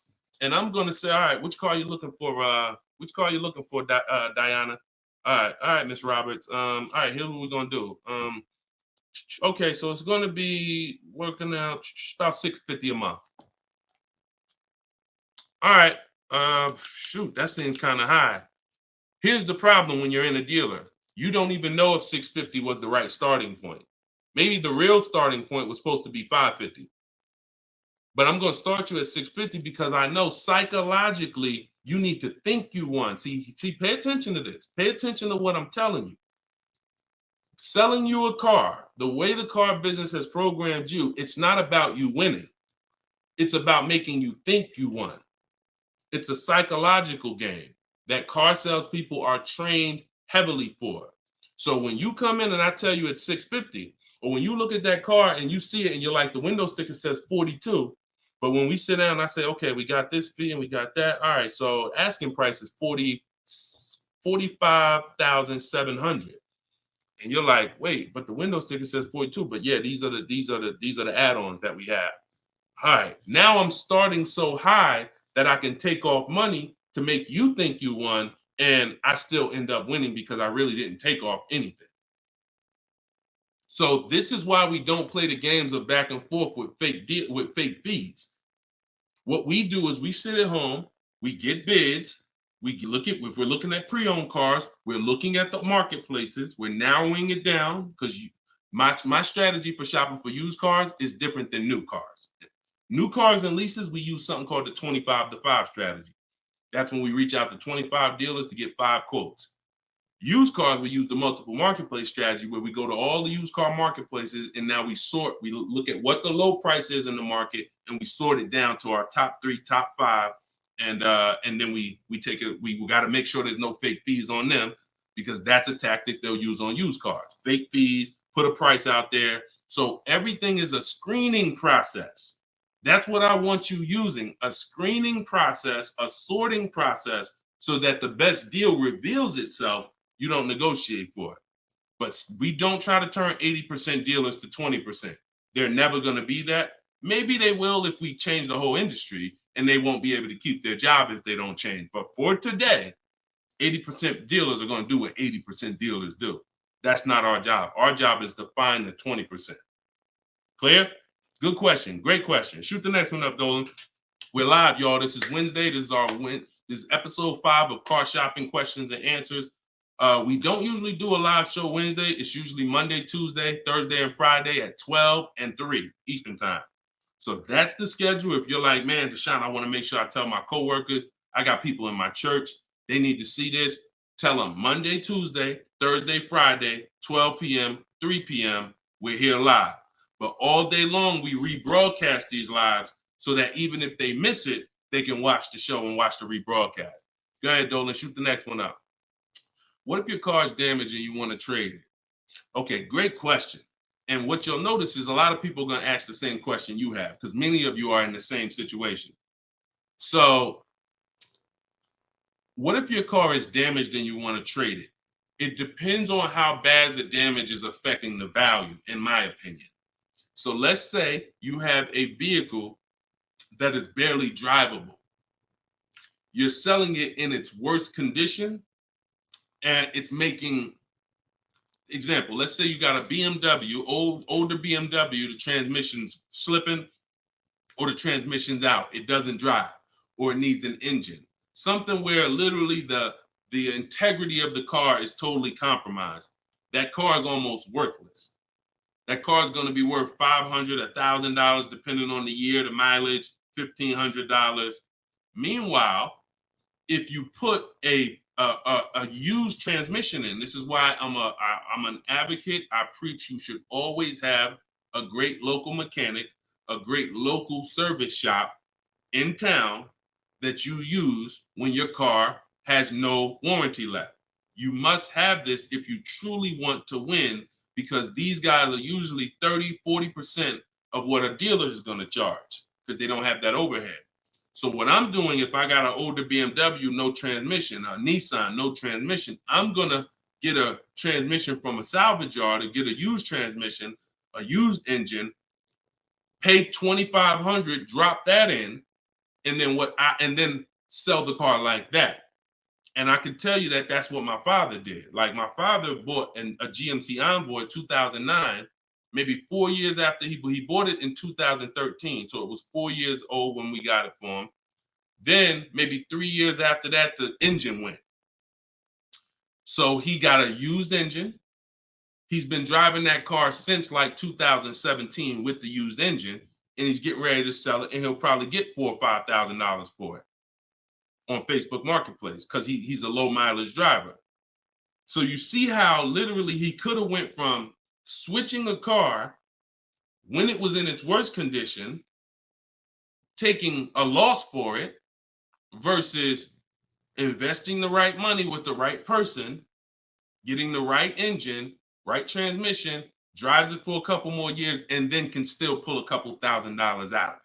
and I'm going to say, all right, which car are you looking for? Which car are you looking for, Diana? All right, Miss Roberts. All right, here's what we're going to do. Okay, so it's going to be working out about $650 a month. All right. Shoot, that seems kind of high. Here's the problem when you're in a dealer. You don't even know if $650 was the right starting point. Maybe the real starting point was supposed to be $550. But I'm going to start you at $650 because I know psychologically you need to think you won. See, pay attention to this. Pay attention to what I'm telling you. Selling you a car, the way the car business has programmed you, it's not about you winning. It's about making you think you won. It's a psychological game that car salespeople are trained heavily for. So when you come in and I tell you it's $650, or when you look at that car and you see it and you're like, the window sticker says 42, but when we sit down and I say, okay, we got this fee and we got that. All right, so asking price is $45,700. And you're like, wait, but the window sticker says 42. But yeah, these are the add-ons that we have. All right, now I'm starting so high that I can take off money to make you think you won, and I still end up winning because I really didn't take off anything. So this is why we don't play the games of back and forth with fake fees. What we do is we sit at home, we get bids, if we're looking at pre-owned cars, we're looking at the marketplaces, we're narrowing it down because my strategy for shopping for used cars is different than new cars. New cars and leases, we use something called the 25 to 5 strategy. That's when we reach out to 25 dealers to get 5 quotes. Used cars, we use the multiple marketplace strategy where we go to all the used car marketplaces and now we look at what the low price is in the market and we sort it down to our top 3, top 5. And then we take it, we got to make sure there's no fake fees on them because that's a tactic they'll use on used cars. Fake fees, put a price out there. So everything is a screening process. That's what I want you using, a screening process, a sorting process, so that the best deal reveals itself. You don't negotiate for it. But we don't try to turn 80% dealers to 20%. They're never going to be that. Maybe they will if we change the whole industry, and they won't be able to keep their job if they don't change. But for today, 80% dealers are going to do what 80% dealers do. That's not our job. Our job is to find the 20%. Clear? Good question. Great question. Shoot the next one up, Dolan. We're live, y'all. This is Wednesday. This is episode 5 of Car Shopping Questions and Answers. We don't usually do a live show Wednesday. It's usually Monday, Tuesday, Thursday, and Friday at 12 and 3 Eastern time. So that's the schedule. If you're like, man, Deshone, I want to make sure I tell my coworkers, I got people in my church, they need to see this. Tell them Monday, Tuesday, Thursday, Friday, 12 p.m., 3 p.m., we're here live. But all day long, we rebroadcast these lives so that even if they miss it, they can watch the show and watch the rebroadcast. Go ahead, Dolan, shoot the next one up. What if your car is damaged and you want to trade it? Okay, great question. And what you'll notice is a lot of people are going to ask the same question you have because many of you are in the same situation. So what if your car is damaged and you want to trade it? It depends on how bad the damage is affecting the value, in my opinion. So let's say you have a vehicle that is barely drivable. You're selling it in its worst condition and it's making, example, let's say you got a BMW, older BMW, the transmission's slipping or the transmission's out. It doesn't drive or it needs an engine. Something where literally the integrity of the car is totally compromised. That car is almost worthless. That car is going to be worth $500, $1,000, depending on the year, the mileage, $1,500. Meanwhile, if you put a used transmission in, this is why I'm an advocate. I preach you should always have a great local mechanic, a great local service shop in town that you use when your car has no warranty left. You must have this if you truly want to win, because these guys are usually 30, 40% of what a dealer is going to charge because they don't have that overhead. So what I'm doing, if I got an older BMW, no transmission, a Nissan, no transmission, I'm going to get a transmission from a salvage yard and get a used transmission, a used engine, pay $2,500, drop that in, and then sell the car like that. And I can tell you that that's what my father did. Like my father bought a GMC Envoy in 2009, maybe 4 years after he bought it in 2013. So it was 4 years old when we got it for him. Then maybe 3 years after that, the engine went. So he got a used engine. He's been driving that car since like 2017 with the used engine, and he's getting ready to sell it, and he'll probably get $4,000 or $5,000 for it on Facebook Marketplace because he's a low mileage driver. So you see how literally he could have went from switching a car when it was in its worst condition, taking a loss for it, versus investing the right money with the right person, getting the right engine, right transmission, drives it for a couple more years, and then can still pull a couple $1,000s out of it.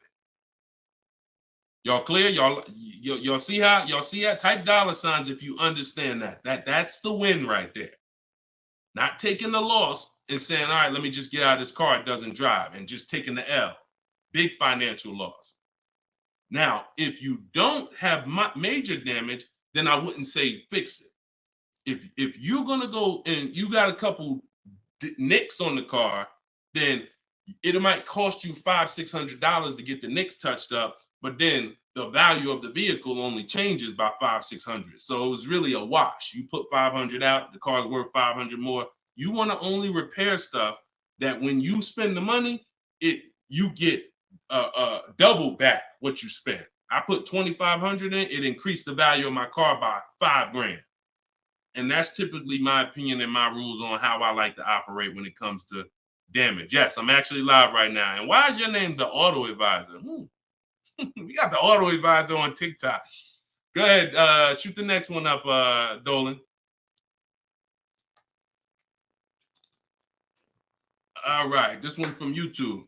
Y'all clear? Y'all see how? Y'all see how? Type dollar signs if you understand that. That's the win right there. Not taking the loss and saying, all right, let me just get out of this car, it doesn't drive, and just taking the L. Big financial loss. Now, if you don't have major damage, then I wouldn't say fix it. If you're gonna go and you got a couple nicks on the car, then it might cost you $500-$600 to get the nicks touched up, but then the value of the vehicle only changes by $500-$600. So it was really a wash. You put 500 out, the car's worth 500 more. You want to only repair stuff that when you spend the money, you get double back what you spent. I put 2,500 in, it increased the value of my car by $5,000. And that's typically my opinion and my rules on how I like to operate when it comes to damage. Yes, I'm actually live right now. And why is your name the Auto Advisor? We got the Auto Advisor on TikTok. Go ahead, shoot the next one up, Dolan. All right, this one from YouTube.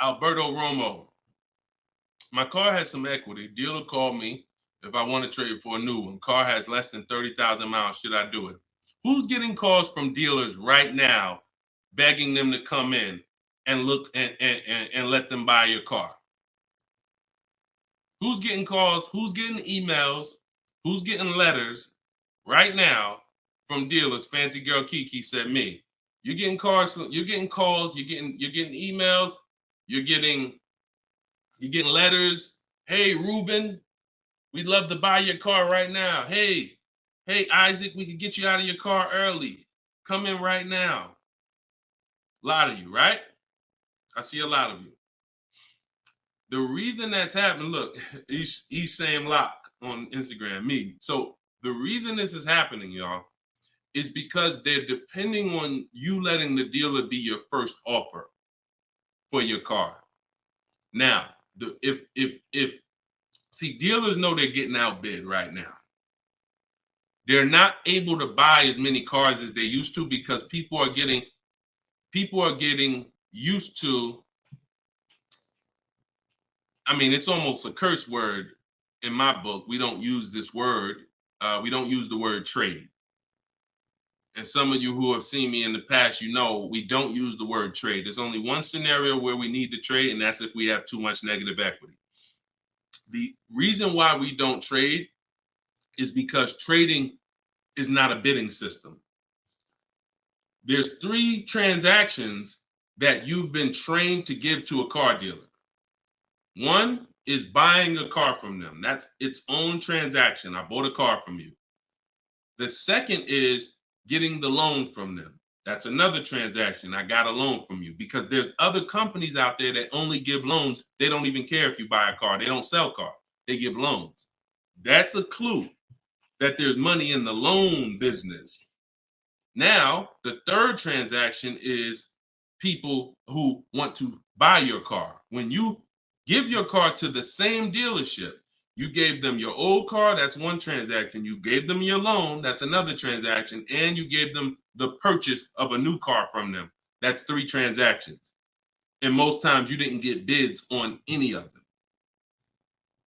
Alberto Romo. My car has some equity. Dealer called me if I want to trade for a new one. Car has less than 30,000 miles. Should I do it? Who's getting calls from dealers right now begging them to come in and look and let them buy your car? Who's getting calls? Who's getting emails? Who's getting letters right now from dealers? Fancy Girl Kiki said me. You're getting calls. You're getting calls. You're getting emails. You're getting letters. Hey, Ruben, we'd love to buy your car right now. Hey, Isaac, we could get you out of your car early. Come in right now. A lot of you, right? I see a lot of you. The reason that's happening, look, he's saying lock on Instagram, me. So the reason this is happening, y'all, is because they're depending on you letting the dealer be your first offer for your car. Now, see, dealers know they're getting outbid right now. They're not able to buy as many cars as they used to because people are getting used to. I mean, it's almost a curse word in my book. We don't use this word. We don't use the word trade. And some of you who have seen me in the past, you know we don't use the word trade. There's only one scenario where we need to trade, and that's if we have too much negative equity. The reason why we don't trade is because trading is not a bidding system. There's 3 transactions that you've been trained to give to a car dealer. One is buying a car from them. That's its own transaction. I bought a car from you. The second is getting the loan from them. That's another transaction. I got a loan from you, because there's other companies out there that only give loans. They don't even care if you buy a car. They don't sell cars. They give loans. That's a clue that there's money in the loan business. Now, the third transaction is people who want to buy your car. When you give your car to the same dealership, you gave them your old car, that's one transaction. You gave them your loan, that's another transaction. And you gave them the purchase of a new car from them. That's 3 transactions. And most times you didn't get bids on any of them.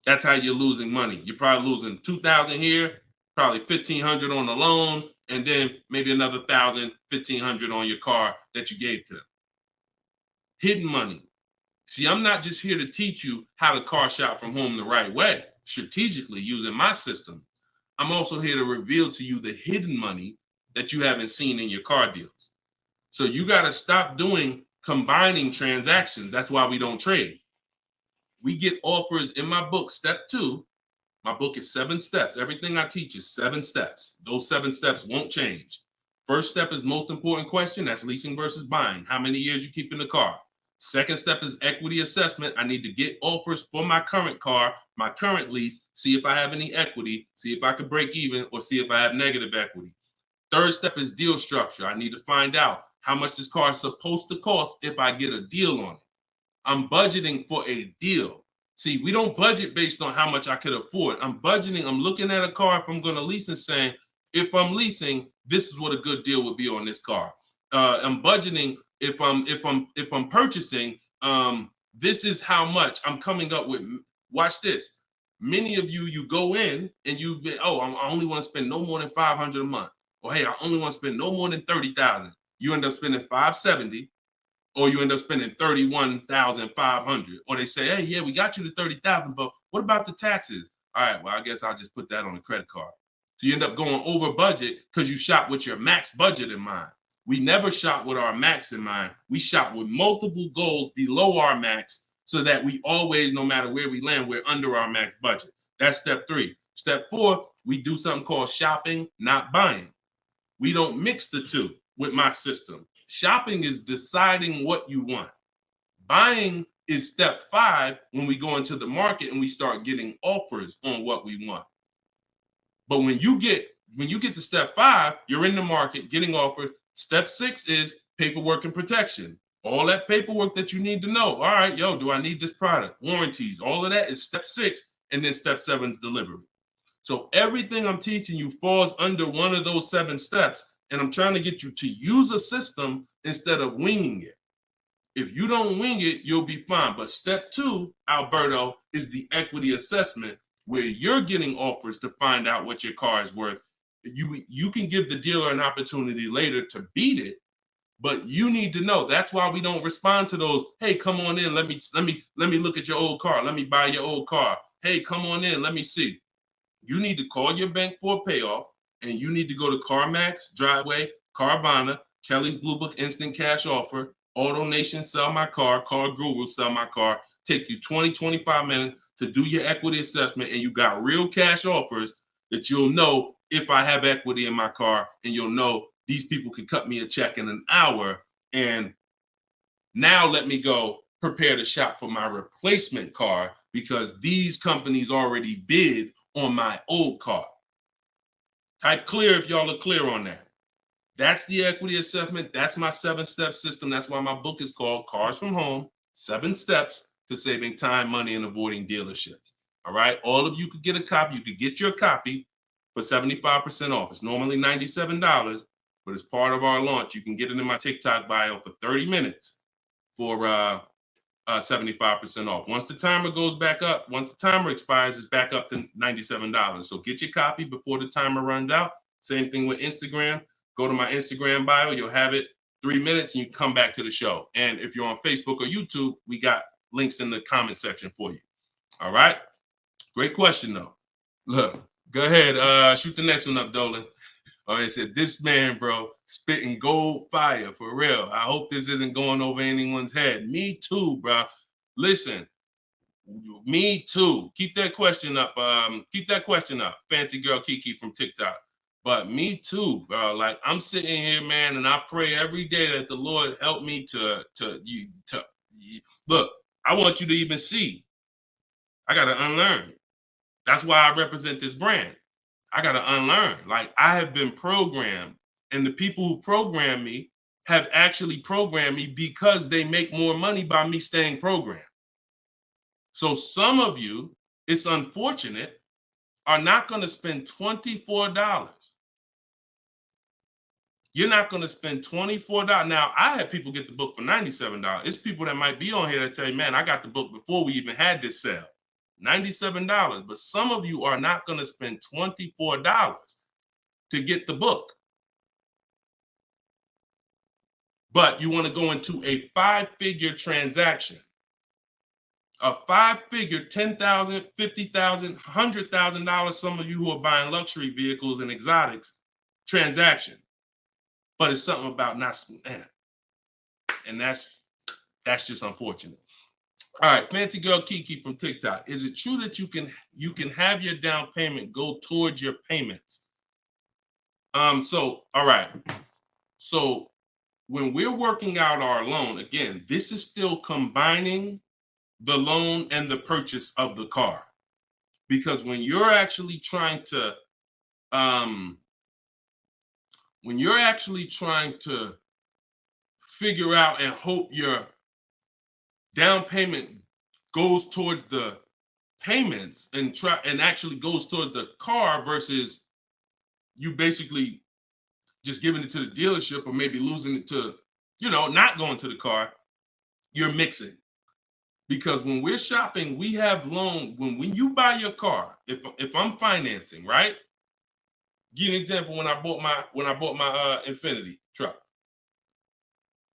That's how you're losing money. You're probably losing $2,000 here, probably $1,500 on the loan, and then maybe another $1,000, $1,500 on your car that you gave to them. Hidden money. See, I'm not just here to teach you how to car shop from home the right way, strategically using my system. I'm also here to reveal to you the hidden money that you haven't seen in your car deals. So you got to stop doing combining transactions. That's why we don't trade. We get offers in my book, step 2. My book is 7 steps. Everything I teach is 7 steps. Those 7 steps won't change. First step is most important question. That's leasing versus buying. How many years you keep in the car? Second step is equity assessment. I need to get offers for my current car, my current lease, see if I have any equity, see if I can break even, or see if I have negative equity. Third step is deal structure. I need to find out how much this car is supposed to cost if I get a deal on it. I'm budgeting for a deal. See, we don't budget based on how much I could afford. I'm budgeting, I'm looking at a car if I'm going to lease and saying, if I'm leasing, this is what a good deal would be on this car. I'm budgeting if I'm purchasing, this is how much I'm coming up with. Watch this. Many of you go in and you've been, I only want to spend no more than $500 a month. Or hey, I only want to spend no more than $30,000. You end up spending $570, or you end up spending $31,500. Or they say, hey, yeah, we got you to $30,000, but what about the taxes? All right, well, I guess I'll just put that on the credit card. So you end up going over budget because you shop with your max budget in mind. We never shop with our max in mind. We shop with multiple goals below our max so that we always, no matter where we land, we're under our max budget. That's step 3. Step 4, we do something called shopping, not buying. We don't mix the two with my system. Shopping is deciding what you want. Buying is step 5 when we go into the market and we start getting offers on what we want. But when you get to step 5, you're in the market getting offered. Step 6 is paperwork and protection. All that paperwork that you need to know. All right, do I need this product? Warranties, all of that is step 6. And then step 7 is delivery. So everything I'm teaching you falls under one of those 7 steps. And I'm trying to get you to use a system instead of winging it. If you don't wing it, you'll be fine. But step 2, Alberto, is the equity assessment, where you're getting offers to find out what your car is worth. You can give the dealer an opportunity later to beat it, but you need to know. That's why we don't respond to those. Hey, come on in. Let me look at your old car. Let me buy your old car. Hey, come on in. Let me see. You need to call your bank for a payoff, and you need to go to CarMax, Driveway, Carvana, Kelly's Blue Book Instant Cash Offer, AutoNation, Sell My Car, Car Guru, Sell My Car. Take you 20, 25 minutes to do your equity assessment, and you got real cash offers that you'll know if I have equity in my car, and you'll know these people can cut me a check in an hour. And now let me go prepare to shop for my replacement car because these companies already bid on my old car. Type clear if y'all are clear on that. That's the equity assessment. That's my 7-step system. That's why my book is called Cars from Home, 7 Steps to Saving Time, Money, and Avoiding Dealerships. All right. All of you could get a copy. You could get your copy for 75% off. It's normally $97, but as part of our launch, you can get it in my TikTok bio for 30 minutes for 75% off. Once the timer goes back up, once the timer expires, it's back up to $97. So get your copy before the timer runs out. Same thing with Instagram. Go to my Instagram bio. You'll have it 3 minutes and you come back to the show. And if you're on Facebook or YouTube, we got links in the comment section for you. All right. Great question, though. Look, go ahead. Shoot the next one up, Dolan. Oh, it said, this man, bro, spitting gold fire for real. I hope this isn't going over anyone's head. Me too, bro. Listen, me too. Keep that question up. Fancy girl Kiki from TikTok. But me too, bro. Like, I'm sitting here, man, and I pray every day that the Lord help me to look. I want you to even see. I gotta unlearn. That's why I represent this brand. I got to unlearn. Like, I have been programmed, and the people who programmed me have actually programmed me because they make more money by me staying programmed. So some of you, it's unfortunate, are not going to spend $24. You're not going to spend $24. Now, I had people get the book for $97. It's people that might be on here that say, man, I got the book before we even had this sale. $97, but some of you are not going to spend $24 to get the book. But you want to go into a 5-figure transaction, a 5-figure, $10,000, $50,000, $100,000. Some of you who are buying luxury vehicles and exotics transaction, but it's something about not, and that's just unfortunate. All right, fancy girl Kiki from TikTok. Is it true that you can have your down payment go towards your payments? So, all right. So when we're working out our loan, again, this is still combining the loan and the purchase of the car. Because when you're actually trying to figure out and hope your down payment goes towards the payments and actually goes towards the car versus you basically just giving it to the dealership or maybe losing it to, not going to the car, you're mixing. Because when we're shopping, we have loan. When you buy your car, if I'm financing, right? Give you an example. When I bought my Infinity truck,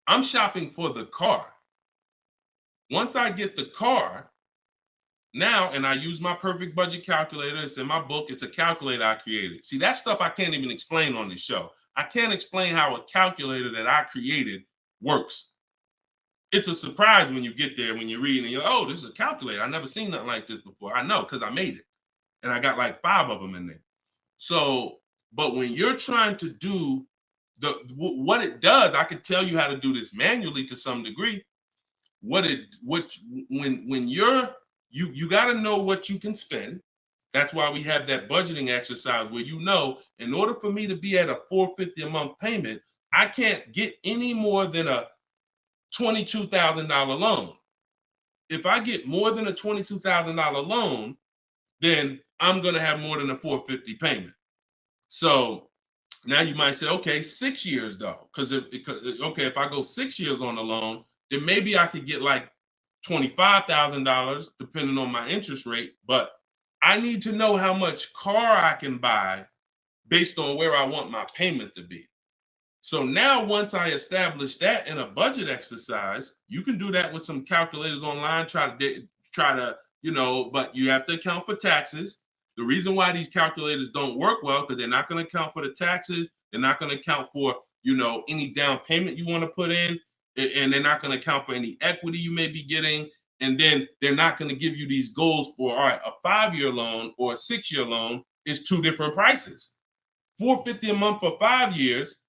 I'm shopping for the car. Once I get the car, now, and I use my perfect budget calculator. It's in my book. It's a calculator I created. See, that stuff I can't even explain on this show. I can't explain how a calculator that I created works. It's a surprise when you get there, when you read and you're like, oh, this is a calculator. I've never seen nothing like this before. I know, because I made it. And I got like 5 of them in there. So, but when you're trying to do what it does, I can tell you how to do this manually to some degree. When you got to know what you can spend. That's why we have that budgeting exercise where in order for me to be at a $450 a month payment, I can't get any more than a $22,000 loan. If I get more than a $22,000 loan, then I'm going to have more than a $450 payment. So now you might say, okay, 6 years though, because if I go 6 years on the loan, then maybe I could get like $25,000 depending on my interest rate. But I need to know how much car I can buy based on where I want my payment to be. So now once I establish that in a budget exercise, you can do that with some calculators online, try to, but you have to account for taxes. The reason why these calculators don't work well, because they're not going to account for the taxes. They're not going to account for, any down payment you want to put in, and they're not going to account for any equity you may be getting. And then they're not going to give you these goals for, all right, a 5-year loan or a 6-year loan is 2 different prices. $450 a month for 5 years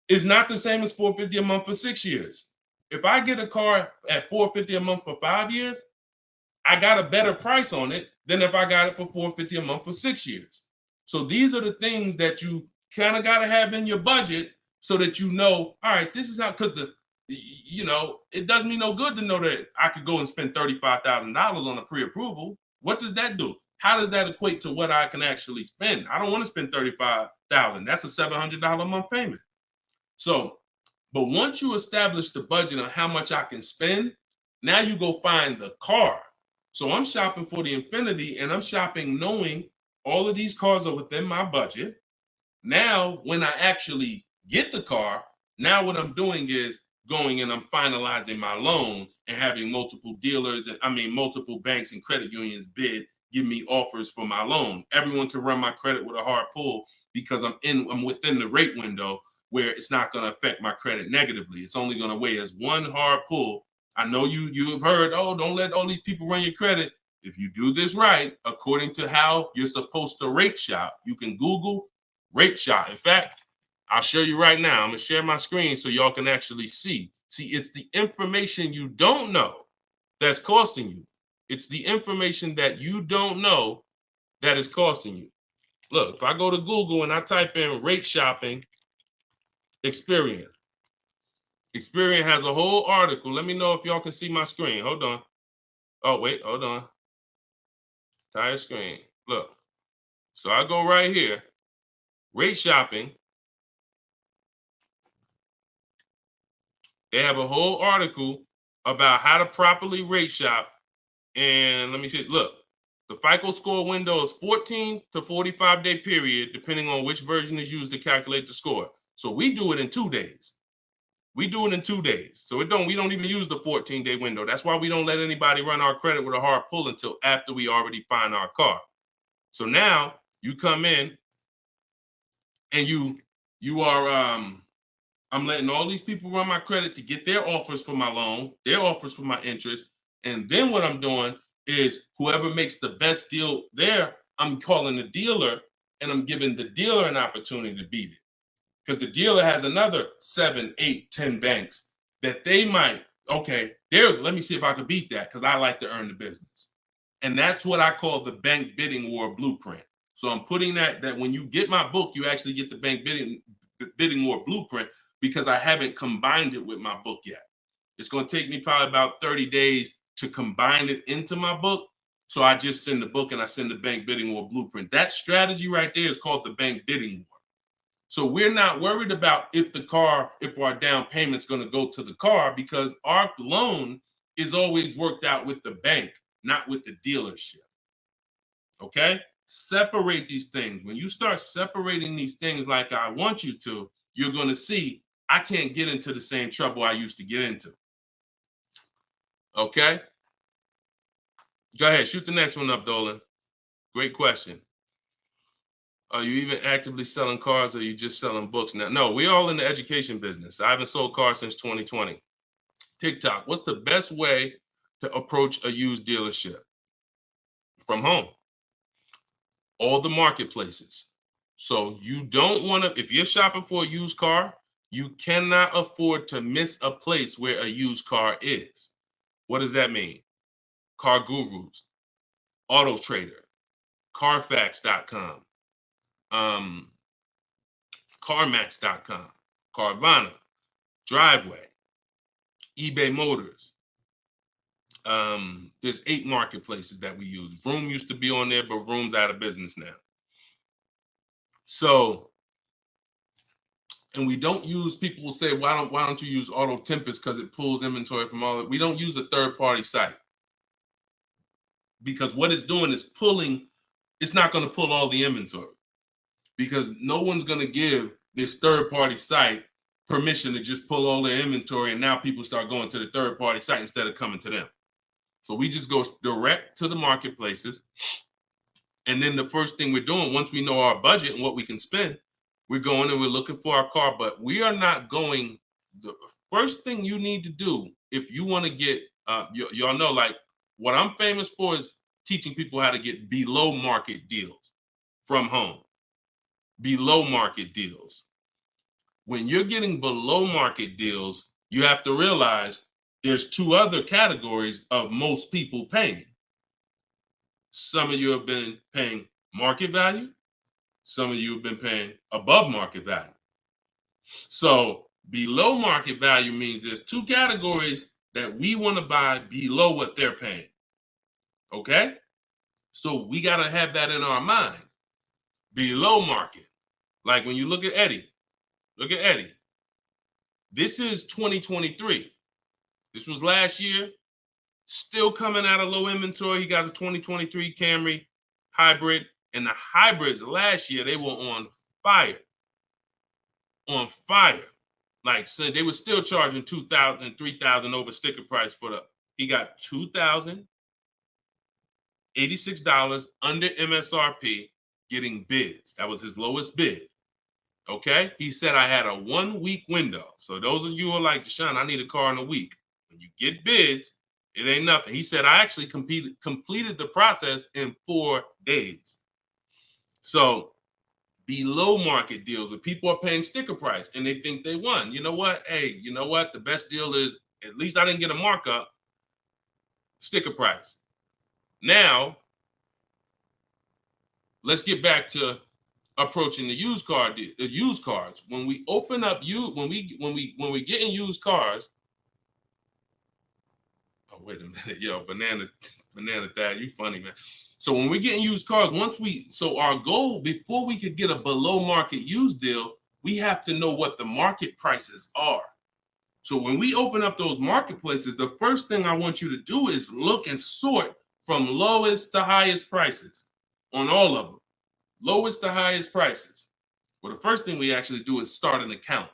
is not the same as $450 a month for 6 years. If I get a car at $450 a month for 5 years, I got a better price on it than if I got it for $450 a month for 6 years. So these are the things that you kind of got to have in your budget so that all right, this is how, because it does me no good to know that I could go and spend $35,000 on a pre-approval. What does that do? How does that equate to what I can actually spend? I don't want to spend $35,000. That's a $700 a month payment. So, but once you establish the budget on how much I can spend, now you go find the car. So I'm shopping for the Infinity, and I'm shopping knowing all of these cars are within my budget. Now, when I actually get the car, now what I'm doing is going and I'm finalizing my loan and having multiple dealers, multiple banks and credit unions give me offers for my loan. Everyone can run my credit with a hard pull because I'm within the rate window where it's not going to affect my credit negatively. It's only going to weigh as one hard pull. I know you have heard, oh, don't let all these people run your credit. If you do this right, according to how you're supposed to rate shop, you can Google rate shop. In fact, I'll show you right now. I'm going to share my screen so y'all can actually see. See, it's the information you don't know that's costing you. It's the information that you don't know that is costing you. Look, if I go to Google and I type in rate shopping, Experian has a whole article. Let me know if y'all can see my screen. Hold on. Oh, wait, hold on. Entire screen. Look. So I go right here. Rate shopping. They have a whole article about how to properly rate shop. And let me see. Look, the FICO score window is 14 to 45 day period, depending on which version is used to calculate the score. So we do it in 2 days. We do it in 2 days. So we don't even use the 14-day window. That's why we don't let anybody run our credit with a hard pull until after we already find our car. So now you come in and you are I'm letting all these people run my credit to get their offers for my loan, their offers for my interest. And then what I'm doing is whoever makes the best deal there, I'm calling the dealer and I'm giving the dealer an opportunity to beat it. because the dealer has another 7, 8, 10 banks that they might, okay, there, let me see if I can beat that because I like to earn the business. And that's what I call the bank bidding war blueprint. So I'm putting that when you get my book, you actually get the bank bidding war blueprint because I haven't combined it with my book yet. It's going to take me probably about 30 days to combine it into my book. So I just send the book and I send the bank bidding war blueprint. That strategy right there is called the bank bidding war. So we're not worried about if our down payment's going to go to the car because our loan is always worked out with the bank, not with the dealership. Okay? Separate these things. When you start separating these things like I want you to, you're going to see I can't get into the same trouble I used to get into. Okay? Go ahead. Shoot the next one up, Dolan. Great question. Are you even actively selling cars or are you just selling books now? No, we're all in the education business. I haven't sold cars since 2020. TikTok, what's the best way to approach a used dealership? From home. All the marketplaces. So you don't want to, if you're shopping for a used car, you cannot afford to miss a place where a used car is. What does that mean? Car Gurus, Auto Trader, Carfax.com, CarMax.com, Carvana, Driveway, eBay Motors. There's 8 marketplaces that we use. Vroom used to be on there, but Vroom's out of business now. So, and we don't use, people will say, why don't you use Auto Tempest because it pulls inventory from all that. We don't use a third-party site because what it's doing is pulling, it's not going to pull all the inventory because no one's going to give this third-party site permission to just pull all their inventory and now people start going to the third-party site instead of coming to them. So we just go direct to the marketplaces. And then the first thing we're doing, once we know our budget and what we can spend, we're going and we're looking for our car, but we are not going, the first thing you need to do if you want to get, y'all know, like what I'm famous for is teaching people how to get below market deals from home. Below market deals. When you're getting below market deals, you have to realize there's 2 other categories of most people paying. Some of you have been paying market value. Some of you have been paying above market value. So below market value means there's 2 categories that we want to buy below what they're paying. Okay? So we got to have that in our mind. Below market. Like when you look at Eddie. Look at Eddie. This is 2023. This was last year. Still coming out of low inventory. He got a 2023 Camry hybrid. And the hybrids last year, they were on fire. On fire. Like, so they were still charging $2,000, $3,000 over sticker price for the, he got $2,086 under MSRP getting bids. That was his lowest bid. Okay? He said I had a 1-week window. So those of you who are like, Deshone, I need a car in a week. When you get bids, it ain't nothing. He said I actually completed the process in 4 days. So below market deals where people are paying sticker price and they think they won. You know what? Hey, you know what? The best deal is, at least I didn't get a markup, sticker price. Now, let's get back to approaching the used cars. When we open up when we get in used cars. Oh, wait a minute, yo, banana dad, you funny, man. So when we get in used cars, so our goal before we could get a below market used deal, we have to know what the market prices are. So when we open up those marketplaces, the first thing I want you to do is look and sort from lowest to highest prices on all of them. Lowest to highest prices. Well, the first thing we actually do is start an account.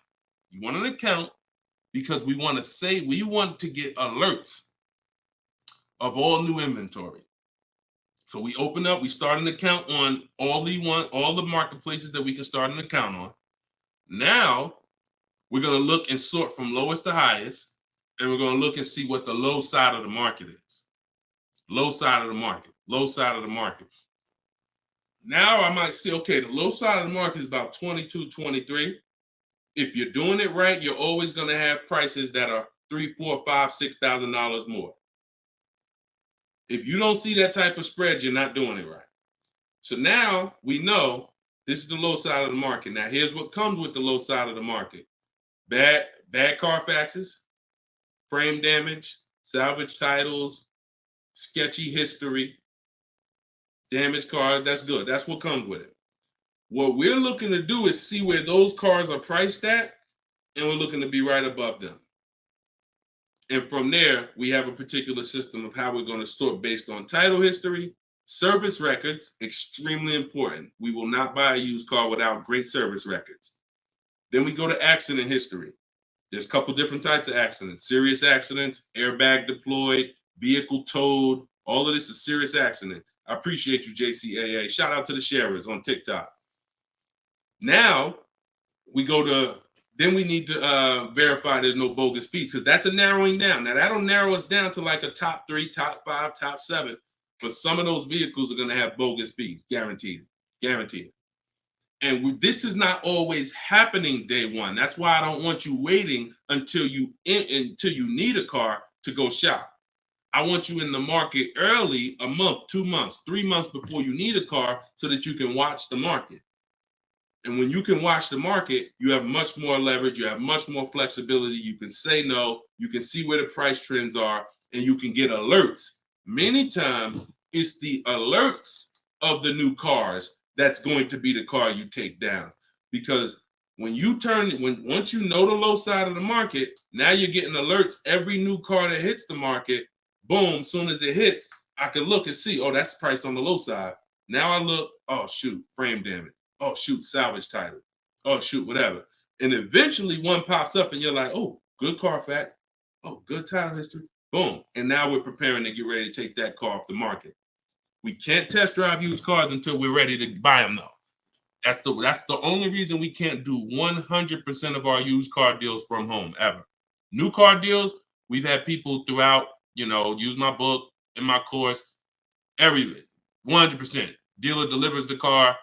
You want an account because we want to get alerts of all new inventory. So we start an account on all the marketplaces that we can start an account on. Now we're going to look and sort from lowest to highest, and we're going to look and see what the low side of the market is. Low side of the market, low side of the market. Now I might say, okay, the low side of the market is about 22, 23. If you're doing it right, you're always going to have prices that are $3,000, $4,000, $5,000, $6,000 more. If you don't see that type of spread, you're not doing it right. So now we know this is the low side of the market. Now here's what comes with the low side of the market: bad Carfaxes, frame damage, salvage titles, sketchy history, damaged cars. That's good. That's what comes with it. What we're looking to do is see where those cars are priced at, and we're looking to be right above them. And from there, we have a particular system of how we're going to sort based on title history, service records, extremely important. We will not buy a used car without great service records. Then we go to accident history. There's a couple different types of accidents: serious accidents, airbag deployed, vehicle towed. All of this is serious accident. I appreciate you, JCAA. Shout out to the sharers on TikTok. Now we go to, then we need to verify there's no bogus fees, because that's a narrowing down. Now that'll narrow us down to like a top 3, top 5, top 7. But some of those vehicles are going to have bogus fees, guaranteed. And this is not always happening day one. That's why I don't want you waiting until you need a car to go shop. I want you in the market early, a month, 2 months, 3 months before you need a car, so that you can watch the market. And when you can watch the market, you have much more leverage. You have much more flexibility. You can say no. You can see where the price trends are, and you can get alerts. Many times, it's the alerts of the new cars that's going to be the car you take down. Because once you know the low side of the market, now you're getting alerts. Every new car that hits the market, boom, soon as it hits, I can look and see, oh, that's priced on the low side. Now I look, oh, shoot, frame damage. Oh, shoot, salvage title. Oh, shoot, whatever. And eventually one pops up and you're like, oh, good Carfax. Oh, good title history. Boom. And now we're preparing to get ready to take that car off the market. We can't test drive used cars until we're ready to buy them, though. That's the only reason we can't do 100% of our used car deals from home, ever. New car deals, we've had people throughout, use my book, in my course, 100%. Dealer delivers the car.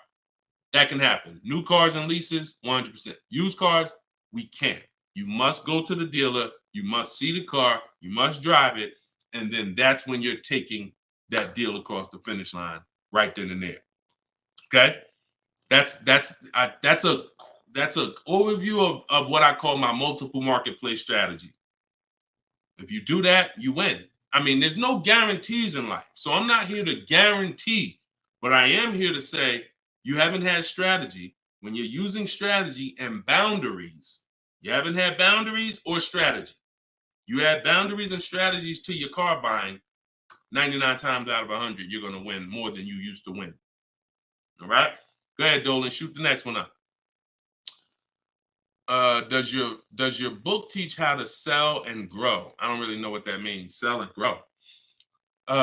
That can happen. New cars and leases, 100%. Used cars, we can't. You must go to the dealer. You must see the car. You must drive it. And then that's when you're taking that deal across the finish line right then and there. Okay? That's a overview of what I call my multiple marketplace strategy. If you do that, you win. I mean, there's no guarantees in life. So I'm not here to guarantee, but I am here to say, you haven't had strategy. When you're using strategy and boundaries, you haven't had boundaries or strategy. You add boundaries and strategies to your car buying, 99 times out of 100, you're going to win more than you used to win. All right? Go ahead, Dolan. Shoot the next one up. Does your book teach how to sell and grow? I don't really know what that means. Sell and grow.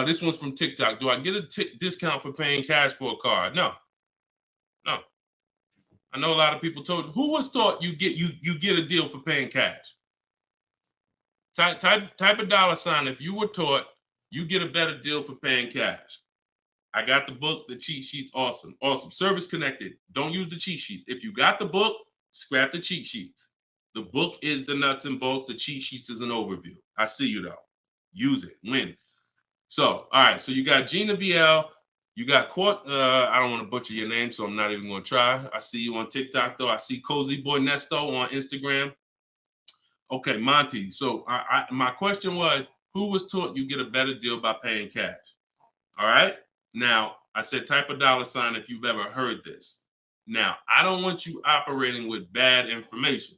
This one's from TikTok. Do I get a discount for paying cash for a car? No. I know a lot of people told. Who was taught you get a deal for paying cash? Type a dollar sign if you were taught you get a better deal for paying cash. I got the book, the cheat sheets, awesome. Service connected. Don't use the cheat sheet. If you got the book, scrap the cheat sheets. The book is the nuts and bolts. The cheat sheets is an overview. I see you though. Use it. Win. So, all right. So you got Gina VL. You got I don't want to butcher your name, so I'm not even going to try. I see you on TikTok, though. I see Cozy Boy Nesto on Instagram. Okay, Monty. So my question was, who was taught you get a better deal by paying cash? All right. Now, I said type a dollar sign if you've ever heard this. Now, I don't want you operating with bad information.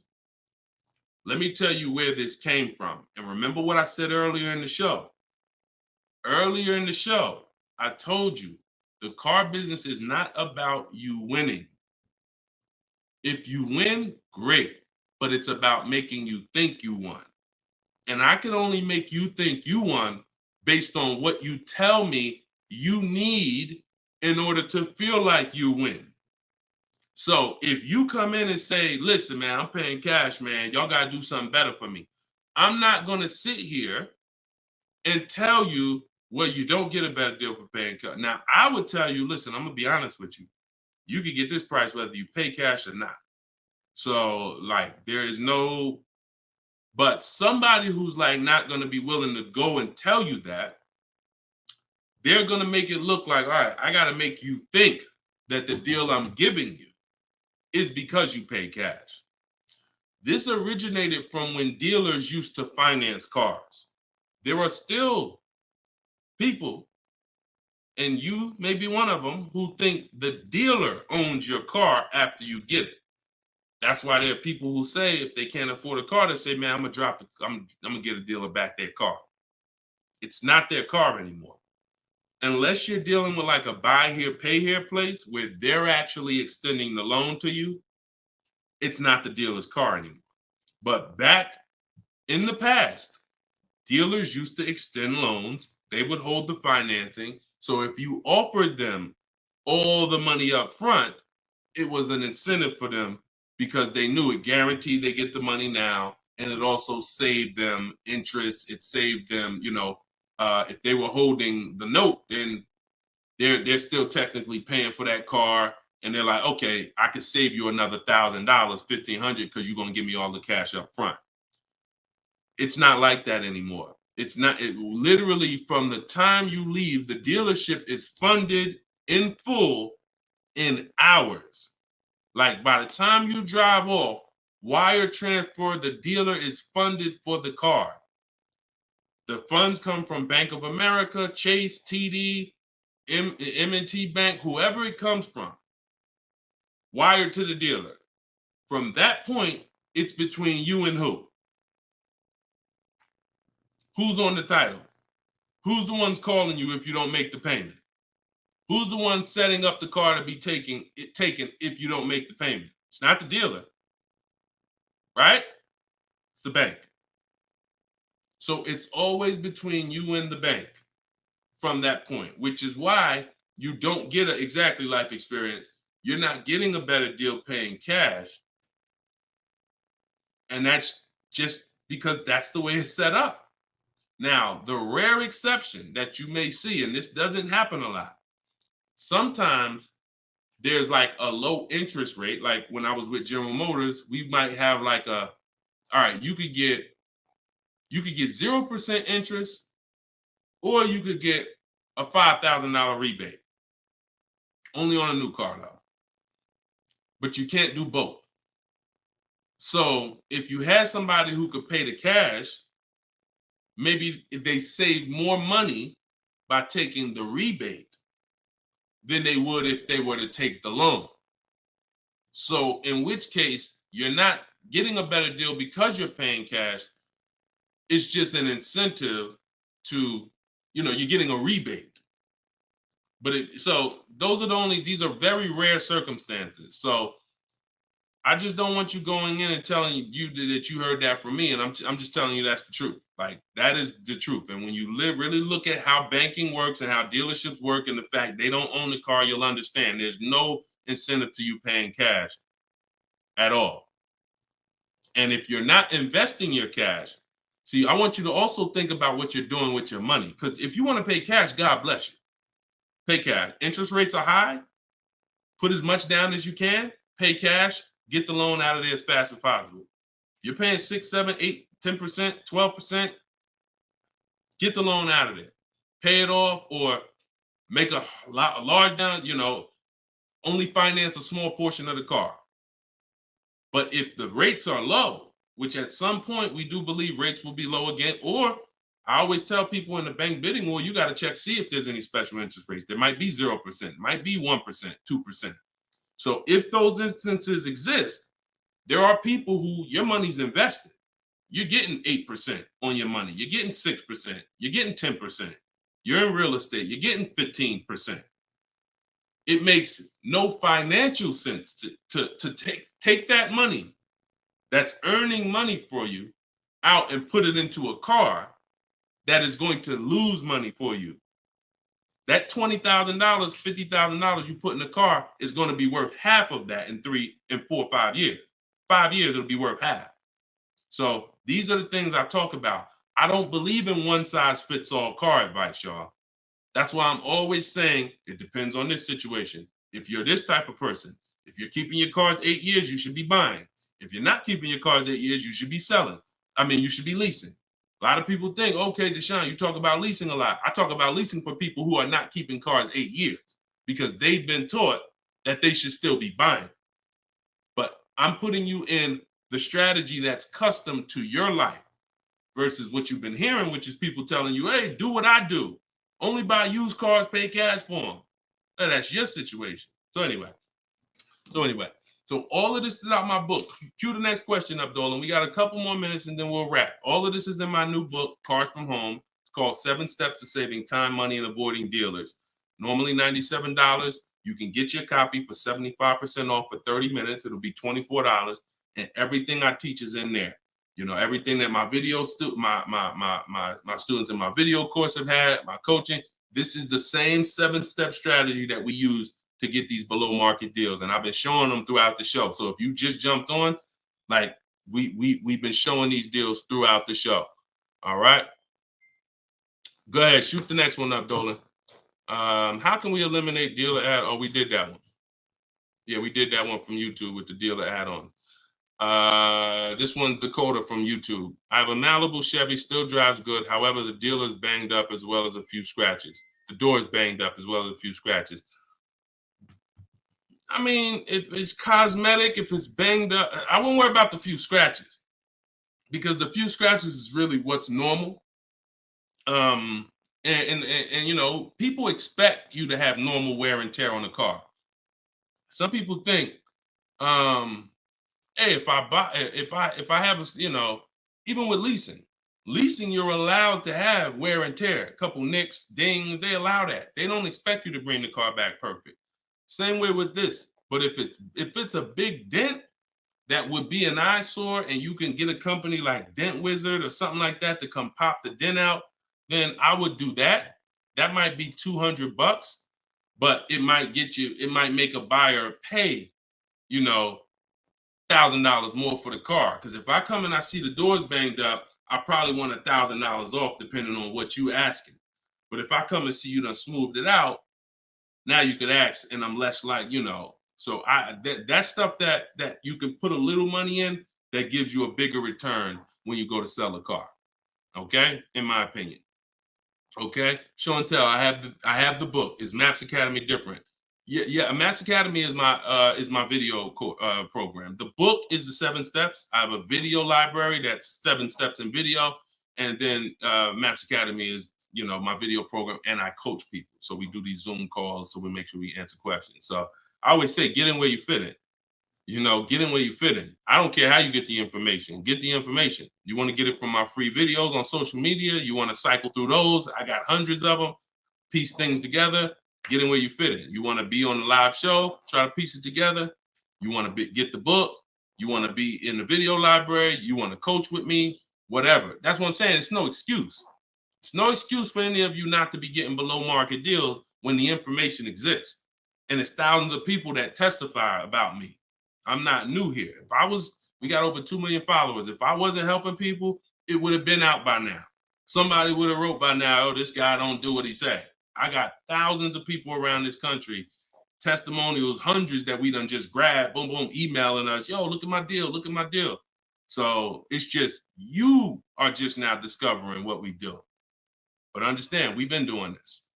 Let me tell you where this came from. And remember what I said earlier in the show. Earlier in the show, I told you, the car business is not about you winning. If you win, great, but it's about making you think you won. And I can only make you think you won based on what you tell me you need in order to feel like you win. So if you come in and say, listen, man, I'm paying cash, man, y'all got to do something better for me. I'm not going to sit here and tell you, well, you don't get a better deal for paying cash. Now, I would tell you, listen, I'm going to be honest with you. You can get this price whether you pay cash or not. So like there is no, but somebody who's like not going to be willing to go and tell you that, they're going to make it look like, all right, I got to make you think that the deal I'm giving you is because you pay cash. This originated from when dealers used to finance cars. There are still people, and you may be one of them, who think the dealer owns your car after you get it. That's why there are people who say if they can't afford a car, they say, man, I'm gonna get a dealer back their car. It's not their car anymore. Unless you're dealing with like a buy here, pay here place where they're actually extending the loan to you, it's not the dealer's car anymore. But back in the past, dealers used to extend loans. They would hold the financing. So if you offered them all the money up front, it was an incentive for them because they knew it guaranteed they get the money now. And it also saved them interest. It saved them, if they were holding the note, then they're still technically paying for that car. And they're like, okay, I could save you another $1,000, $1,500, because you're going to give me all the cash up front. It's not like that anymore. It's not. Literally from the time you leave, the dealership is funded in full in hours. Like by the time you drive off, wire transfer, the dealer is funded for the car. The funds come from Bank of America, Chase, TD, M&T Bank, whoever it comes from, wired to the dealer. From that point, it's between you and who? Who's on the title? Who's the ones calling you if you don't make the payment? Who's the one setting up the car to be taken if you don't make the payment? It's not the dealer, right? It's the bank. So it's always between you and the bank from that point, which is why you don't get an exactly life experience. You're not getting a better deal paying cash. And that's just because that's the way it's set up. Now, the rare exception that you may see, and this doesn't happen a lot, sometimes there's like a low interest rate. Like when I was with General Motors, we might have like all right, you could get 0% interest, or you could get a $5,000 rebate. Only on a new car though. But you can't do both. So if you had somebody who could pay the cash, maybe if they save more money by taking the rebate than they would if they were to take the loan. So in which case, you're not getting a better deal because you're paying cash. It's just an incentive to, you're getting a rebate. But so those are these are very rare circumstances. So I just don't want you going in and telling you that you heard that from me. And I'm just telling you that's the truth. Like that is the truth. And when you really look at how banking works and how dealerships work and the fact they don't own the car, you'll understand there's no incentive to you paying cash at all. And if you're not investing your cash, see, I want you to also think about what you're doing with your money. Because if you want to pay cash, God bless you. Pay cash. Interest rates are high. Put as much down as you can. Pay cash. Get the loan out of there as fast as possible. You're paying 6, 7, 8, 10%, 12%. Get the loan out of there. Pay it off or make a large down, only finance a small portion of the car. But if the rates are low, which at some point we do believe rates will be low again, or I always tell people in the bank bidding war, you got to check, see if there's any special interest rates. There might be 0%, might be 1%, 2%. So if those instances exist, there are people who your money's invested. You're getting 8% on your money. You're getting 6%. You're getting 10%. You're in real estate. You're getting 15%. It makes no financial sense to take that money that's earning money for you out and put it into a car that is going to lose money for you. That $20,000, $50,000 you put in the car is going to be worth half of that in 3 and 4 or 5 years. 5 years, it'll be worth half. So these are the things I talk about. I don't believe in one size fits all car advice, y'all. That's why I'm always saying it depends on this situation. If you're this type of person, if you're keeping your cars 8 years, you should be buying. If you're not keeping your cars 8 years, you should be selling. I mean, you should be leasing. A lot of people think, okay, Deshone, you talk about leasing a lot. I talk about leasing for people who are not keeping cars 8 years because they've been taught that they should still be buying. But I'm putting you in the strategy that's custom to your life versus what you've been hearing, which is people telling you, hey, do what I do. Only buy used cars, pay cash for them. And that's your situation. So anyway, so all of this is out my book. Cue the next question up, Dolan. We got a couple more minutes and then we'll wrap. All of this is in my new book, Cars from Home. It's called 7 Steps to Saving Time, Money, and Avoiding Dealers. Normally $97. You can get your copy for 75% off for 30 minutes. It'll be $24. And everything I teach is in there. You know, everything that my my students in my video course have had, my coaching. This is the same 7-step strategy that we use to get these below market deals. And I've been showing them throughout the show. So if you just jumped on, like we've been showing these deals throughout the show. All right. Go ahead, shoot the next one up, Dolan. How can we eliminate dealer add? Oh, we did that one. Yeah, we did that one from YouTube with the dealer add-on. This one's Dakota from YouTube. I have a Malibu Chevy, still drives good. However, the dealer's banged up as well as a few scratches. The door's banged up as well as a few scratches. I mean, if it's cosmetic, if it's banged up, I wouldn't worry about the few scratches because the few scratches is really what's normal. And you know, people expect you to have normal wear and tear on the car. Some people think, hey, if I have a, you know, even with leasing, you're allowed to have wear and tear, a couple nicks, dings, they allow that. They don't expect you to bring the car back perfect. Same way with this. But if it's a big dent that would be an eyesore and you can get a company like Dent Wizard or something like that to come pop the dent out, then I would do that. That might be $200, but it might make a buyer pay, you know, $1,000 more for the car. Because if I come and I see the doors banged up, I probably want $1,000 off depending on what you asking. But if I come and see you done smoothed it out, now you could ask, and I'm less like, you know. So that stuff that you can put a little money in that gives you a bigger return when you go to sell a car. Okay, in my opinion. Okay, show and tell. I have the book. Is Maps Academy different? Yeah. Maps Academy is my video program. The book is the 7 steps. I have a video library that's 7 steps in video, and then Maps Academy is, you know, my video program, and I coach people. So we do these Zoom calls, so we make sure we answer questions. So I always say, get in where you fit in. You know, get in where you fit in. I don't care how you get the information. Get the information. You want to get it from my free videos on social media. You want to cycle through those. I got hundreds of them. Piece things together. Get in where you fit in. You want to be on the live show. Try to piece it together. You want to get the book. You want to be in the video library. You want to coach with me. Whatever. That's what I'm saying. It's no excuse. It's no excuse for any of you not to be getting below market deals when the information exists. And it's thousands of people that testify about me. I'm not new here. We got over 2 million followers. If I wasn't helping people, it would have been out by now. Somebody would have wrote by now, oh, this guy don't do what he said. I got thousands of people around this country, testimonials, hundreds that we done just grabbed, boom, boom, emailing us, yo, look at my deal, look at my deal. So it's just, you are just now discovering what we do. But understand, we've been doing this.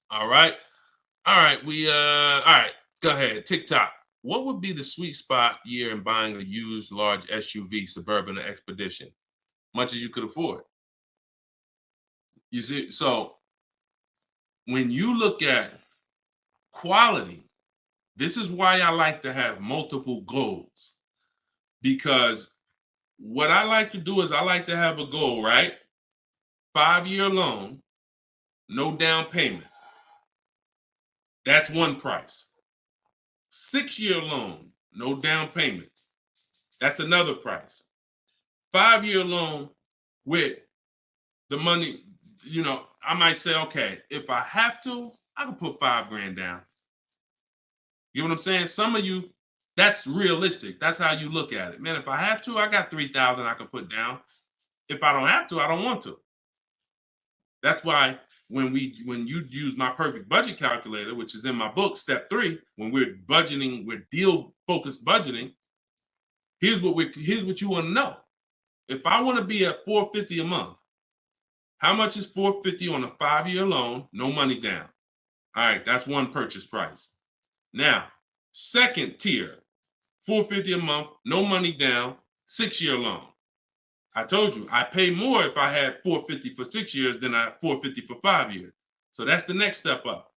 All right. All right. All right. Go ahead. TikTok. What would be the sweet spot year in buying a used large SUV, Suburban, or Expedition? Much as you could afford. You see, so when you look at quality, this is why I like to have multiple goals. Because what I like to do is I like to have a goal, right? 5-year loan, no down payment. That's one price. 6-year loan, no down payment. That's another price. 5-year loan with the money, you know, I might say, okay, if I have to, I can put $5,000 down. You know what I'm saying? Some of you, that's realistic. That's how you look at it. Man, if I have to, I got $3,000 I can put down. If I don't have to, I don't want to. That's why when you use my perfect budget calculator, which is in my book, step 3, when we're budgeting, we're deal focused budgeting. here's what you want to know. If I want to be at $450 a month, how much is $450 on a 5-year loan? No money down. All right, that's one purchase price. Now, second tier, $450 a month, no money down, 6-year loan. I told you I pay more if I had $450 for 6 years than I $450 for 5 years. So that's the next step up.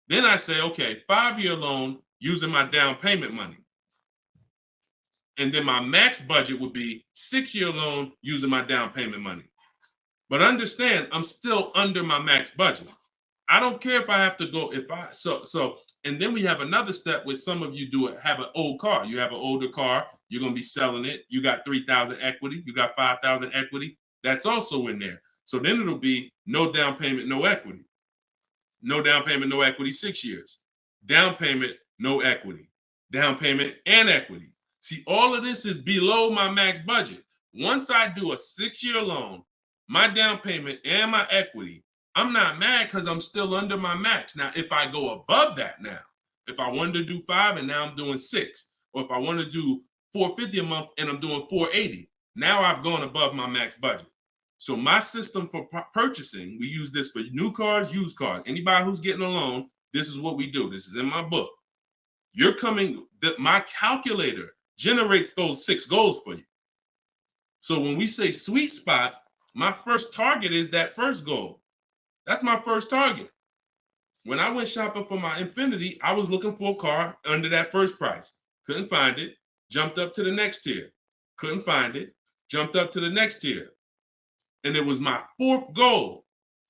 Then I say, okay, 5-year loan using my down payment money. And then my max budget would be 6-year loan using my down payment money. But understand, I'm still under my max budget. I don't care if I have to go, and then we have another step where some of you have an old car. You have an older car, you're going to be selling it. You got 3,000 equity, you got 5,000 equity. That's also in there. So then it'll be no down payment, no equity. No down payment, no equity, 6 years. Down payment, no equity. Down payment and equity. See, all of this is below my max budget. Once I do a 6-year loan, my down payment and my equity, I'm not mad because I'm still under my max. Now, if I go above that now, if I wanted to do 5 and now I'm doing 6, or if I want to do $450 a month and I'm doing $480, now I've gone above my max budget. So my system for purchasing, we use this for new cars, used cars. Anybody who's getting a loan, this is what we do. This is in my book. My calculator generates those 6 goals for you. So when we say sweet spot, my first target is that first goal. That's my first target. When I went shopping for my Infiniti, I was looking for a car under that first price. Couldn't find it. Jumped up to the next tier. Couldn't find it. Jumped up to the next tier. And it was my 4th goal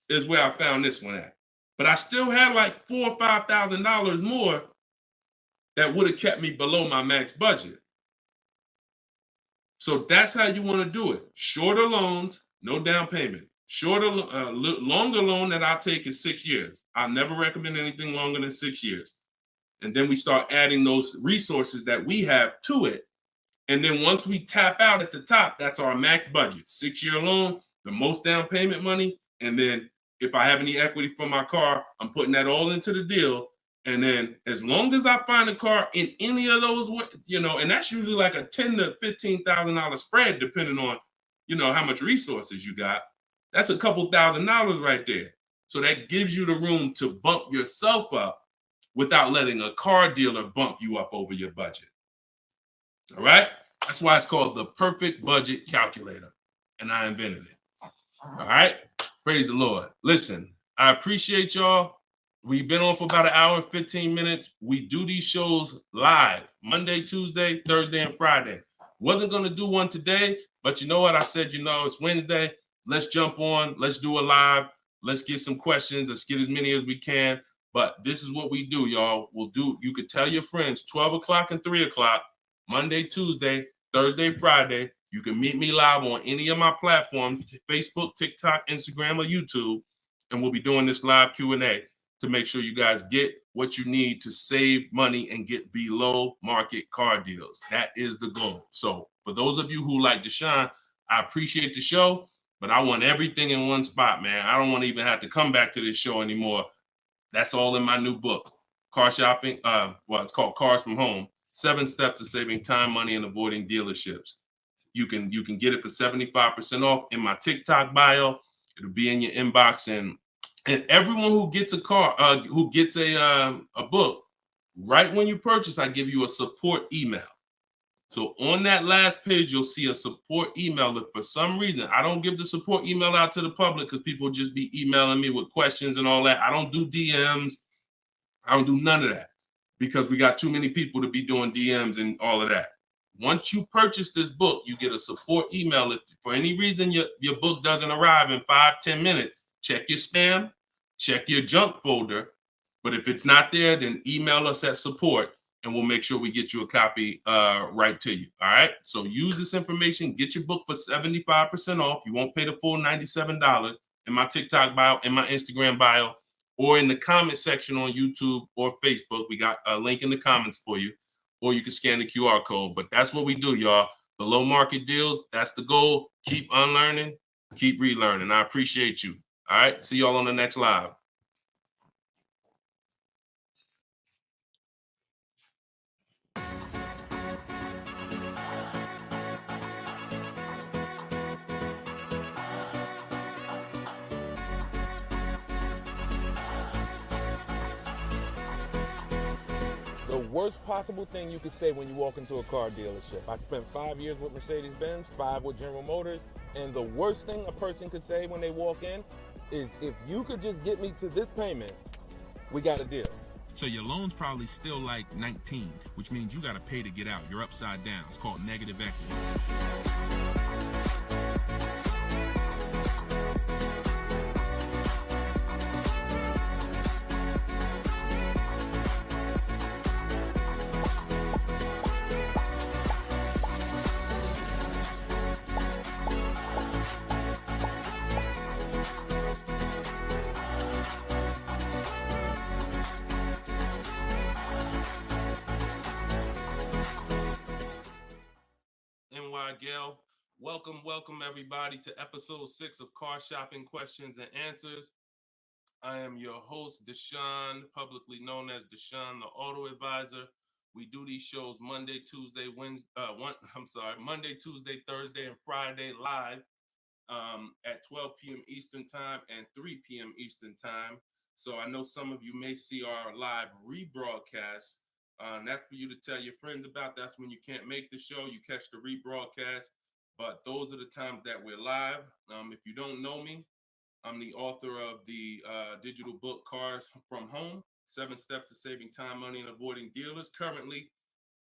is where I found this one at. But I still had like $4,000 or $5,000 more that would have kept me below my max budget. So that's how you want to do it. Shorter loans, no down payment. Longer loan that I'll take is 6 years. I never recommend anything longer than 6 years. And then we start adding those resources that we have to it. And then once we tap out at the top, that's our max budget. 6-year loan, the most down payment money. And then if I have any equity from my car, I'm putting that all into the deal. And then as long as I find a car in any of those, and that's usually like a $10,000 to $15,000 spread, depending on, how much resources you got. That's a couple $1,000s right there. So that gives you the room to bump yourself up without letting a car dealer bump you up over your budget. All right? That's why it's called the perfect budget calculator. And I invented it. All right? Praise the Lord. Listen, I appreciate y'all. We've been on for about an hour and 15 minutes. We do these shows live Monday, Tuesday, Thursday, and Friday. Wasn't going to do one today, but you know what? I said, it's Wednesday. Let's jump on. Let's do a live. Let's get some questions. Let's get as many as we can. But this is what we do, y'all. You could tell your friends 12 o'clock and 3 o'clock, Monday, Tuesday, Thursday, Friday. You can meet me live on any of my platforms, Facebook, TikTok, Instagram, or YouTube. And we'll be doing this live Q&A to make sure you guys get what you need to save money and get below market car deals. That is the goal. So for those of you who like Deshone, I appreciate the show, but I want everything in one spot, man. I don't want to even have to come back to this show anymore. That's all in my new book, Car Shopping. It's called Cars from Home, 7 Steps to Saving Time, Money, and Avoiding Dealerships. You can get it for 75% off in my TikTok bio. It'll be in your inbox, and everyone who gets a car, who gets a book, right when you purchase, I give you a support email. So on that last page, you'll see a support email. If for some reason I don't give the support email out to the public because people just be emailing me with questions and all that. I don't do DMs. I don't do none of that because we got too many people to be doing DMs and all of that. Once you purchase this book, you get a support email. If for any reason your book doesn't arrive in 5-10 minutes, check your spam, check your junk folder. But if it's not there, then email us at support and we'll make sure we get you a copy right to you. All right. So use this information, get your book for 75% off. You won't pay the full $97 in my TikTok bio, in my Instagram bio, or in the comment section on YouTube or Facebook. We got a link in the comments for you, or you can scan the QR code. But that's what we do, y'all. Below market deals. That's the goal. Keep unlearning, keep relearning. I appreciate you. All right. See y'all on the next live. The worst possible thing you could say when you walk into a car dealership. I spent 5 years with Mercedes-Benz, 5 with General Motors, and the worst thing a person could say when they walk in is, if you could just get me to this payment, we got a deal. So your loan's probably still like 19, which means you got to pay to get out. You're upside down. It's called negative equity. Gail. Welcome everybody to episode 6 of Car Shopping Questions and Answers. I am your host, Deshone, publicly known as Deshone the Auto Advisor. We do these shows Monday, Tuesday, Thursday, and Friday live at 12 p.m. Eastern Time and 3 p.m. Eastern Time. So I know some of you may see our live rebroadcast. That's for you to tell your friends about. That's when you can't make the show, you catch the rebroadcast. But those are the times that we're live. If you don't know me, I'm the author of the digital book Cars from Home, 7 Steps to Saving Time, Money, and Avoiding Dealers, currently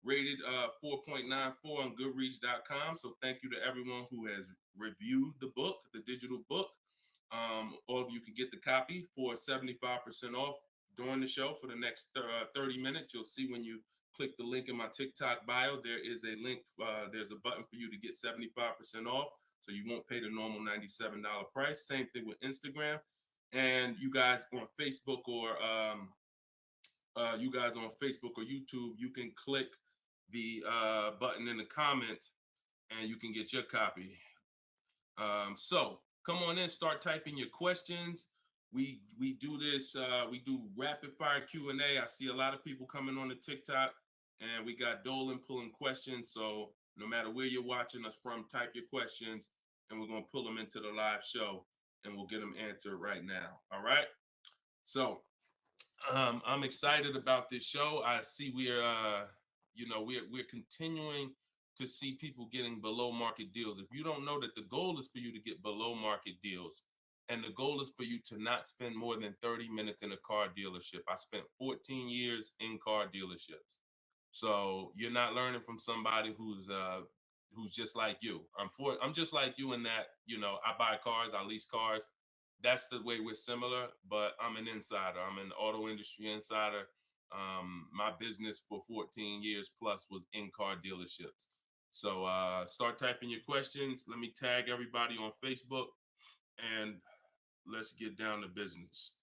rated 4.94 on Goodreads.com. So thank you to everyone who has reviewed the book, the digital book. All of you can get the copy for 75% off during the show for the next 30 minutes. You'll see when you click the link in my TikTok bio, there is a link, there's a button for you to get 75% off. So you won't pay the normal $97 price. Same thing with Instagram. And you guys on Facebook or YouTube, you can click the button in the comments and you can get your copy. So come on in, start typing your questions. We do this, we do rapid fire Q&A. I see a lot of people coming on the TikTok, and we got Dolan pulling questions. So no matter where you're watching us from, type your questions and we're going to pull them into the live show and we'll get them answered right now. All right. So I'm excited about this show. I see we're continuing to see people getting below market deals. If you don't know that the goal is for you to get below market deals, and the goal is for you to not spend more than 30 minutes in a car dealership. I spent 14 years in car dealerships. So you're not learning from somebody who's just like you. I'm just like you in that, I buy cars, I lease cars. That's the way we're similar, but I'm an insider. I'm an auto industry insider. My business for 14 years plus was in car dealerships. So start typing your questions. Let me tag everybody on Facebook and let's get down to business.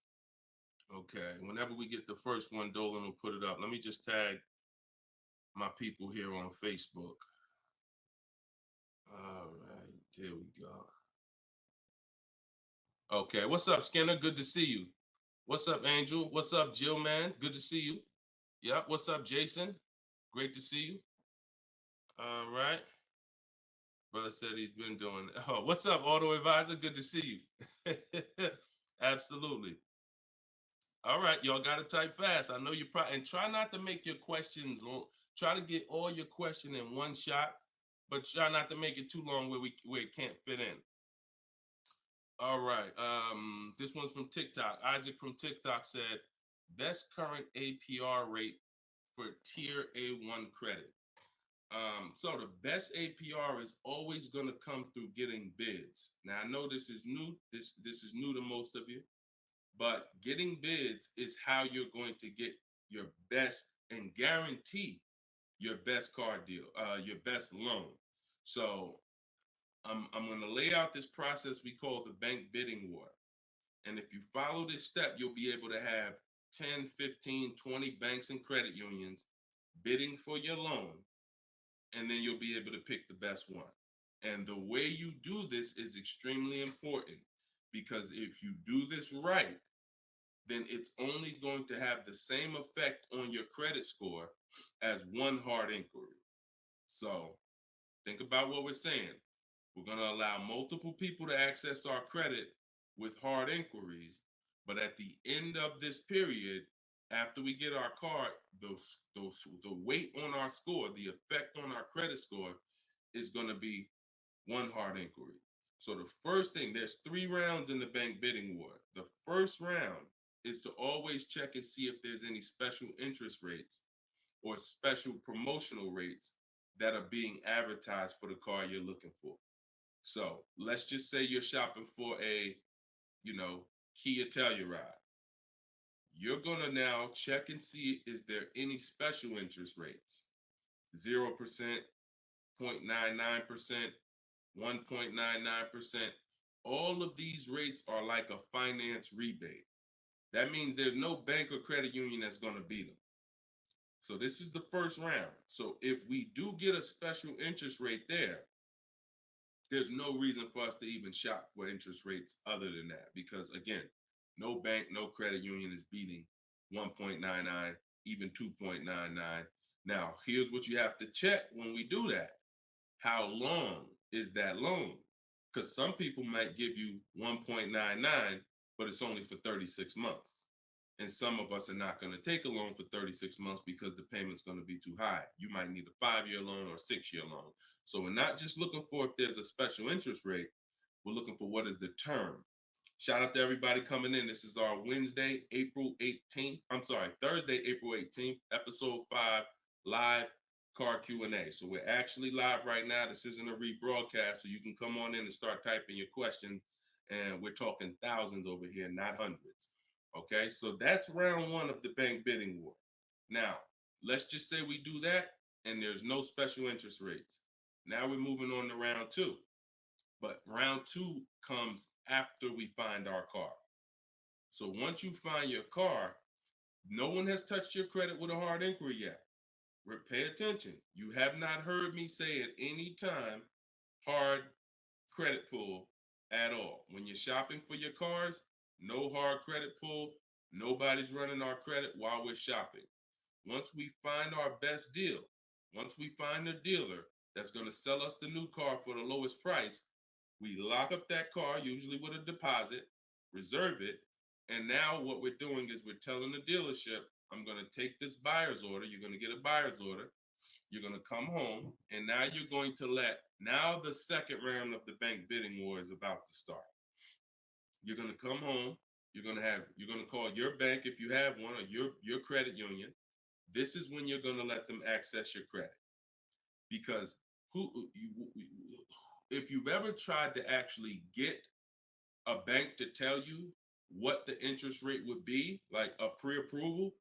Okay, whenever we get the first one, Dolan will put it up. Let me just tag my people here on Facebook. All right, there we go. Okay, what's up, Skinner? Good to see you. What's up, Angel? What's up, Jill, man? Good to see you. Yep, what's up, Jason? Great to see you. All right. Brother said he's been doing it. Oh, what's up, Auto Advisor? Good to see you. Absolutely. All right, y'all got to type fast. I know you probably, and try not to make your questions long. Try to get all your question in one shot, but try not to make it too long where it can't fit in. All right, this one's from TikTok. Isaac from TikTok said, best current APR rate for tier A1 credit. So the best APR is always going to come through getting bids. Now I know this is new. This is new to most of you. But getting bids is how you're going to get your best and guarantee your best car deal, your best loan. So I'm going to lay out this process we call the bank bidding war. And if you follow this step, you'll be able to have 10, 15, 20 banks and credit unions bidding for your loan. And then you'll be able to pick the best one. And the way you do this is extremely important, because if you do this right, then it's only going to have the same effect on your credit score as one hard inquiry. So think about what we're saying. We're going to allow multiple people to access our credit with hard inquiries, but at the end of this period, after we get our car, the weight on our score, the effect on our credit score is going to be one hard inquiry. So the first thing, there's 3 rounds in the bank bidding war. The first round is to always check and see if there's any special interest rates or special promotional rates that are being advertised for the car you're looking for. So let's just say you're shopping for a, Kia Telluride. You're gonna now check and see, is there any special interest rates? 0%, 0.99%, 1.99%. All of these rates are like a finance rebate. That means there's no bank or credit union that's gonna beat them. So this is the first round. So if we do get a special interest rate there's no reason for us to even shop for interest rates other than that, because again, no bank, no credit union is beating 1.99, even 2.99. Now, here's what you have to check when we do that. How long is that loan? Because some people might give you 1.99, but it's only for 36 months. And some of us are not going to take a loan for 36 months because the payment's going to be too high. You might need a 5-year loan or a 6-year loan. So we're not just looking for if there's a special interest rate, we're looking for what is the term. Shout out to everybody coming in. This is our Thursday, April 18th, episode 5, live car Q&A. So we're actually live right now. This isn't a rebroadcast, so you can come on in and start typing your questions. And we're talking thousands over here, not hundreds. Okay, so that's round 1 of the bank bidding war. Now, let's just say we do that and there's no special interest rates. Now we're moving on to round 2. But round 2 comes after we find our car. So once you find your car, no one has touched your credit with a hard inquiry yet. Pay attention. You have not heard me say at any time hard credit pull at all. When you're shopping for your cars, no hard credit pull. Nobody's running our credit while we're shopping. Once we find our best deal, once we find a dealer that's going to sell us the new car for the lowest price, we lock up that car, usually with a deposit, reserve it. And now what we're doing is we're telling the dealership, I'm going to take this buyer's order. You're going to get a buyer's order. You're going to come home, and now you're going to now the second round of the bank bidding war is about to start. You're going to come home. You're going to call your bank if you have one, or your credit union. This is when you're going to let them access your credit. Because if you've ever tried to actually get a bank to tell you what the interest rate would be, like a pre-approval,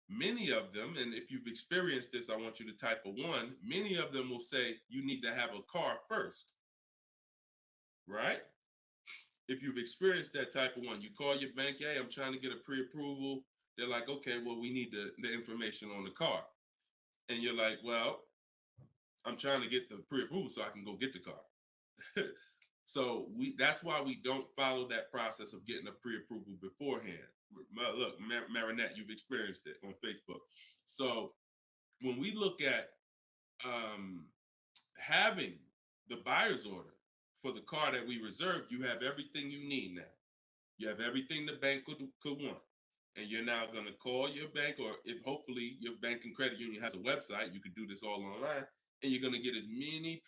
many of them, and if you've experienced this, I want you to type a 1, many of them will say you need to have a car first, right? If you've experienced that type of 1, you call your bank, hey, I'm trying to get a pre-approval. They're like, okay, well, we need the information on the car. And you're like, well, I'm trying to get the pre-approval so I can go get the car. So that's why we don't follow that process of getting a pre-approval beforehand. Look, Marinette, you've experienced it on Facebook. So when we look at having the buyer's order for the car that we reserved, you have everything you need now. You have everything the bank could want. And you're now going to call your bank, or if hopefully your bank and credit union has a website, you could do this all online. And you're going to get as many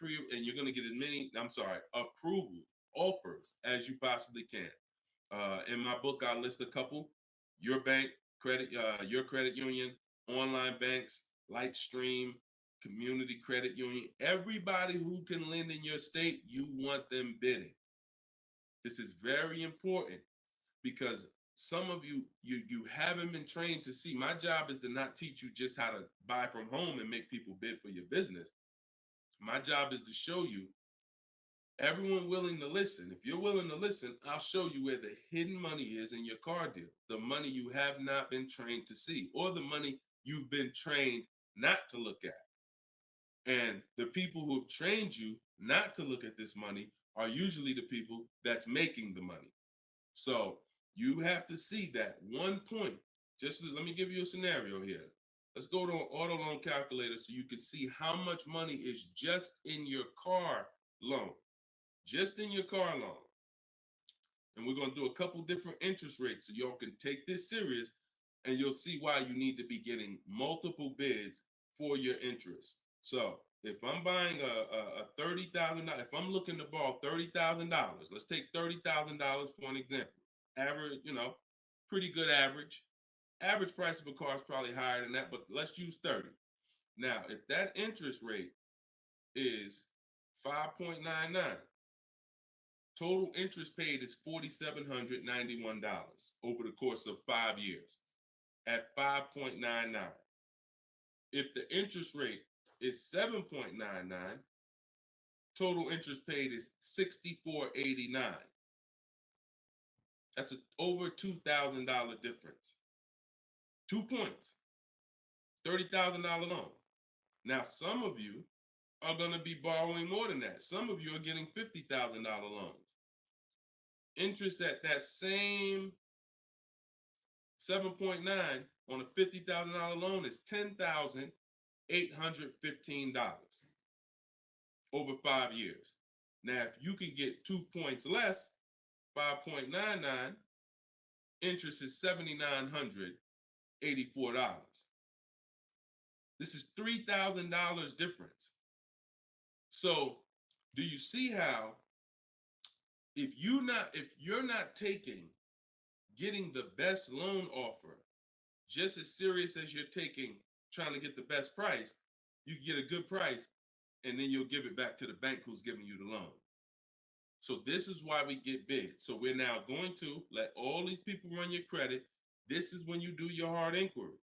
approvals, offers as you possibly can. In my book, I list a couple: your bank, your credit union, online banks, Lightstream, community credit union, everybody who can lend in your state, you want them bidding. This is very important because some of you haven't been trained to see. My job is to not teach you just how to buy from home and make people bid for your business. My job is to show you everyone willing to listen. If you're willing to listen, I'll show you where the hidden money is in your car deal. The money you have not been trained to see, or the money you've been trained not to look at. And the people who have trained you not to look at this money are usually the people that's making the money. So you have to see that one point. Let me give you a scenario here. Let's go to an auto loan calculator so you can see how much money is just in your car loan. Just in your car loan. And we're going to do a couple different interest rates so y'all can take this serious and you'll see why you need to be getting multiple bids for your interest. So if I'm buying a $30,000, if I'm looking to borrow $30,000, let's take $30,000 for an example. Average, pretty good average. Average price of a car is probably higher than that, but let's use 30. Now, if that interest rate is 5.99, total interest paid is $4,791 over the course of 5 years at 5.99. If the interest rate is 7.99, total interest paid is $64.89. That's over $2,000 difference. 2 points, $30,000 loan. Now, some of you are going to be borrowing more than that. Some of you are getting $50,000 loans. Interest at that same 7.9 on a $50,000 loan is $10,815 over 5 years. Now, if you can get 2 points less, 5.99, interest is $7,984. This is $3,000 difference. So, do you see how if you're not taking getting the best loan offer just as serious as you're taking trying to get the best price, you get a good price and then you'll give it back to the bank who's giving you the loan. So this is why we get bid. So we're now going to let all these people run your credit. This is when you do your hard inquiry.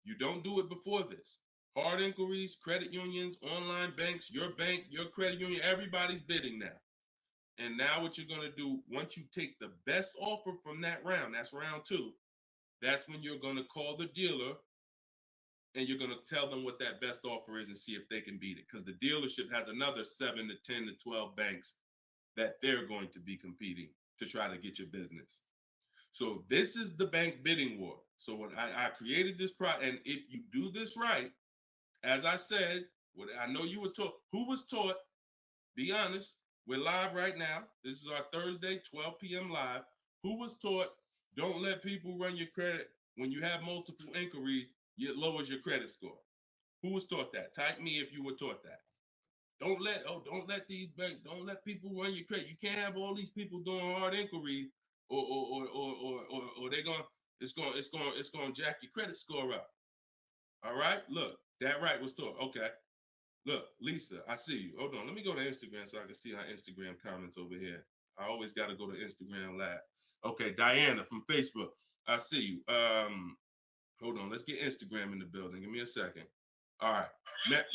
You don't do it before this. Hard inquiries, credit unions, online banks, your bank, your credit union, everybody's bidding now. And now what you're going to do, once you take the best offer from that round, that's round 2, that's when you're going to call the dealer and you're going to tell them what that best offer is and see if they can beat it. Because the dealership has another 7 to 10 to 12 banks that they're going to be competing to try to get your business. So this is the bank bidding war. So when I created this product, and if you do this right, as I said, what I know you were taught, who was taught, be honest, we're live right now. This is our Thursday, 12 p.m. live. Who was taught, don't let people run your credit. When you have multiple inquiries, it lowers your credit score. Who was taught that? Type me if you were taught that. Don't let people run your credit. You can't have all these people doing hard inquiries or it's gonna jack your credit score up. All right, look, that right was taught. Okay. Look, Lisa, I see you. Hold on. Let me go to Instagram so I can see our Instagram comments over here. I always got to go to Instagram Live. Okay, Diana from Facebook. I see you. Hold on. Let's get Instagram in the building. Give me a second. All right.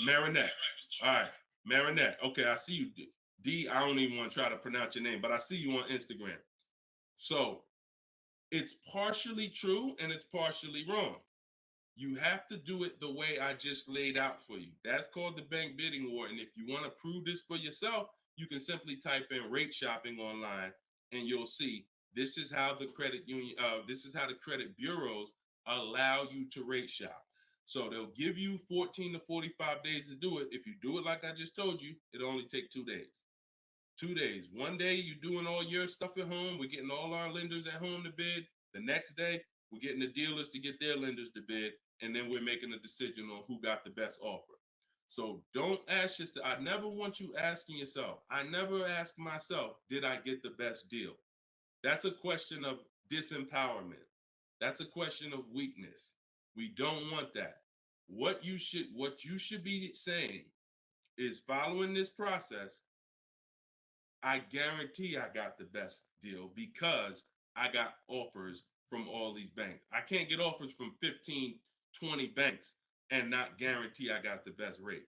Marinette. All right. Marinette. Okay, I see you. D, I don't even want to try to pronounce your name, but I see you on Instagram. So it's partially true and it's partially wrong. You have to do it the way I just laid out for you. That's called the bank bidding war. And if you want to prove this for yourself, you can simply type in rate shopping online and you'll see this is how the credit union, this is how the credit bureaus allow you to rate shop. So they'll give you 14 to 45 days to do it. If you do it like I just told you, it'll only take 2 days. 2 days. One day you're doing all your stuff at home. We're getting all our lenders at home to bid. The next day, we're getting the dealers to get their lenders to bid. And then we're making a decision on who got the best offer. So don't ask yourself. I never want you asking yourself. I never ask myself, did I get the best deal? That's a question of disempowerment. That's a question of weakness. We don't want that. What you should be saying is, following this process, I guarantee I got the best deal because I got offers from all these banks. I can't get offers from 15, 20 banks and not guarantee I got the best rate.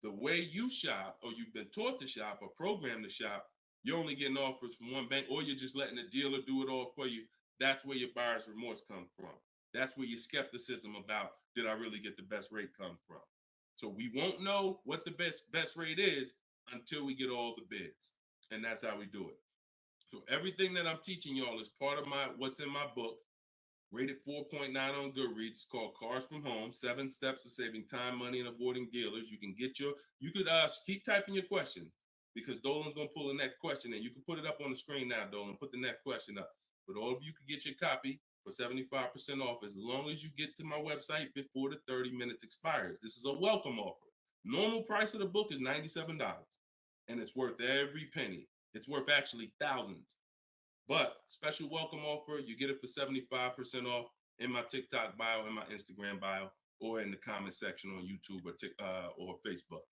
The way you shop, or you've been taught to shop or programmed to shop, you're only getting offers from one bank, or you're just letting the dealer do it all for you. That's where your buyer's remorse comes from. That's where your skepticism about, did I really get the best rate, come from. So we won't know what the best rate is until we get all the bids. And that's how we do it. So everything that I'm teaching y'all is part of what's in my book, rated 4.9 on Goodreads. It's called Cars from Home, 7 Steps to Saving Time, Money, and Avoiding Dealers. You could keep typing your questions because Dolan's going to pull the next question in. You can put it up on the screen now, Dolan. Put the next question up. But all of you could get your copy for 75% off as long as you get to my website before the 30 minutes expires. This is a welcome offer. Normal price of the book is $97, and it's worth every penny. It's worth actually thousands. But special welcome offer, you get it for 75% off in my TikTok bio, in my Instagram bio, or in the comment section on YouTube or Facebook.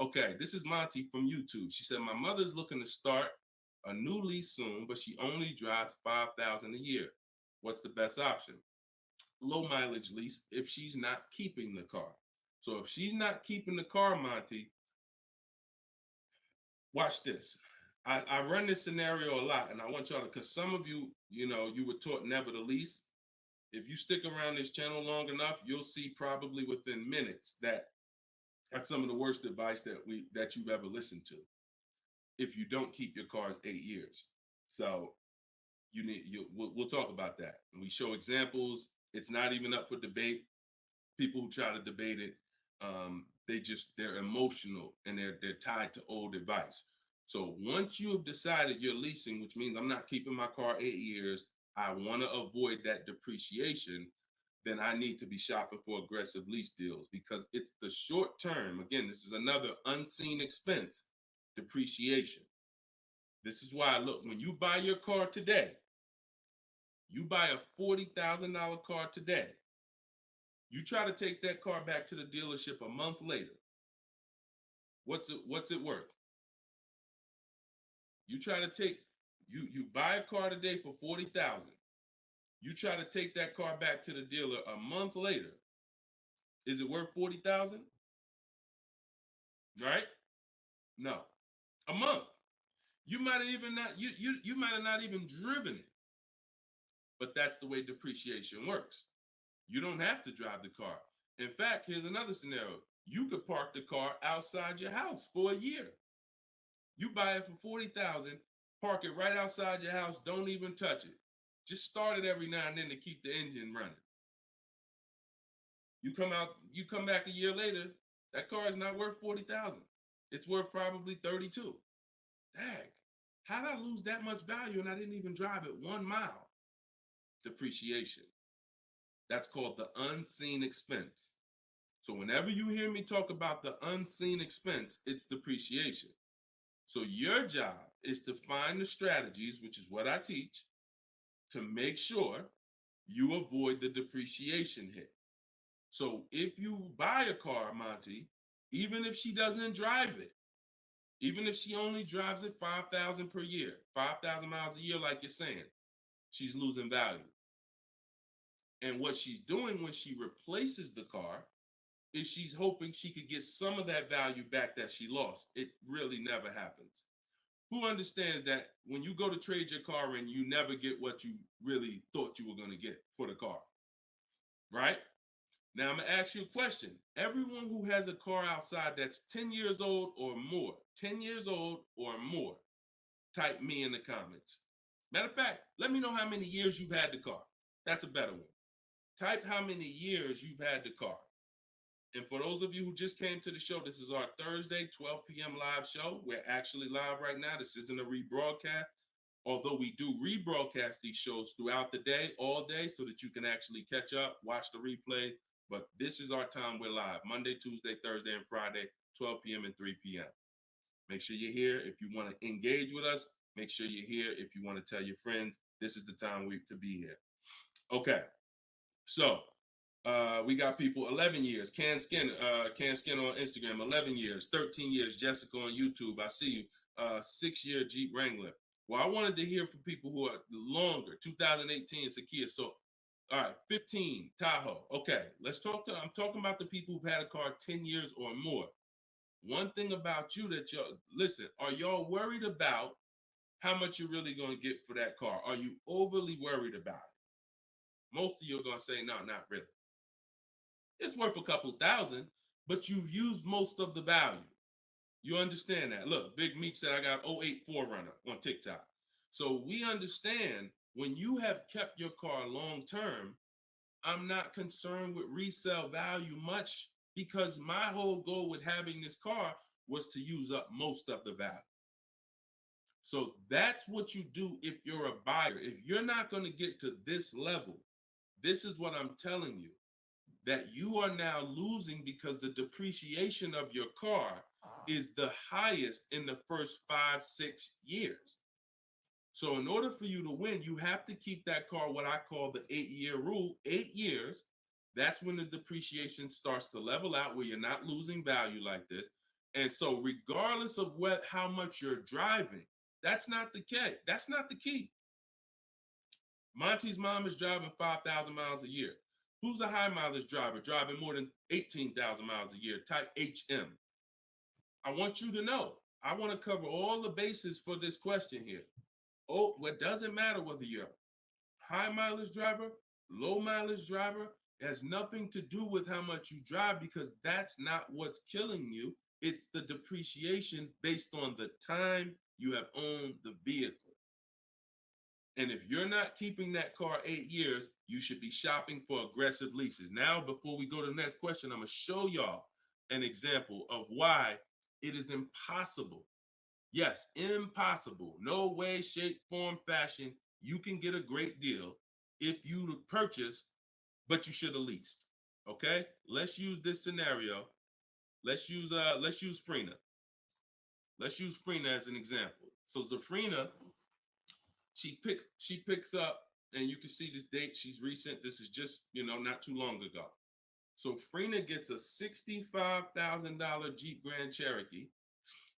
Okay, this is Monty from YouTube. She said, my mother's looking to start a new lease soon, but she only drives 5,000 a year. What's the best option? Low mileage lease if she's not keeping the car. So if she's not keeping the car, Monty, watch this. I run this scenario a lot, and I want y'all to, because some of you, you were taught never to lease. If you stick around this channel long enough, you'll see probably within minutes that that's some of the worst advice that you've ever listened to. If you don't keep your cars 8 years, so we'll talk about that. And we show examples. It's not even up for debate. People who try to debate it, they're emotional and they're tied to old advice. So once you have decided you're leasing, which means I'm not keeping my car 8 years, I want to avoid that depreciation, then I need to be shopping for aggressive lease deals, because it's the short term. Again, this is another unseen expense, depreciation. This is why, look, when you buy your car today, you buy a $40,000 car today, you try to take that car back to the dealership a month later, what's it worth? You try to take, you buy a car today for 40,000. You try to take that car back to the dealer a month later. Is it worth 40,000? Right? No. A month. You might have even not you might have not even driven it. But that's the way depreciation works. You don't have to drive the car. In fact, here's another scenario. You could park the car outside your house for a year. You buy it for 40,000, park it right outside your house, don't even touch it. Just start it every now and then to keep the engine running. You come back a year later, that car is not worth 40,000. It's worth probably 32. Dang, how did I lose that much value and I didn't even drive it 1 mile? Depreciation. That's called the unseen expense. So whenever you hear me talk about the unseen expense, it's depreciation. So your job is to find the strategies, which is what I teach, to make sure you avoid the depreciation hit. So if you buy a car, Monty, even if she doesn't drive it, even if she only drives it 5,000 per year, 5,000 miles a year, like you're saying, she's losing value. And what she's doing when she replaces the car is she's hoping she could get some of that value back that she lost. It really never happens. Who understands that when you go to trade your car in, you never get what you really thought you were going to get for the car, right? Now, I'm going to ask you a question. Everyone who has a car outside that's 10 years old or more, 10 years old or more, type me in the comments. Matter of fact, let me know how many years you've had the car. That's a better one. Type how many years you've had the car. And for those of you who just came to the show, this is our Thursday, 12 p.m. live show. We're actually live right now. This isn't a rebroadcast, although we do rebroadcast these shows throughout the day, all day, so that you can actually catch up, watch the replay. But this is our time. We're live Monday, Tuesday, Thursday, and Friday, 12 p.m. and 3 p.m. Make sure you're here. If you want to engage with us, make sure you're here. If you want to tell your friends, this is the time to be here. Okay, so we got people 11 years. Can Skin on Instagram, 11 years, 13 years. Jessica on YouTube, I see you. 6-year Jeep Wrangler. Well, I wanted to hear from people who are longer. 2018 Sakia. So, all right, 15 Tahoe. Okay, I'm talking about the people who've had a car 10 years or more. One thing about you that listen, are y'all worried about how much you're really going to get for that car? Are you overly worried about it? Most of you are going to say, no, not really. It's worth a couple thousand, but you've used most of the value. You understand that? Look, Big Meek said I got 08 4Runner on TikTok. So we understand when you have kept your car long term, I'm not concerned with resale value much, because my whole goal with having this car was to use up most of the value. So that's what you do if you're a buyer. If you're not going to get to this level, this is what I'm telling you, that you are now losing because the depreciation of your car is the highest in the first 5-6 years. So in order for you to win, you have to keep that car, what I call the 8-year rule, 8 years. That's when the depreciation starts to level out, where you're not losing value like this. And so regardless of how much you're driving, that's not the key. That's not the key. Monty's mom is driving 5,000 miles a year. Who's a high mileage driver driving more than 18,000 miles a year? Type HM. I want you to know, I want to cover all the bases for this question here. Oh, what doesn't matter whether you're a high mileage driver, low mileage driver, it has nothing to do with how much you drive, because that's not what's killing you. It's the depreciation based on the time you have owned the vehicle. And if you're not keeping that car 8 years, you should be shopping for aggressive leases. Now, before we go to the next question, I'm going to show y'all an example of why it is impossible. Yes, impossible. No way, shape, form, fashion. You can get a great deal if you purchase, but you should have leased. Okay? Let's use this scenario. Let's use Frina. Let's use Frina as an example. So Zafrina, she picks up, and you can see this date. She's recent. This is just, not too long ago. So Frina gets a $65,000 Jeep Grand Cherokee.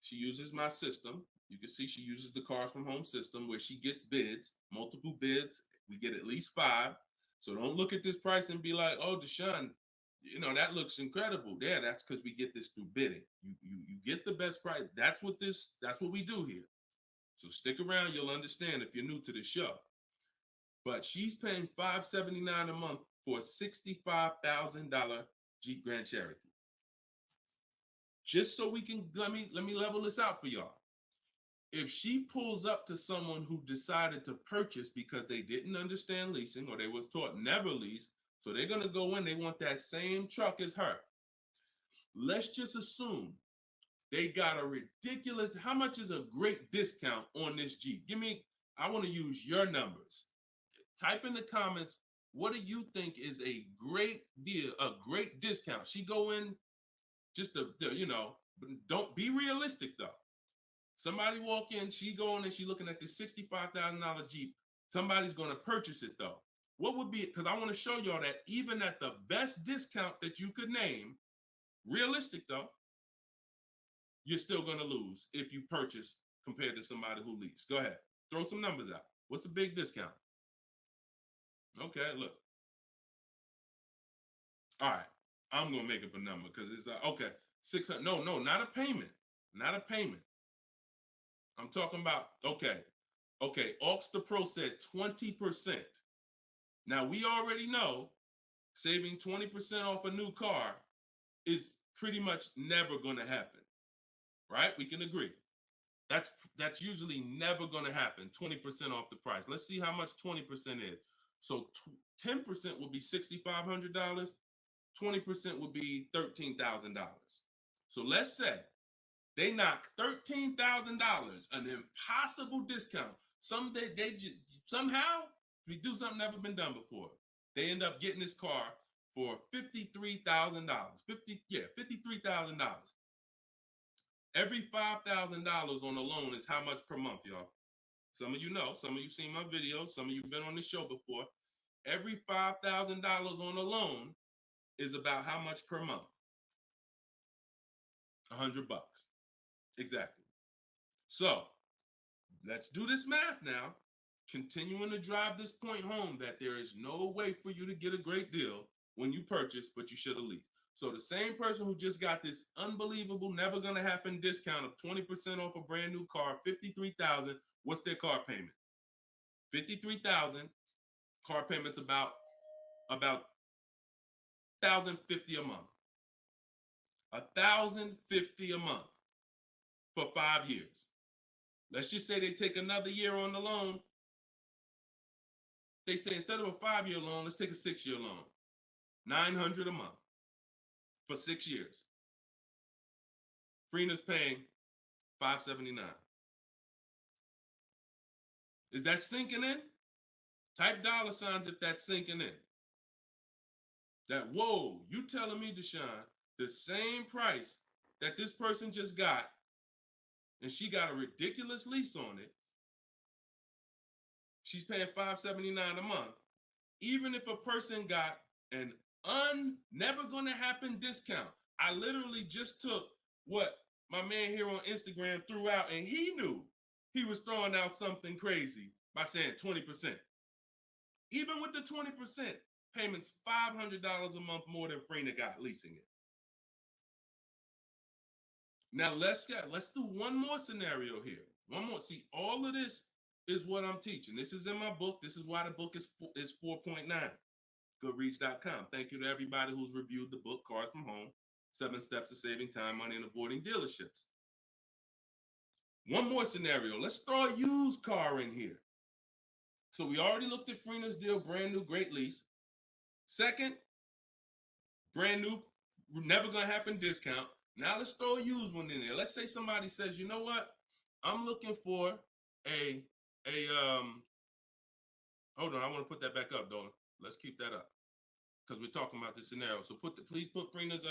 She uses my system. You can see she uses the Cars from Home system, where she gets bids, multiple bids. We get at least 5. So don't look at this price and be like, oh, Deshone, that looks incredible. Yeah, that's because we get this through bidding. You get the best price. That's what we do here. So stick around, you'll understand if you're new to the show. But she's paying $579 a month for a $65,000 Jeep Grand Cherokee. Just so we can, let me level this out for y'all. If she pulls up to someone who decided to purchase because they didn't understand leasing, or they was taught never lease, so they're going to go in, they want that same truck as her. Let's just assume they got a ridiculous, how much is a great discount on this Jeep? I want to use your numbers. Type in the comments, what do you think is a great deal, a great discount? She go in just to, don't be realistic though. Somebody walk in, she going and she looking at this $65,000 Jeep. Somebody's going to purchase it though. What would be, because I want to show y'all that even at the best discount that you could name, realistic though, you're still going to lose if you purchase compared to somebody who leased. Go ahead, throw some numbers out. What's a big discount? Okay, look. All right, I'm going to make up a number because it's like, okay, 600. No, not a payment. Not a payment. I'm talking about, okay, Aux the Pro said 20%. Now, we already know saving 20% off a new car is pretty much never going to happen, right? We can agree. That's usually never going to happen, 20% off the price. Let's see how much 20% is. So 10% will be $6,500. 20% would be $13,000. So let's say they knock $13,000, an impossible discount. Someday they just somehow we do something never been done before. They end up getting this car for $53,000. $53,000. Every $5,000 on a loan is how much per month, y'all? Some of you know, some of you seen my videos, some of you been on the show before. Every $5,000 on a loan is about how much per month? $100. Exactly. So let's do this math now. Continuing to drive this point home that there is no way for you to get a great deal when you purchase, but you should have leased. So the same person who just got this unbelievable, never gonna happen discount of 20% off a brand new car, $53,000, what's their car payment? $53,000, car payment's about $1,050 a month. $1,050 a month for 5 years. Let's just say they take another year on the loan. They say instead of a 5-year loan, let's take a 6-year loan. $900 a month for 6 years. Freena's paying $579. Is that sinking in? Type $ if that's sinking in. that, whoa, you telling me, Deshone, the same price that this person just got, and she got a ridiculous lease on it, she's paying $579 a month, even if a person got an never gonna happen discount. I literally just took what my man here on Instagram threw out, and he knew he was throwing out something crazy by saying 20%. Even with the 20%, payments $500 a month more than Frena got leasing it. Now let's do one more scenario here. One more. See, all of this is what I'm teaching. This is in my book. This is why the book is 4.9. Goodreads.com. Thank you to everybody who's reviewed the book, Cars from Home, 7 Steps to Saving Time, Money, and Avoiding Dealerships. One more scenario. Let's throw a used car in here. So we already looked at Frena's deal, brand new, great lease. Second, brand new, never gonna happen discount. Now let's throw a used one in there. Let's say somebody says, you know what? I'm looking for a hold on, I want to put that back up, Dolan. Let's keep that up because we're talking about this scenario. So please put Frena's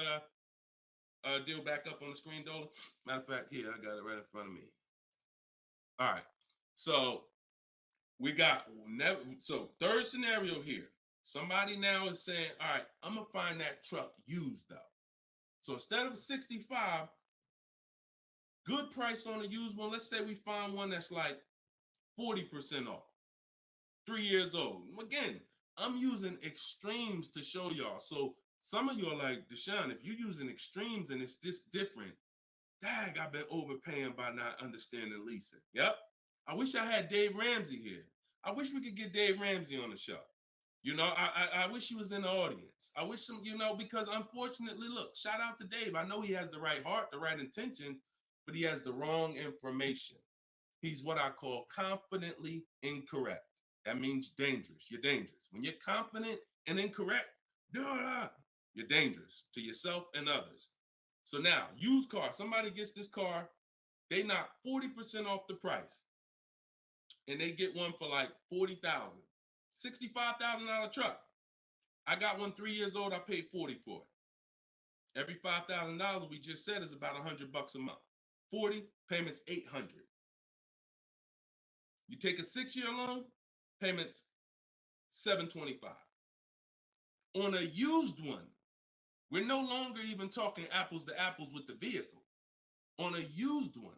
deal back up on the screen, Dolan. Matter of fact, here I got it right in front of me. All right. So we got third scenario here. Somebody now is saying, all right, I'm gonna find that truck used though. So instead of 65, good price on a used one. Let's say we find one that's like 40% off, 3 years old. Again, I'm using extremes to show y'all. So some of you are like, Deshone, if you're using extremes and it's this different, dang, I've been overpaying by not understanding leasing. Yep. I wish I had Dave Ramsey here. I wish we could get Dave Ramsey on the show. You know, I wish he was in the audience. I wish him, you know, because unfortunately, look, shout out to Dave. I know he has the right heart, the right intentions, but he has the wrong information. He's what I call confidently incorrect. That means dangerous. You're dangerous. When you're confident and incorrect, you're dangerous to yourself and others. So now, used car. Somebody gets this car, they knock 40% off the price, and they get one for like $40,000. $65,000 truck. I got one 3 years old. I paid 40 for it. Every $5,000 we just said is about $100 a month. 40 payments, 800. You take a 6-year loan, payments 725. On a used one, we're no longer even talking apples to apples with the vehicle. On a used one,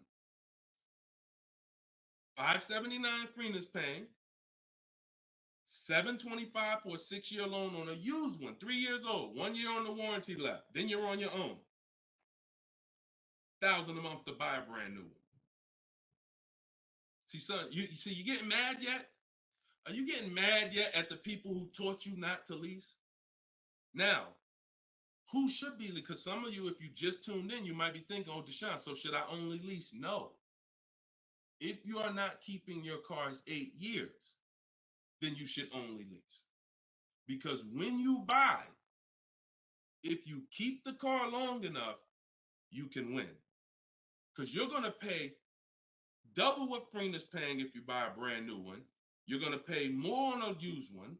$579 Frena's paying, $725 for a 6-year loan on a used one, 3 years old, 1 year on the warranty left. Then you're on your own. $1,000 a month to buy a brand new one. See, son, you getting mad yet? Are you getting mad yet at the people who taught you not to lease? Now, who should be? Because some of you, if you just tuned in, you might be thinking, oh, Deshone, so should I only lease? No. If you are not keeping your cars 8 years, then you should only lease. Because when you buy, if you keep the car long enough, you can win. Because you're going to pay double what Frena's paying if you buy a brand new one. You're going to pay more on a used one,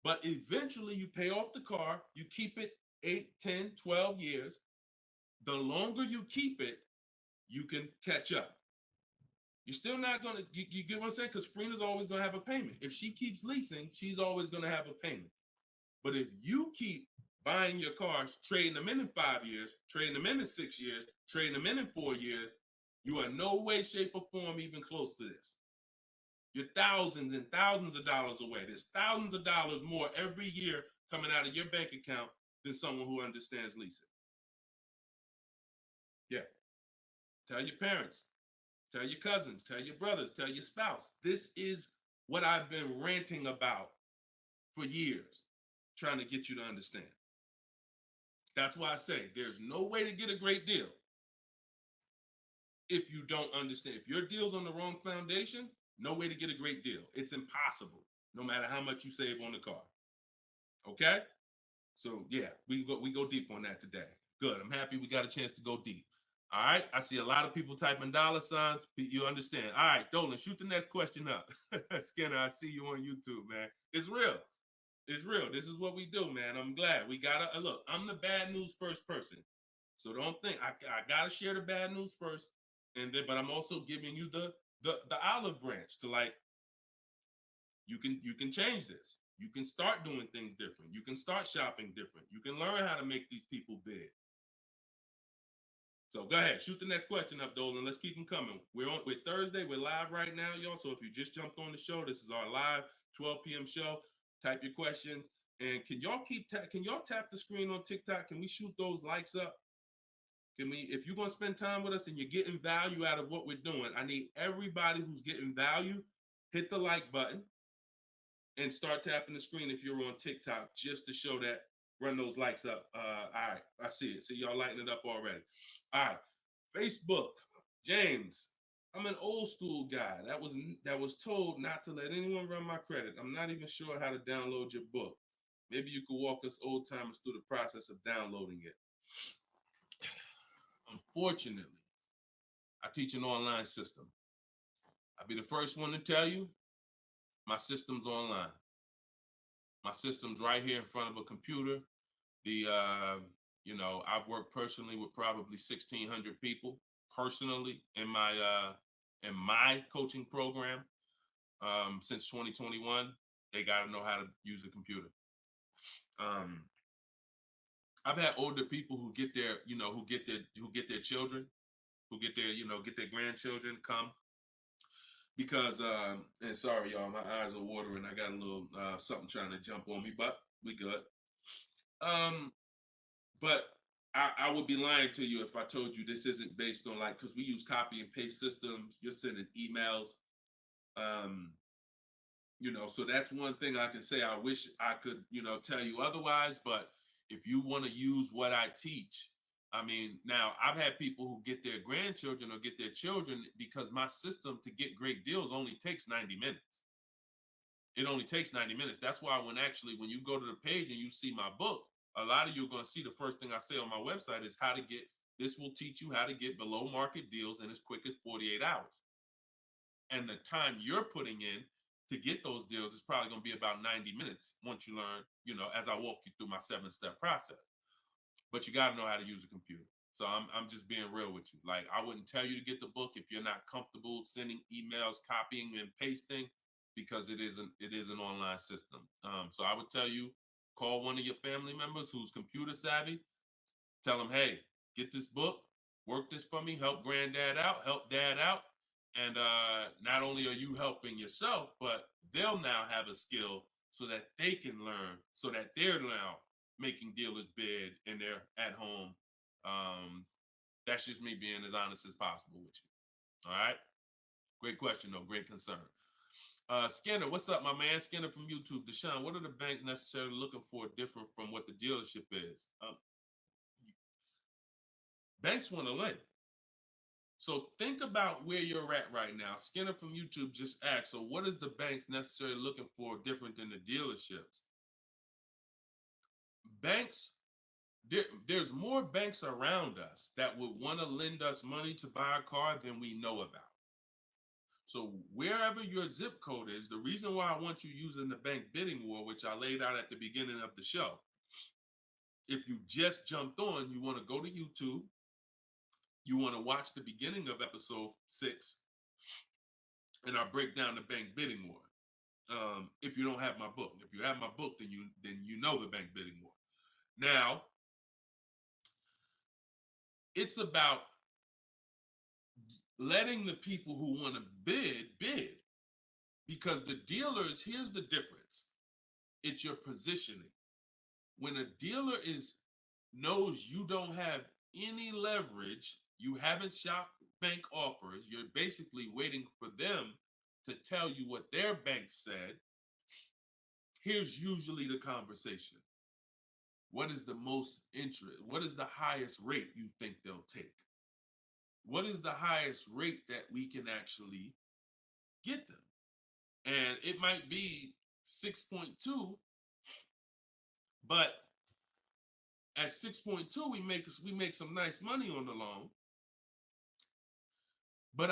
but eventually you pay off the car, you keep it 8, 10, 12 years. The longer you keep it, you can catch up. You're still not going to, you get what I'm saying? Because Frena's always going to have a payment. If she keeps leasing, she's always going to have a payment. But if you keep buying your cars, trading them in 5 years, trading them in 6 years, trading them in 4 years, you are no way, shape, or form even close to this. You're thousands and thousands of dollars away. There's thousands of dollars more every year coming out of your bank account than someone who understands leasing. Yeah. Tell your parents, tell your cousins, tell your brothers, tell your spouse. This is what I've been ranting about for years, trying to get you to understand. That's why I say there's no way to get a great deal if you don't understand. If your deal's on the wrong foundation, no way to get a great deal. It's impossible, no matter how much you save on the car. Okay? So yeah, we go deep on that today. Good. I'm happy we got a chance to go deep. All right. I see a lot of people typing $signs. You understand. All right, Dolan, shoot the next question up. Skinner, I see you on YouTube, man. It's real. It's real. This is what we do, man. I'm glad we gotta look. I'm the bad news first person, so don't think I gotta share the bad news first, and then but I'm also giving you the olive branch to like you can change this. You can start doing things different. You can start shopping different. You can learn how to make these people bid. So go ahead, shoot the next question up, Dolan. Let's keep them coming. We're Thursday. We're live right now, y'all. So if you just jumped on the show, this is our live 12 p.m. show. Type your questions, and can y'all tap the screen on TikTok? Can we shoot those likes up? Can we? If you're gonna spend time with us and you're getting value out of what we're doing, I need everybody who's getting value hit the like button and start tapping the screen if you're on TikTok just to show that. Run those likes up. All right, I see it. See y'all lighting it up already. All right, Facebook, James. I'm an old school guy that was told not to let anyone run my credit. I'm not even sure how to download your book. Maybe you could walk us old timers through the process of downloading it. Unfortunately, I teach an online system. I'll be the first one to tell you my system's online. My system's right here in front of a computer. I've worked personally with probably 1,600 people personally in my coaching program since 2021. They got to know how to use a computer. I've had older people who get their children, who get their grandchildren come because and sorry y'all, my eyes are watering. I got a little something trying to jump on me, but we good. But I would be lying to you if I told you this isn't based on because we use copy and paste systems. You're sending emails. So that's one thing I can say. I wish I could, tell you otherwise, but if you want to use what I teach, I mean, now I've had people who get their grandchildren or get their children because my system to get great deals only takes 90 minutes. It only takes 90 minutes. That's why when you go to the page and you see my book, a lot of you are going to see the first thing I say on my website is this will teach you how to get below market deals in as quick as 48 hours. And the time you're putting in to get those deals is probably going to be about 90 minutes once you learn, as I walk you through my 7-step process. But you got to know how to use a computer. So I'm just being real with you. Like, I wouldn't tell you to get the book if you're not comfortable sending emails, copying and pasting, because it is an online system. So I would tell you, call one of your family members who's computer savvy. Tell them, hey, get this book, work this for me, help granddad out, help dad out. And not only are you helping yourself, but they'll now have a skill so that they can learn, so that they're now making dealers bid and they're at home. That's just me being as honest as possible with you. All right. Great question, though. Great concern. Skinner, what's up, my man? Skinner from YouTube. Deshone, what are the banks necessarily looking for different from what the dealership is? Banks want to lend. So think about where you're at right now. Skinner from YouTube just asked, so what is the banks necessarily looking for different than the dealerships? Banks, there's more banks around us that would want to lend us money to buy a car than we know about. So wherever your zip code is, the reason why I want you using the bank bidding war, which I laid out at the beginning of the show, if you just jumped on, you want to go to YouTube, you want to watch the beginning of episode 6, and I break down the bank bidding war. If you don't have my book, if you have my book, then you know the bank bidding war. Now, it's about letting the people who want to bid, because the dealers, here's the difference. It's your positioning. When a dealer knows you don't have any leverage, you haven't shopped bank offers, you're basically waiting for them to tell you what their bank said. Here's usually the conversation. What is the most interest? What is the highest rate you think they'll take? What is the highest rate that we can actually get them? And it might be 6.2, but at 6.2, we make some nice money on the loan. But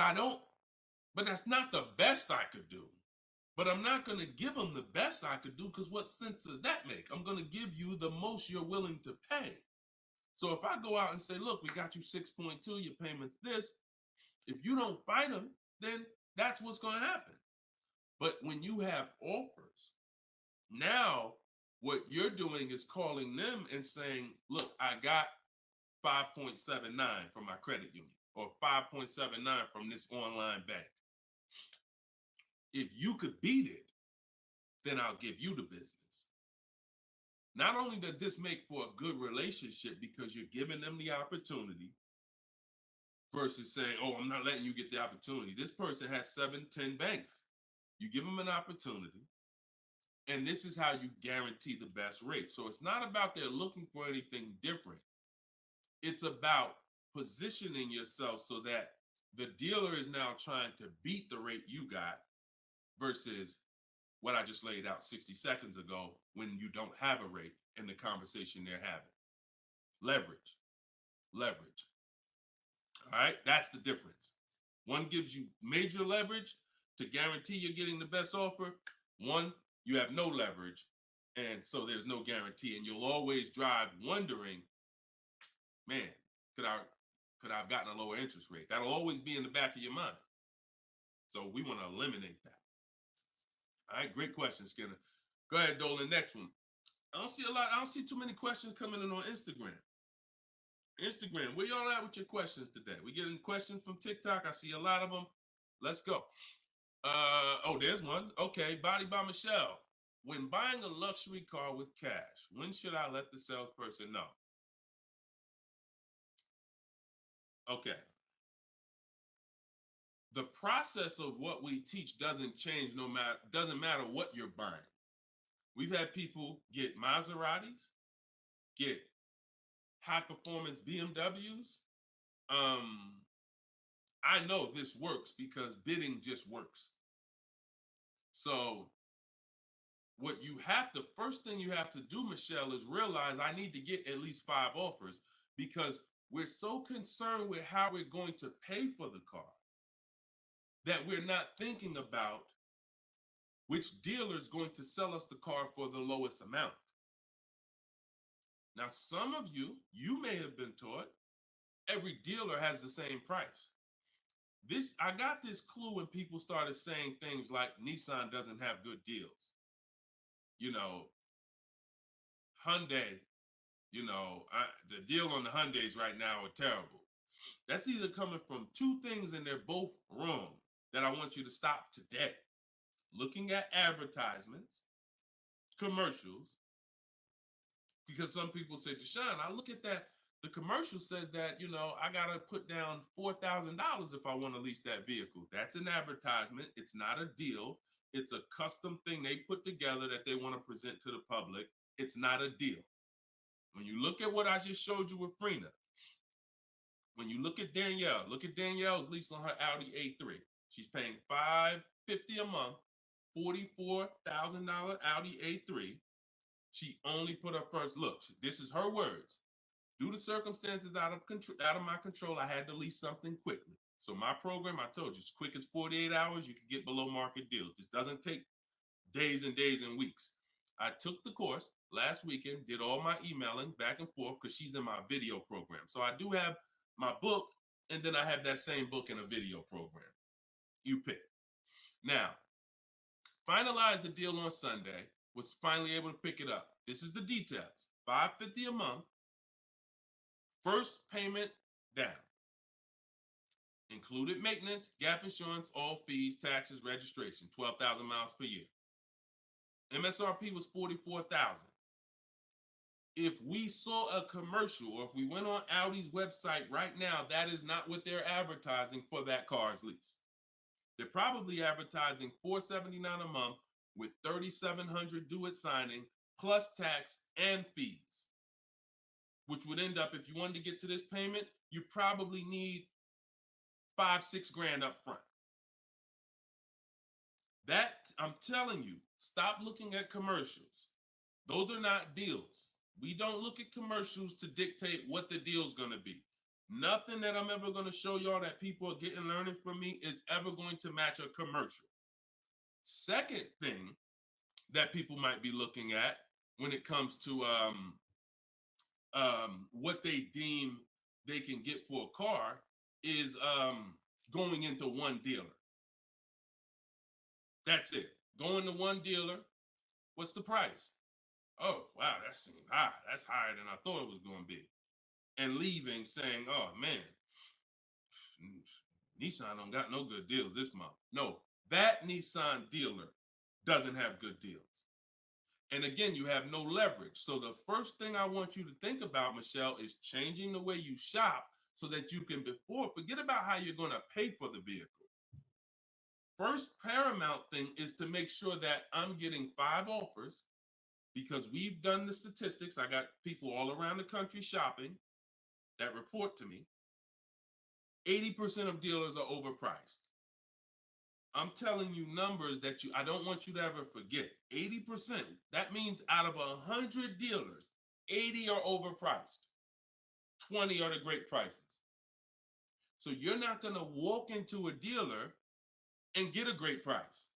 that's not the best I could do. But I'm not going to give them the best I could do, because what sense does that make? I'm going to give you the most you're willing to pay. So if I go out and say, look, we got you 6.2, your payment's this. If you don't fight them, then that's what's going to happen. But when you have offers, now what you're doing is calling them and saying, look, I got 5.79 from my credit union, or 5.79 from this online bank. If you could beat it, then I'll give you the business. Not only does this make for a good relationship because you're giving them the opportunity versus saying, oh, I'm not letting you get the opportunity. This person has 7, 10 banks. You give them an opportunity, and this is how you guarantee the best rate. So it's not about they're looking for anything different. It's about positioning yourself so that the dealer is now trying to beat the rate you got versus what I just laid out 60 seconds ago when you don't have a rate in the conversation they're having. Leverage. Leverage. All right, that's the difference. One gives you major leverage to guarantee you're getting the best offer. One, you have no leverage, and so there's no guarantee. And you'll always drive wondering, man, could I have gotten a lower interest rate? That'll always be in the back of your mind. So we want to eliminate that. All right, great question, Skinner. Go ahead, Dolan. Next one. I don't see too many questions coming in on Instagram. Instagram, where y'all at with your questions today? We getting questions from TikTok. I see a lot of them. Let's go. Oh, there's one. Okay, Body by Michelle. When buying a luxury car with cash, when should I let the salesperson know? Okay. The process of what we teach doesn't change doesn't matter what you're buying. We've had people get Maseratis, get high performance BMWs. I know this works because bidding just works. So the first thing you have to do, Michelle, is realize I need to get at least 5 offers, because we're so concerned with how we're going to pay for the car that we're not thinking about which dealer is going to sell us the car for the lowest amount. Now, some of you may have been taught every dealer has the same price. I got this clue when people started saying things like Nissan doesn't have good deals. Hyundai, the deal on the Hyundais right now are terrible. That's either coming from 2 things and they're both wrong that I want you to stop today. Looking at advertisements, commercials, because some people say, Deshone, I look at that. The commercial says that, I got to put down $4,000 if I want to lease that vehicle. That's an advertisement. It's not a deal. It's a custom thing they put together that they want to present to the public. It's not a deal. When you look at what I just showed you with Frina, when you look at Danielle's lease on her Audi A3. She's paying $550 a month, $44,000 Audi A3. She only put her first look. This is her words. Due to circumstances out of my control, I had to lease something quickly. So my program, I told you, as quick as 48 hours, you can get below market deals. This doesn't take days and days and weeks. I took the course last weekend, did all my emailing back and forth because she's in my video program. So I do have my book, and then I have that same book in a video program. You pick. Now, finalized the deal on Sunday, was finally able to pick it up. This is the details. $550 a month. First payment down. Included maintenance, gap insurance, all fees, taxes, registration, 12,000 miles per year. MSRP was $44,000. If we saw a commercial, or if we went on Audi's website right now, that is not what they're advertising for that car's lease. They're probably advertising $479 a month with $3,700 due at signing, plus tax and fees, which would end up, if you wanted to get to this payment, you probably need $5-6 grand up front. That, I'm telling you, stop looking at commercials. Those are not deals. We don't look at commercials to dictate what the deal's going to be. Nothing that I'm ever going to show y'all that people are learning from me is ever going to match a commercial. Second thing that people might be looking at when it comes to what they deem they can get for a car is going into one dealer. That's it. Going to one dealer. What's the price? Oh, wow, that seems high. That's higher than I thought it was going to be. And leaving saying, oh, man, Nissan don't got no good deals this month. No, that Nissan dealer doesn't have good deals. And again, you have no leverage. So the first thing I want you to think about, Michelle, is changing the way you shop so that you can forget about how you're going to pay for the vehicle. First paramount thing is to make sure that I'm getting 5 offers, because we've done the statistics. I got people all around the country shopping that report to me. 80% of dealers are overpriced. I'm telling you numbers that I don't want you to ever forget. 80%. That means out of 100 dealers, 80 are overpriced. 20 are the great prices. So you're not going to walk into a dealer and get a great price,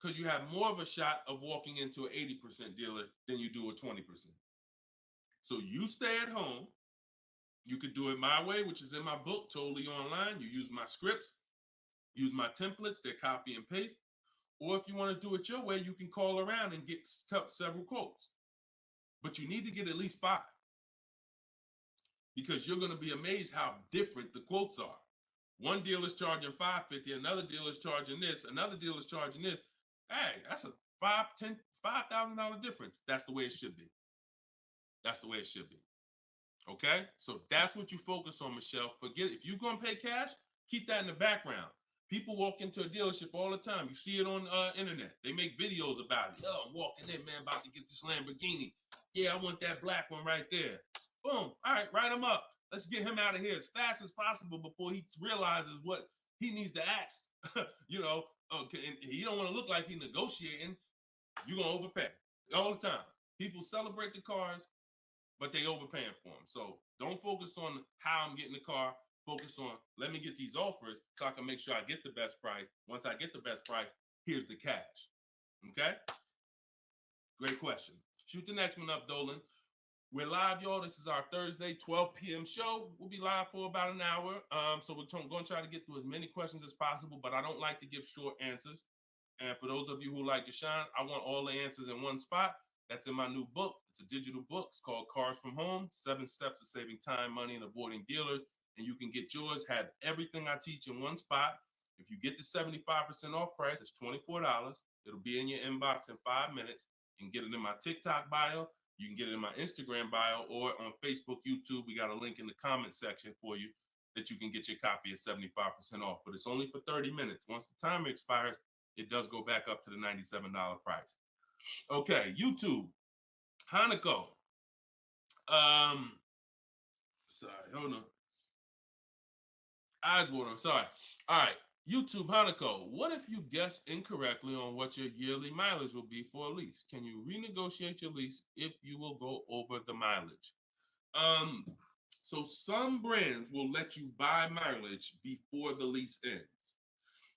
because you have more of a shot of walking into an 80% dealer than you do a 20%. So you stay at home. You could do it my way, which is in my book, totally online. You use my scripts, use my templates, they're copy and paste. Or if you want to do it your way, you can call around and get several quotes. But you need to get at least 5, because you're going to be amazed how different the quotes are. One dealer's charging $550, another dealer's charging this, another dealer's charging this. Hey, that's a $5,000 difference. That's the way it should be. That's the way it should be. Okay, so that's what you focus on, Michelle. Forget it. If you're going to pay cash, keep that in the background. People walk into a dealership all the time. You see it on internet. They make videos about it. Oh, I'm walking in, man, about to get this Lamborghini. Yeah, I want that black one right there. Boom. All right, write him up. Let's get him out of here as fast as possible before he realizes what he needs to ask. Okay, and he don't want to look like he's negotiating. You're going to overpay all the time. People celebrate the cars, but they overpaying for them. So don't focus on how I'm getting the car. Focus on, let me get these offers so I can make sure I get the best price. Once I get the best price, here's the cash. Okay? Great question. Shoot the next one up, Dolan. We're live, y'all. This is our Thursday, 12 p.m. show. We'll be live for about an hour. So we're going to try to get through as many questions as possible, but I don't like to give short answers. And for those of you who like to shine, I want all the answers in one spot. That's in my new book. It's a digital book. It's called Cars from Home, 7 Steps to Saving Time, Money, and Avoiding Dealers. And you can get yours, have everything I teach in one spot. If you get the 75% off price, it's $24. It'll be in your inbox in 5 minutes. You can get it in my TikTok bio. You can get it in my Instagram bio, or on Facebook, YouTube. We got a link in the comment section for you that you can get your copy at 75% off. But it's only for 30 minutes. Once the timer expires, it does go back up to the $97 price. Okay, YouTube, Hanako. Sorry, hold on. Eyes water, I'm sorry. All right, YouTube, Hanako. What if you guess incorrectly on what your yearly mileage will be for a lease? Can you renegotiate your lease if you will go over the mileage? So some brands will let you buy mileage before the lease ends.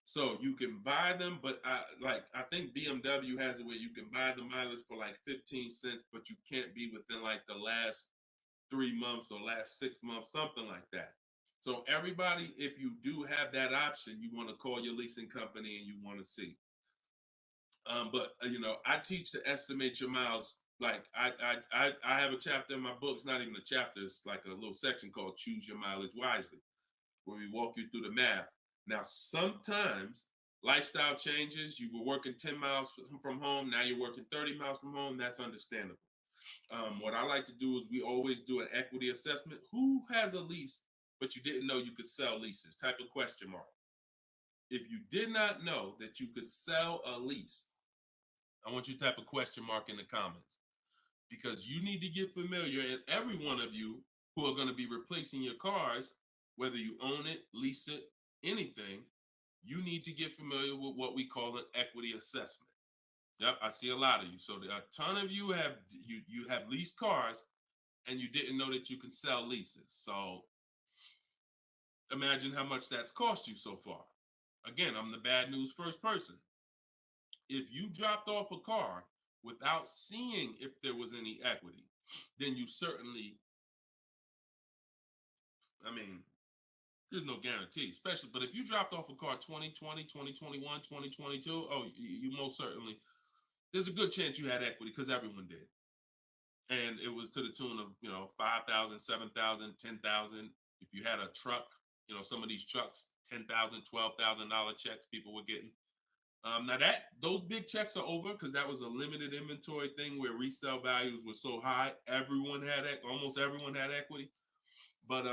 So you can buy them, but I think BMW has it where you can buy the mileage for like 15 cents, but you can't be within like the last 3 months or last 6 months, something like that. So everybody, if you do have that option, you want to call your leasing company and you want to see. But I teach to estimate your miles. Like I have a chapter in my book. It's not even a chapter. It's like a little section called Choose Your Mileage Wisely, where we walk you through the math. Now, sometimes lifestyle changes. You were working 10 miles from home. Now you're working 30 miles from home. That's understandable. What I like to do is we always do an equity assessment. Who has a lease, but you didn't know you could sell leases? Type of question mark. If you did not know that you could sell a lease, I want you to type a question mark in the comments, because you need to get familiar, and every one of you who are going to be replacing your cars, whether you own it, lease it, anything, you need to get familiar with what we call an equity assessment. Yep, I see a lot of you. So a ton of you have leased cars and you didn't know that you could sell leases. So imagine how much that's cost you so far. Again, I'm the bad news first person. If you dropped off a car without seeing if there was any equity, then you certainly, I mean, there's no guarantee, especially, but if you dropped off a car 2020, 2021, 2022, oh, you most certainly, there's a good chance you had equity because everyone did. And it was to the tune of, 5,000, 7,000, 10,000. If you had a truck, some of these trucks, $10,000, $12,000 checks people were getting. Now those big checks are over because that was a limited inventory thing where resale values were so high. Almost everyone had equity. But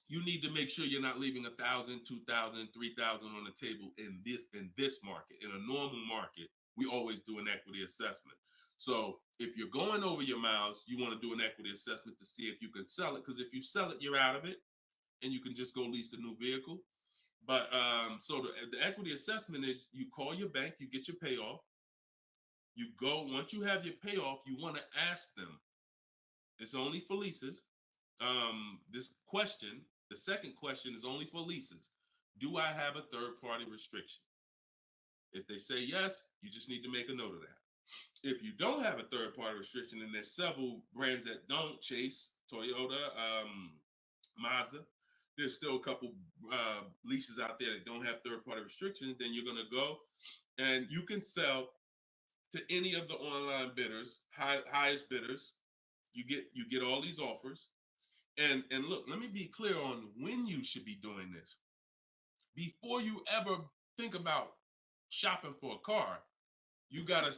you need to make sure you're not leaving 1,000, 2,000, 3,000 on the table in this market. In a normal market, we always do an equity assessment. So if you're going over your miles, you want to do an equity assessment to see if you can sell it. Because if you sell it, you're out of it, and you can just go lease a new vehicle. But so the equity assessment is you call your bank, you get your payoff. You go, once you have your payoff, you want to ask them. It's only for leases. This question, the second question is only for leases. Do I have a third-party restriction? If they say yes, you just need to make a note of that. If you don't have a third-party restriction, and there's several brands that don't, Chase, Toyota, Mazda, there's still a couple leases out there that don't have third-party restrictions, then you're going to go and you can sell to any of the online bidders, highest bidders. You get all these offers. And look, let me be clear on when you should be doing this. Before you ever think about shopping for a car, you gotta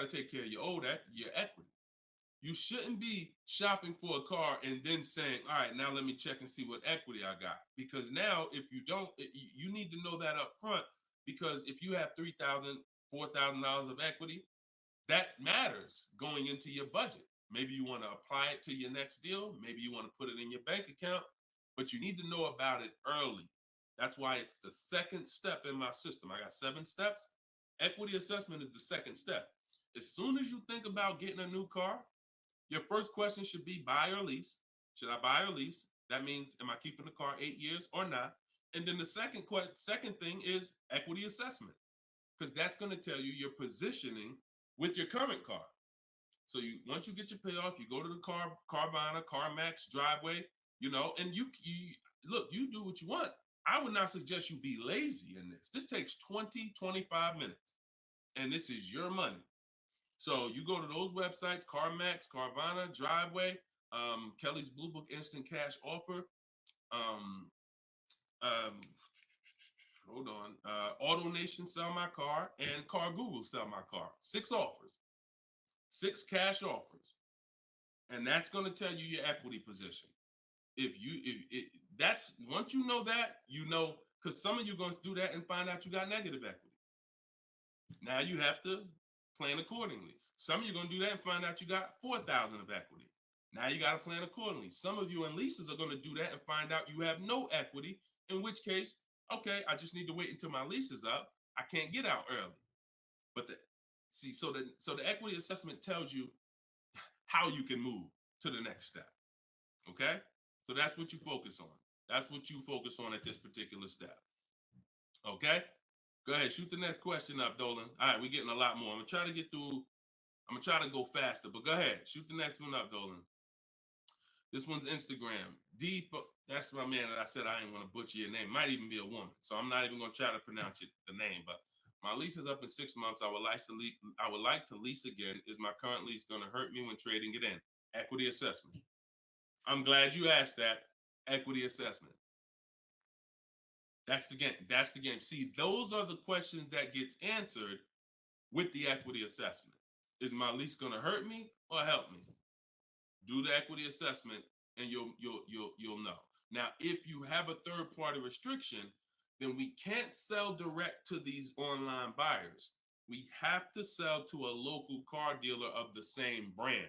take care of your equity. You shouldn't be shopping for a car and then saying, all right, now let me check and see what equity I got. Because now if you don't, you need to know that up front, because if you have $3,000, $4,000 of equity, that matters going into your budget. Maybe you want to apply it to your next deal. Maybe you want to put it in your bank account, but you need to know about it early. That's why it's the second step in my system. I got 7 steps. Equity assessment is the second step. As soon as you think about getting a new car, your first question should be buy or lease. Should I buy or lease? That means, am I keeping the car 8 years or not? And then the second thing is equity assessment, because that's going to tell you your positioning with your current car. So once you get your payoff, you go to the Carvana, CarMax, Driveway, and you look, you do what you want. I would not suggest you be lazy in this. This takes 20, 25 minutes, and this is your money. So you go to those websites, CarMax, Carvana, Driveway, Kelly's Blue Book Instant Cash Offer, hold on, Auto Nation Sell My Car, and Car Google Sell My Car. 6 offers, 6 cash offers, and that's going to tell you your equity position. That's once you know that, because some of you are going to do that and find out you got negative equity. Now you have to plan accordingly. Some of you are going to do that and find out you got 4,000 of equity. Now you got to plan accordingly. Some of you in leases are going to do that and find out you have no equity, in which case, okay, I just need to wait until my lease is up. I can't get out early. But so the equity assessment tells you how you can move to the next step. Okay? So that's what you focus on. That's what you focus on at this particular step. Okay? Go ahead, shoot the next question up, Dolan. All right, we're getting a lot more. I'm gonna try to get through. I'm gonna try to go faster, but go ahead, shoot the next one up, Dolan. This one's Instagram. Deep. That's my man that I said I didn't want to butcher your name. Might even be a woman, so I'm not even gonna try to pronounce the name. But my lease is up in 6 months. I would like to lease again. Is my current lease gonna hurt me when trading it in? Equity assessment. I'm glad you asked that. Equity assessment. That's the game. That's the game. See, those are the questions that gets answered with the equity assessment. Is my lease going to hurt me or help me? Do the equity assessment, and you'll know. Now, if you have a third-party restriction, then we can't sell direct to these online buyers. We have to sell to a local car dealer of the same brand.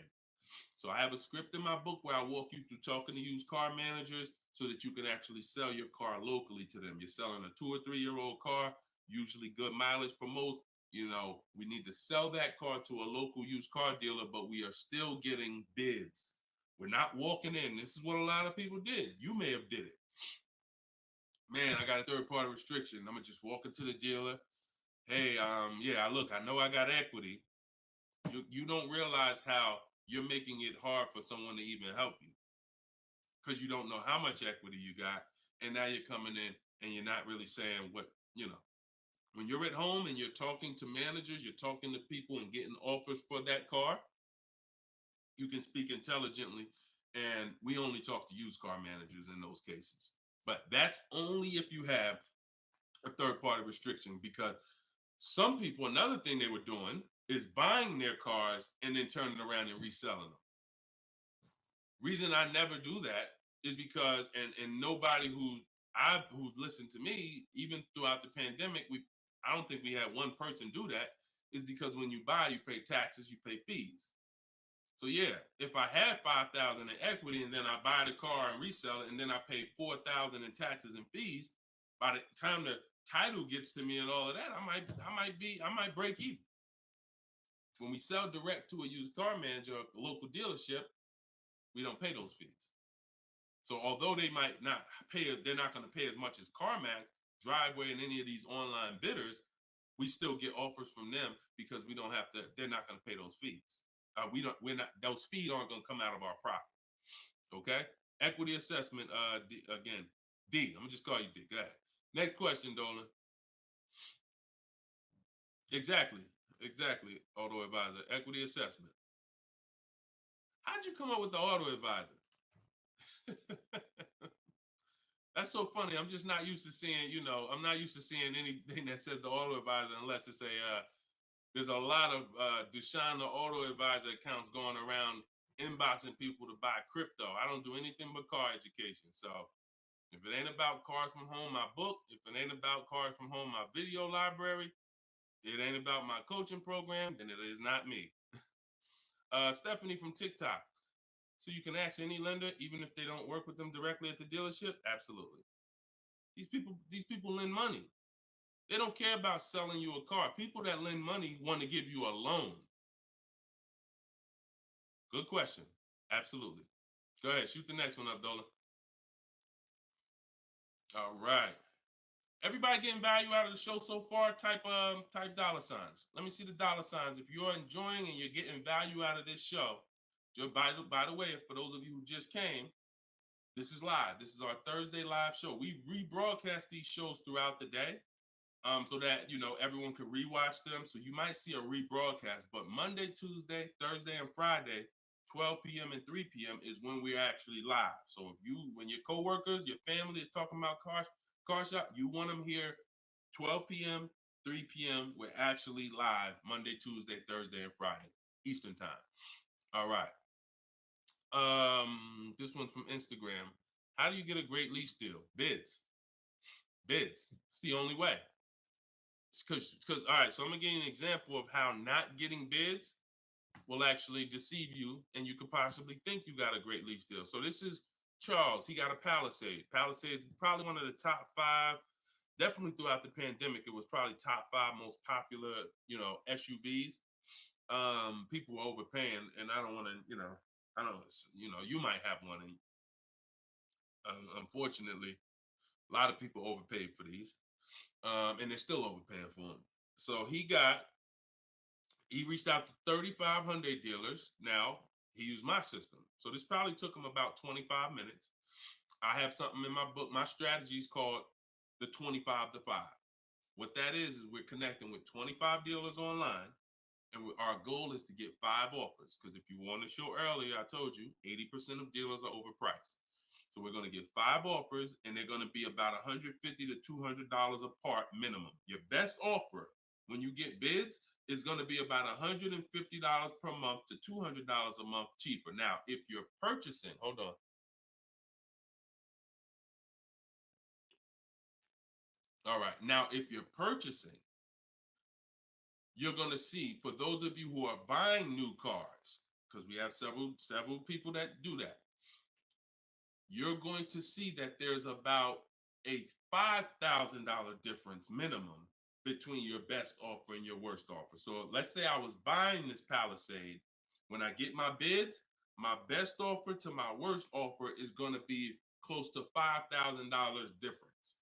So I have a script in my book where I walk you through talking to used car managers so that you can actually sell your car locally to them. You're selling a 2 or 3 year old car, usually good mileage for most. We need to sell that car to a local used car dealer, but we are still getting bids. We're not walking in. This is what a lot of people did. You may have did it. Man, I got a third party restriction. I'm gonna just walk into the dealer. Hey, yeah, look, I know I got equity. You don't realize how you're making it hard for someone to even help you because you don't know how much equity you got, and now you're coming in and you're not really saying what you know. When you're at home and you're talking to managers, you're talking to people and getting offers for that car, you can speak intelligently. And we only talk to used car managers in those cases. But that's only if you have a third party restriction, because some people, another thing they were doing is buying their cars and then turning around and reselling them. Reason I never do that is because, and nobody who's listened to me, even throughout the pandemic, I don't think we had one person do that, is because when you buy, you pay taxes, you pay fees. So yeah, if I had 5,000 in equity and then I buy the car and resell it and then I pay 4,000 in taxes and fees, by the time the title gets to me and all of that, I might break even. When we sell direct to a used car manager or a local dealership, we don't pay those fees. So although they might not pay, they're not going to pay as much as CarMax, Driveway, and any of these online bidders, we still get offers from them because we don't have to. They're not going to pay those fees. We're not. Those fees aren't going to come out of our profit. Okay. Equity assessment. Again, D. I'm gonna just call you D. Go ahead. Next question, Dolan. Exactly. Exactly. Auto advisor. Equity assessment. How'd you come up with the auto advisor? That's so funny. I'm just not used to seeing, I'm not used to seeing anything that says the auto advisor unless it's there's a lot of Deshone the Auto Advisor accounts going around inboxing people to buy crypto. I don't do anything but car education. So if it ain't about Cars from Home, my book, if it ain't about Cars from Home, my video library, it ain't about my coaching program, then it is not me. Stephanie from TikTok. So you can ask any lender, even if they don't work with them directly at the dealership? Absolutely. These people lend money. They don't care about selling you a car. People that lend money want to give you a loan. Good question. Absolutely. Go ahead. Shoot the next one up, Dolan. All right. Everybody getting value out of the show so far? Type dollar signs. Let me see the dollar signs. If you're enjoying and you're getting value out of this show, by the way, for those of you who just came, this is live. This is our Thursday live show. We rebroadcast these shows throughout the day, so that everyone can rewatch them. So you might see a rebroadcast, but Monday, Tuesday, Thursday, and Friday, 12 p.m. and 3 p.m. is when we're actually live. So when your coworkers, your family is talking about car shop, you want them here 12 p.m., 3 p.m. We're actually live Monday, Tuesday, Thursday, and Friday, Eastern time. All right. This one's from Instagram. How do you get a great lease deal? Bids. It's the only way. Because all right, so I'm gonna give you an example of how not getting bids will actually deceive you, and you could possibly think you got a great lease deal. So this is Charles. He got a Palisade. Palisade is probably one of the top 5. Definitely throughout the pandemic, it was probably top 5 most popular, SUVs. People were overpaying, and I don't want to, I don't, you might have one. And, unfortunately, a lot of people overpaid for these, and they're still overpaying for them. So he reached out to 3,500 dealers. Now he used my system. So this probably took him about 25 minutes. I have something in my book. My strategy is called the 25 to 5. What that is we're connecting with 25 dealers online. And our goal is to get 5 offers. Because if you want to show earlier, I told you 80% of dealers are overpriced. So we're going to get 5 offers, and they're going to be about $150 to $200 apart minimum. Your best offer when you get bids is going to be about $150 per month to $200 a month cheaper. Now, if you're purchasing, hold on. All right. Now, if you're purchasing, you're going to see, for those of you who are buying new cars, because we have several people that do that, you're going to see that there's about a $5,000 difference minimum between your best offer and your worst offer. So let's say I was buying this Palisade. When I get my bids, my best offer to my worst offer is going to be close to $5,000 difference.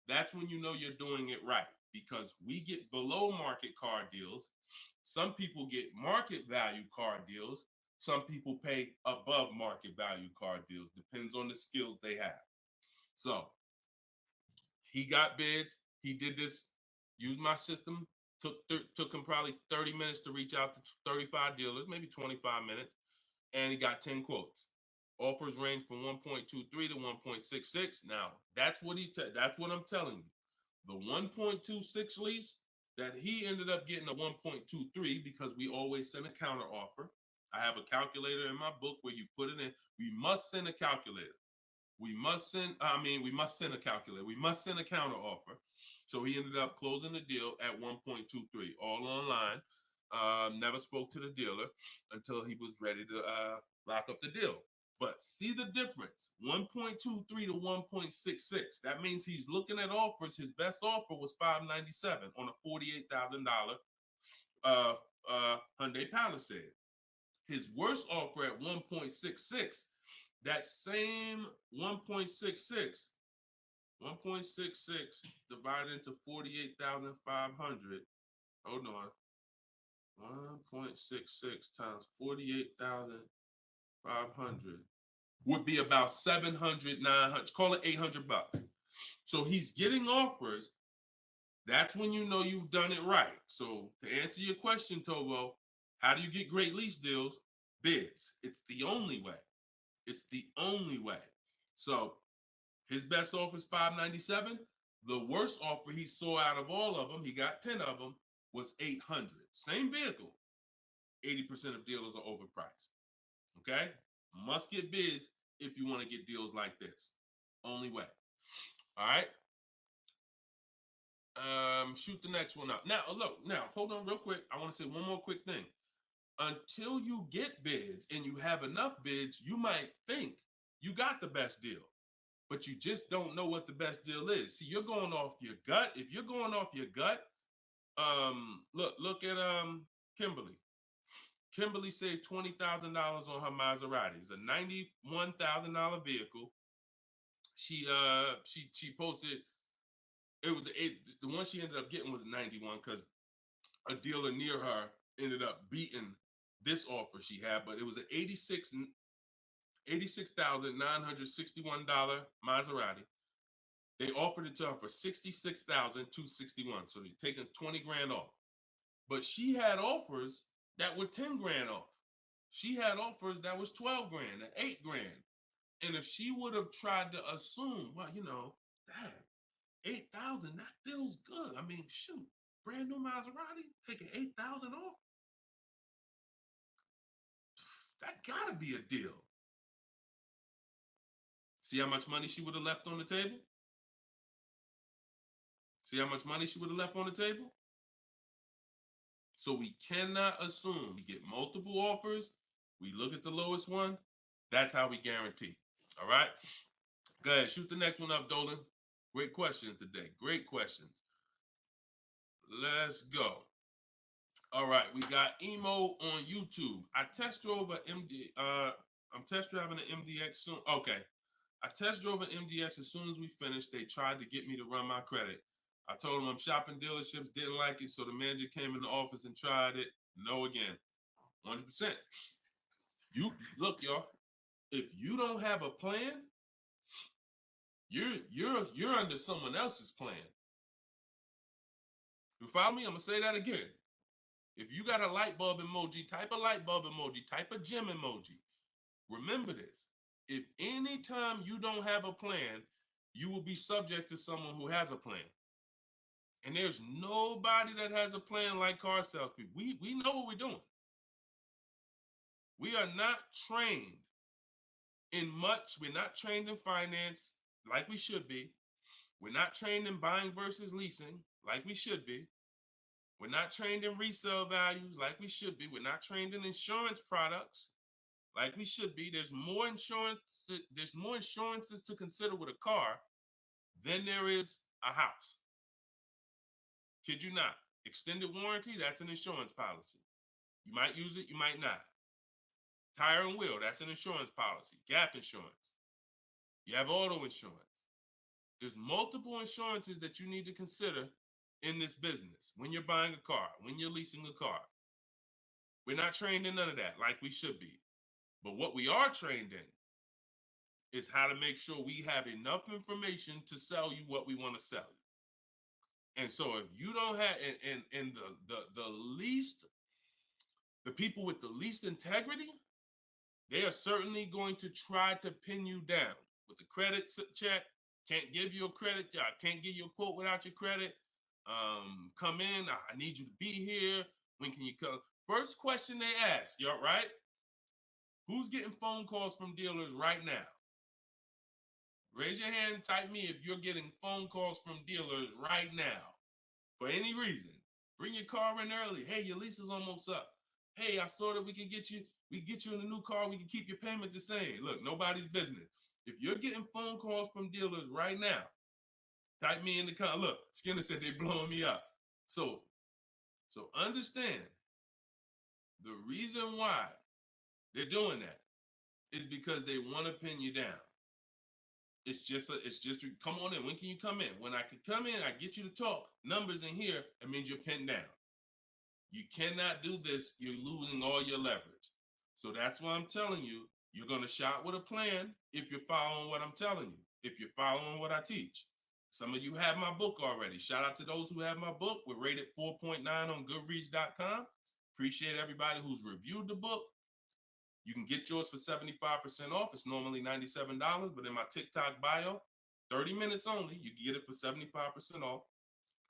That's when you know you're doing it right. because we get below market car deals. Some people get market value car deals. Some people pay above market value car deals. Depends on the skills they have. So he got bids. He did this, used my system. Took him probably 30 minutes to reach out to 35 dealers, maybe 25 minutes. And he got 10 quotes. Offers range from 1.23 to 1.66. Now, that's what that's what I'm telling you. The 1.26 lease that he ended up getting a 1.23 because we always send a counter offer. I have a calculator in my book where you put it in. We must send a calculator. We must send a calculator. We must send a counter offer. So he ended up closing the deal at 1.23, all online. Never spoke to the dealer until he was ready to lock up the deal. But see the difference, 1.23 to 1.66. That means he's looking at offers. His best offer was $597 on a $48,000 Hyundai Palisade. His worst offer at 1.66, that same 1.66 divided into 48,500. Hold on. 1.66 times 48,500 would be about 700, 900, call it $800. So he's getting offers. That's when you know you've done it right. So to answer your question, Tobo, how do you get great lease deals? Bids. It's the only way. It's the only way. So his best offer is $597. The worst offer he saw out of all of them, he got 10 of them, was $800. Same vehicle. 80% of dealers are overpriced. Okay? Must get bids if you want to get deals like this. Only way. All right? Shoot the next one up. Now, look, hold on real quick. I want to say one more quick thing. Until you get bids and you have enough bids, you might think you got the best deal, but you just don't know what the best deal is. See, you're going off your gut. If you're going off your gut, look at Kimberly. Kimberly saved $20,000 on her Maserati. It's a $91,000 vehicle. She posted, the one she ended up getting was 91 because a dealer near her ended up beating this offer she had, but it was an $86,961 Maserati. They offered it to her for $66,261. So they're taking 20 grand off. But she had offers that were 10 grand off. She had offers that was 12 grand and 8 grand. And if she would have tried to assume, well, damn, 8,000, that feels good. I mean, shoot, brand new Maserati, taking 8,000 off. That gotta be a deal. See how much money she would have left on the table? See how much money she would have left on the table? So we cannot assume. We get multiple offers. We look at the lowest one. That's how we guarantee. All right? Go ahead. Shoot the next one up, Dolan. Great questions today. Great questions. Let's go. All right. We got Emo on YouTube. I test drove I'm test driving an MDX soon. Okay. I test drove an MDX as soon as we finished. They tried to get me to run my credit. I told them I'm shopping dealerships, didn't like it, so the manager came in the office and tried it. No again. 100%. You look, y'all. If you don't have a plan, you're under someone else's plan. You follow me? I'm gonna say that again. If you got a light bulb emoji, type a light bulb emoji, type a gym emoji. Remember this. If anytime you don't have a plan, you will be subject to someone who has a plan. And there's nobody that has a plan like car salespeople. We know what we're doing. We are not trained in much. We're not trained in finance like we should be. We're not trained in buying versus leasing like we should be. We're not trained in resale values like we should be. We're not trained in insurance products like we should be. There's more insurances to consider with a car than there is a house. Kid you not. Extended warranty, that's an insurance policy. You might use it, you might not. Tire and wheel, that's an insurance policy. Gap insurance. You have auto insurance. There's multiple insurances that you need to consider in this business, when you're buying a car, when you're leasing a car. We're not trained in none of that like we should be. But what we are trained in is how to make sure we have enough information to sell you what we want to sell you. And so if you don't have, and the people with the least integrity, they are certainly going to try to pin you down with the credit check. Can't give you a credit. I can't give you a quote without your credit. Come in. I need you to be here. When can you come? First question they ask, you all right? Who's getting phone calls from dealers right now? Raise your hand and type me if you're getting phone calls from dealers right now for any reason. Bring your car in early. Hey, your lease is almost up. Hey, I saw that we can get you in a new car. We can keep your payment the same. Look, nobody's business. If you're getting phone calls from dealers right now, type me in the comment. Look, Skinner said they blowing me up. So understand the reason why they're doing that is because they want to pin you down. It's just come on in. When can you come in? When I can come in, I get you to talk. Numbers in here, it means you're pinned down. You cannot do this. You're losing all your leverage. So that's why I'm telling you, you're going to shop with a plan if you're following what I'm telling you, if you're following what I teach. Some of you have my book already. Shout out to those who have my book. We're rated 4.9 on Goodreads.com. Appreciate everybody who's reviewed the book. You can get yours for 75% off. It's normally $97, but in my TikTok bio, 30 minutes only, you can get it for 75% off.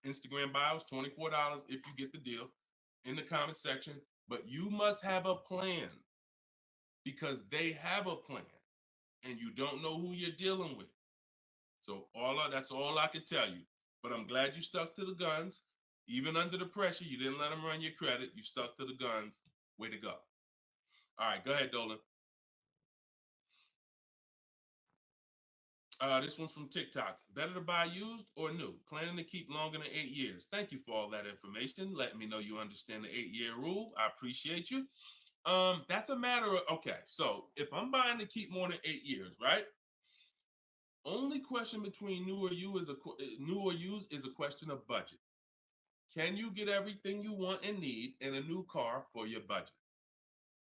Instagram bio is $24 if you get the deal in the comment section. But you must have a plan because they have a plan and you don't know who you're dealing with. So that's all I can tell you. But I'm glad you stuck to the guns. Even under the pressure, you didn't let them run your credit. You stuck to the guns. Way to go. All right, go ahead, Dolan. This one's from TikTok. Better to buy used or new? Planning to keep longer than 8 years. Thank you for all that information. Let me know you understand the 8-year rule. I appreciate you. That's a matter of, okay, so if I'm buying to keep more than 8 years, right? Only question between new or used is a question of budget. Can you get everything you want and need in a new car for your budget?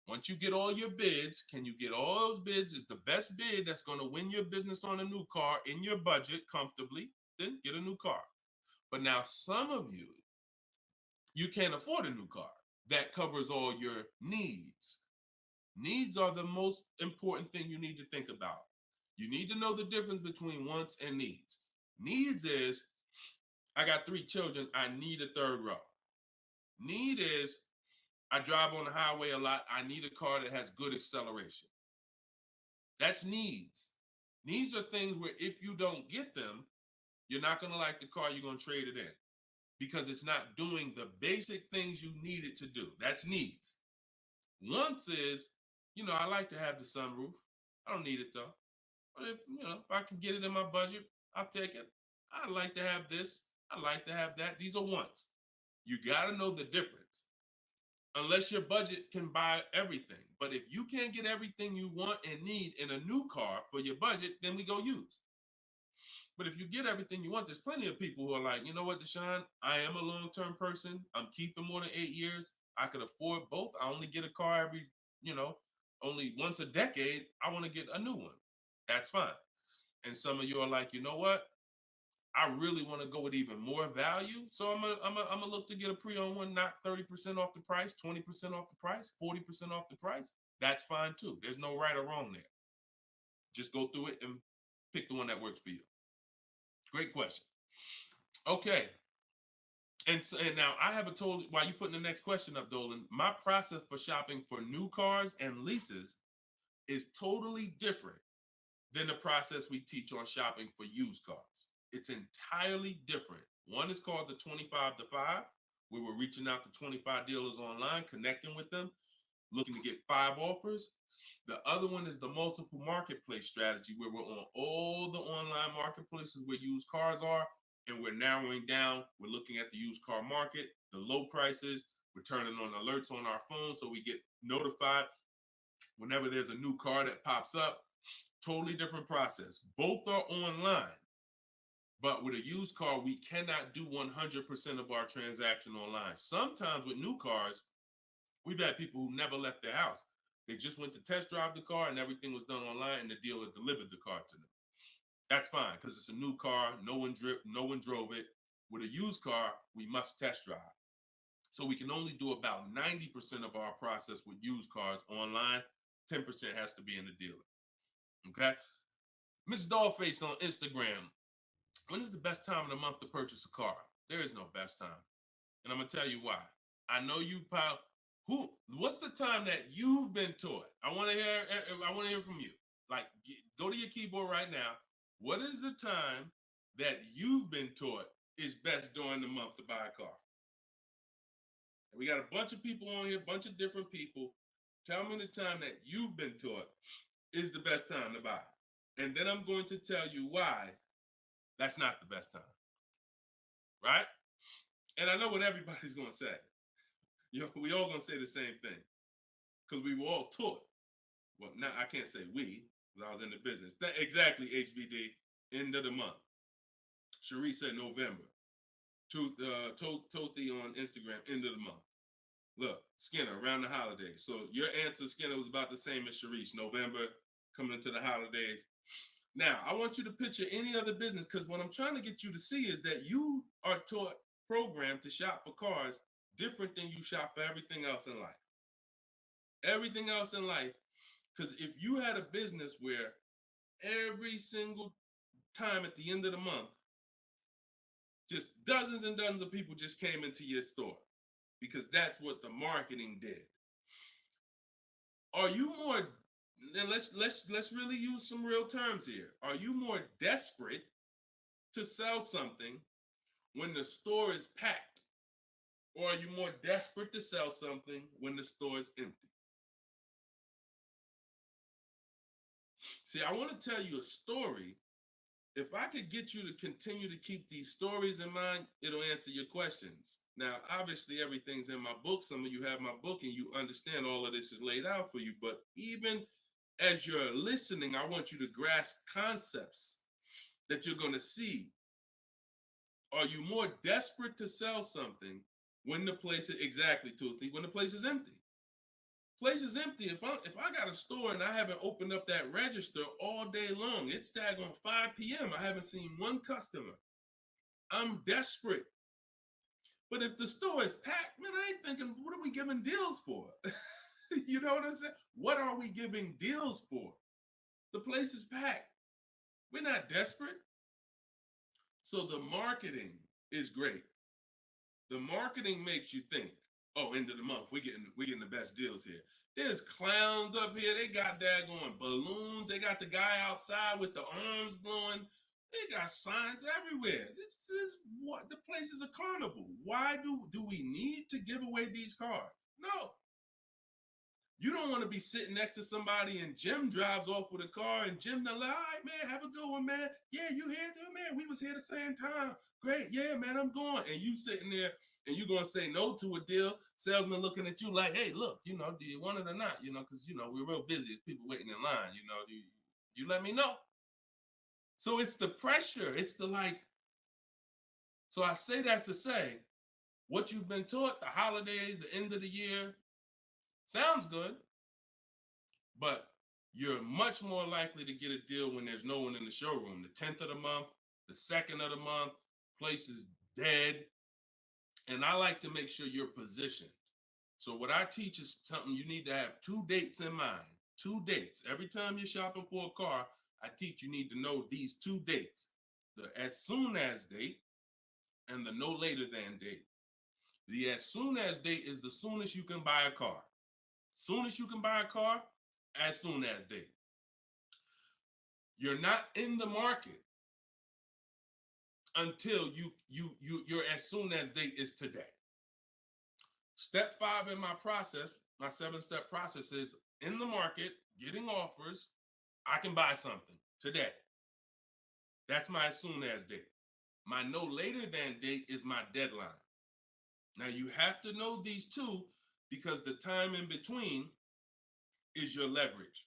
Once you get all your bids, can you get all those bids? Is the best bid that's going to win your business on a new car in your budget comfortably, then get a new car. But now some of you can't afford a new car that covers all your needs. Needs are the most important thing you need to think about. You need to know the difference between wants and needs. Needs is, I got 3 children, I need a third row. Need is, I drive on the highway a lot, I need a car that has good acceleration. That's needs. Needs are things where if you don't get them, you're not going to like the car, you're going to trade it in because it's not doing the basic things you need it to do. That's needs. Wants is, I like to have the sunroof. I don't need it though. But if I can get it in my budget, I'll take it. I like to have this. I like to have that. These are wants. You got to know the difference. Unless your budget can buy everything. But if you can't get everything you want and need in a new car for your budget, then we go used. But if you get everything you want, there's plenty of people who are like, you know what, Deshone, I am a long-term person. I'm keeping more than 8 years. I could afford both. I only get a car every, only once a decade. I want to get a new one. That's fine. And some of you are like, you know what? I really want to go with even more value. So I'm gonna look to get a pre-owned one, not 30% off the price, 20% off the price, 40% off the price. That's fine too. There's no right or wrong there. Just go through it and pick the one that works for you. Great question. Okay. And now I haven't told you, while you putting the next question up, Dolan, my process for shopping for new cars and leases is totally different than the process we teach on shopping for used cars. It's entirely different. One is called the 25 to 5, where we're reaching out to 25 dealers online, connecting with them, looking to get 5 offers. The other one is the multiple marketplace strategy, where we're on all the online marketplaces where used cars are, and we're narrowing down. We're looking at the used car market, the low prices. We're turning on alerts on our phone so we get notified whenever there's a new car that pops up. Totally different process. Both are online. But with a used car, we cannot do 100% of our transaction online. Sometimes with new cars, we've had people who never left their house. They just went to test drive the car and everything was done online and the dealer delivered the car to them. That's fine because it's a new car. No one drove it. With a used car, we must test drive. So we can only do about 90% of our process with used cars online. 10% has to be in the dealer. Okay. Miss Dollface on Instagram. When is the best time of the month to purchase a car? There is no best time. And I'm gonna tell you why. I know you probably what's the time that you've been taught? I want to hear from you. Like go to your keyboard right now. What is the time that you've been taught is best during the month to buy a car? And we got a bunch of people on here, a bunch of different people. Tell me the time that you've been taught is the best time to buy. And then I'm going to tell you why that's not the best time. Right? And I know what everybody's going to say. We all going to say the same thing because we were all taught. Well, now I can't say we because I was in the business. Exactly, HBD, end of the month. Cherie said November. Tothi on Instagram, end of the month. Look, Skinner, around the holidays. So your answer, Skinner, was about the same as Sharice. November, coming into the holidays. Now, I want you to picture any other business because what I'm trying to get you to see is that you are taught, programmed to shop for cars different than you shop for everything else in life. Everything else in life. Because if you had a business where every single time at the end of the month, just dozens and dozens of people just came into your store because that's what the marketing did. Are you more, and let's really use some real terms here. Are you more desperate to sell something when the store is packed? Or are you more desperate to sell something when the store is empty? See, I want to tell you a story. If I could get you to continue to keep these stories in mind, it'll answer your questions. Now, obviously, everything's in my book. Some of you have my book and you understand all of this is laid out for you. But even as you're listening, I want you to grasp concepts that you're going to see. Are you more desperate to sell something when the place is exactly, Toothy, when the place is empty? Place is empty. If I got a store and I haven't opened up that register all day long, it's daggone 5 p.m. I haven't seen one customer. I'm desperate. But if the store is packed, man, I ain't thinking, what are we giving deals for? You know what I'm saying? What are we giving deals for? The place is packed. We're not desperate. So the marketing is great. The marketing makes you think, oh, end of the month, we're getting the best deals here. There's clowns up here. They got daggone balloons. They got the guy outside with the arms blowing. They got signs everywhere. This is what the place is a carnival. Why do we need to give away these cars? No. You don't want to be sitting next to somebody and Jim drives off with a car and Jim, all right, man, have a good one, man. Yeah, you here too, man. We was here the same time. Great. Yeah, man, I'm going. And you sitting there and you going to say no to a deal. Salesman looking at you like, hey, look, do you want it or not? Because, we're real busy. It's people waiting in line. Do you let me know? So it's the pressure. It's the like. So I say that to say what you've been taught, the holidays, the end of the year, sounds good, but you're much more likely to get a deal when there's no one in the showroom. The 10th of the month, the 2nd of the month, place is dead. And I like to make sure you're positioned. So what I teach is something you need to have 2 dates in mind. 2 dates. Every time you're shopping for a car, I teach you need to know these 2 dates. The as soon as date and the no later than date. The as soon as date is the soonest you can buy a car. Soon as you can buy a car, as soon as date. You're not in the market until your as soon as date is today. Step 5 in my process, my 7-step process is in the market, getting offers. I can buy something today. That's my as soon as date. My no later than date is my deadline. Now you have to know these 2 because the time in between is your leverage.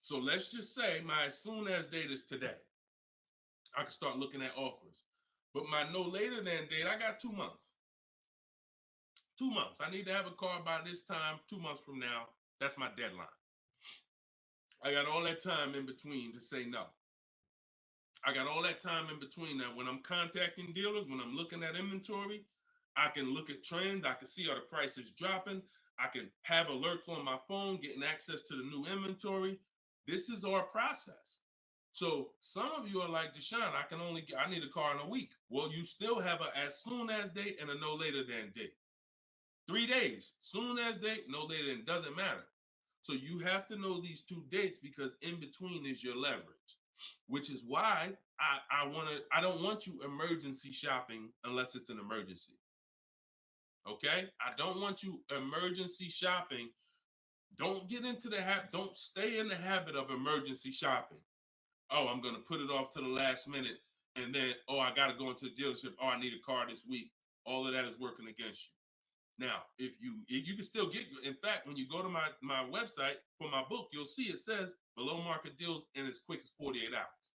So let's just say my as soon as date is today. I can start looking at offers. But my no later than date, I got 2 months. 2 months. I need to have a car by this time, 2 months from now. That's my deadline. I got all that time in between to say no. I got all that time in between that when I'm contacting dealers, when I'm looking at inventory, I can look at trends. I can see are the prices dropping. I can have alerts on my phone, getting access to the new inventory. This is our process. So some of you are like, Deshone, I need a car in a week. Well, you still have a as soon as date and a no later than date. 3 days, soon as date, no later than, doesn't matter. So you have to know these 2 dates because in between is your leverage, which is why I don't want you emergency shopping unless it's an emergency. Okay? I don't want you emergency shopping. Don't get into the habit, don't stay in the habit of emergency shopping. Oh, I'm gonna put it off to the last minute, and then, oh, I gotta go into the dealership. Oh, I need a car this week. All of that is working against you. Now, if you can still get, in fact, when you go to my website for my book, you'll see it says below market deals in as quick as 48 hours.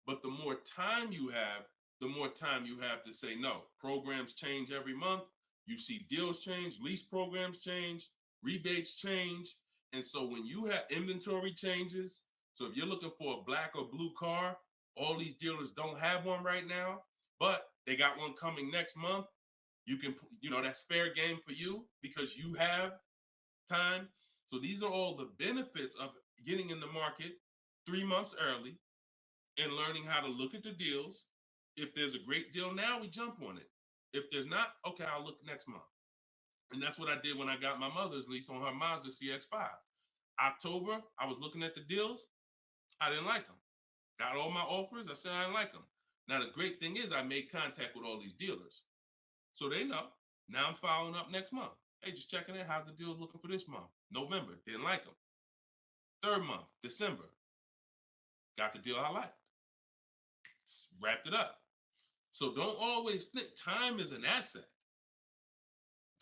But the more time you have, the more time you have to say no. Programs change every month. You see deals change, lease programs change, rebates change. And so when you have inventory changes, so if you're looking for a black or blue car, all these dealers don't have one right now, but they got one coming next month. You can, that's fair game for you because you have time. So these are all the benefits of getting in the market 3 months early and learning how to look at the deals. If there's a great deal now, we jump on it. If there's not, okay, I'll look next month. And that's what I did when I got my mother's lease on her Mazda CX-5. October, I was looking at the deals. I didn't like them. Got all my offers. I said I didn't like them. Now, the great thing is I made contact with all these dealers. So they know. Now I'm following up next month. Hey, just checking in. How's the deals looking for this month? November, didn't like them. 3rd month, December, got the deal I liked. Wrapped it up. So don't always think time is an asset.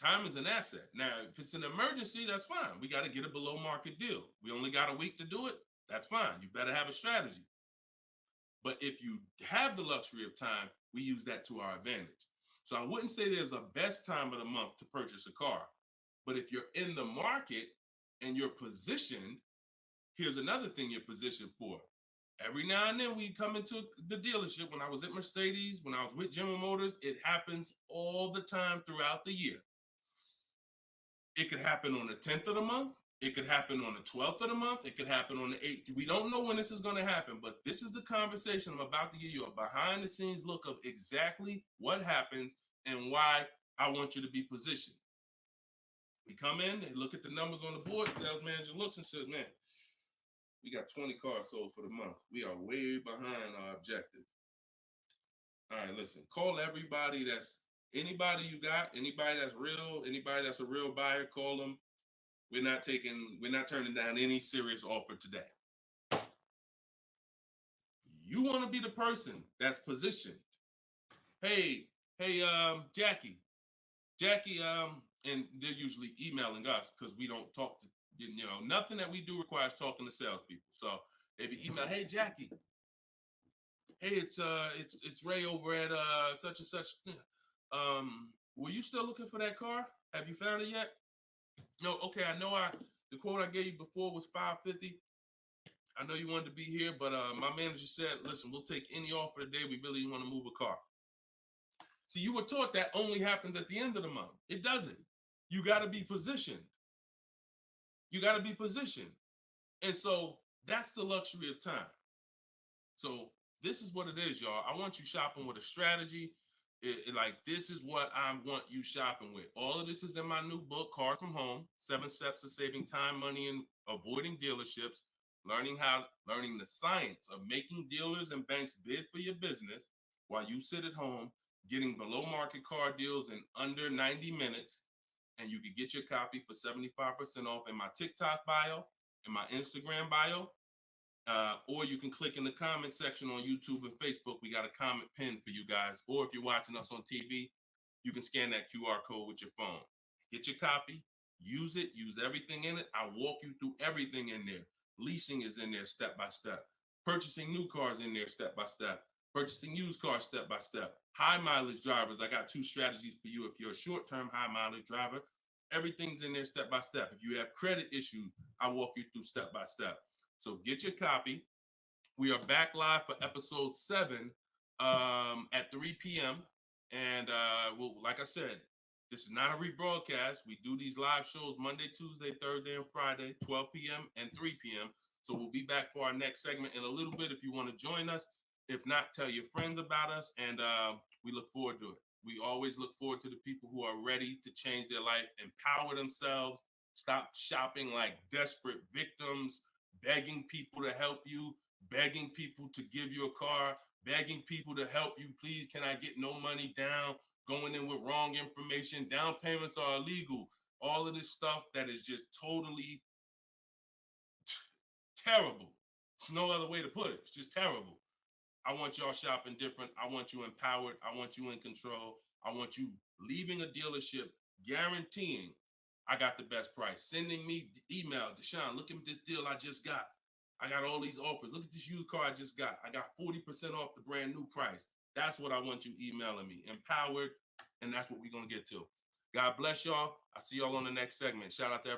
Time is an asset. Now, if it's an emergency, that's fine. We got to get a below market deal. We only got a week to do it. That's fine. You better have a strategy. But if you have the luxury of time, we use that to our advantage. So I wouldn't say there's a best time of the month to purchase a car. But if you're in the market and you're positioned, here's another thing you're positioned for. Every now and then we come into the dealership. When I was at Mercedes, when I was with General Motors, it happens all the time throughout the year. It could happen on the 10th of the month. It could happen on the 12th of the month. It could happen on the 8th. We don't know when this is going to happen, but this is the conversation I'm about to give you, a behind the scenes look of exactly what happens and why I want you to be positioned. We come in, they look at the numbers on the board, sales manager looks and says, man, we got 20 cars sold for the month. We are way behind our objective. All right, listen, call everybody anybody you got, anybody that's real, anybody that's a real buyer, call them. We're not turning down any serious offer today. You want to be the person that's positioned. Hey, Jackie, and they're usually emailing us because we don't talk to, nothing that we do requires talking to salespeople. So if you email, hey, Jackie, hey, it's Ray over at such and such. Were you still looking for that car? Have you found it yet? No, okay, I know the quote I gave you before was $550. I know you wanted to be here, but my manager said, listen, we'll take any offer today. We really want to move a car. See, you were taught that only happens at the end of the month. It doesn't. You got to be positioned. You got to be positioned. And so that's the luxury of time. So this is what it is, y'all. I want you shopping with a strategy. This is what I want you shopping with. All of this is in my new book, Cars from Home, 7 Steps to Saving Time, Money, and Avoiding Dealerships, learning the science of making dealers and banks bid for your business while you sit at home, getting below market car deals in under 90 minutes. And you can get your copy for 75% off in my TikTok bio, in my Instagram bio, or you can click in the comment section on YouTube and Facebook. We got a comment pinned for you guys. Or if you're watching us on TV, you can scan that QR code with your phone. Get your copy, use it, use everything in it. I walk you through everything in there. Leasing is in there step by step. Purchasing new cars in there step by step. Purchasing used cars step by step. High mileage drivers, I got 2 strategies for you. If you're a short-term high mileage driver, everything's in there step by step. If you have credit issues, I walk you through step by step. So get your copy. We are back live for episode 7 at 3 p.m. And well, like I said, this is not a rebroadcast. We do these live shows Monday, Tuesday, Thursday, and Friday, 12 p.m. and 3 p.m. So we'll be back for our next segment in a little bit if you want to join us. If not, tell your friends about us, and we look forward to it. We always look forward to the people who are ready to change their life, empower themselves, stop shopping like desperate victims, begging people to help you, begging people to give you a car, begging people to help you. Please, can I get no money down? Going in with wrong information. Down payments are illegal. All of this stuff that is just totally terrible. It's no other way to put it. It's just terrible. I want y'all shopping different. I want you empowered. I want you in control. I want you leaving a dealership guaranteeing I got the best price. Sending me email, Deshone, look at this deal I just got. I got all these offers. Look at this used car I just got. I got 40% off the brand new price. That's what I want you emailing me. Empowered, and that's what we're going to get to. God bless y'all. I'll see y'all on the next segment. Shout out to everybody.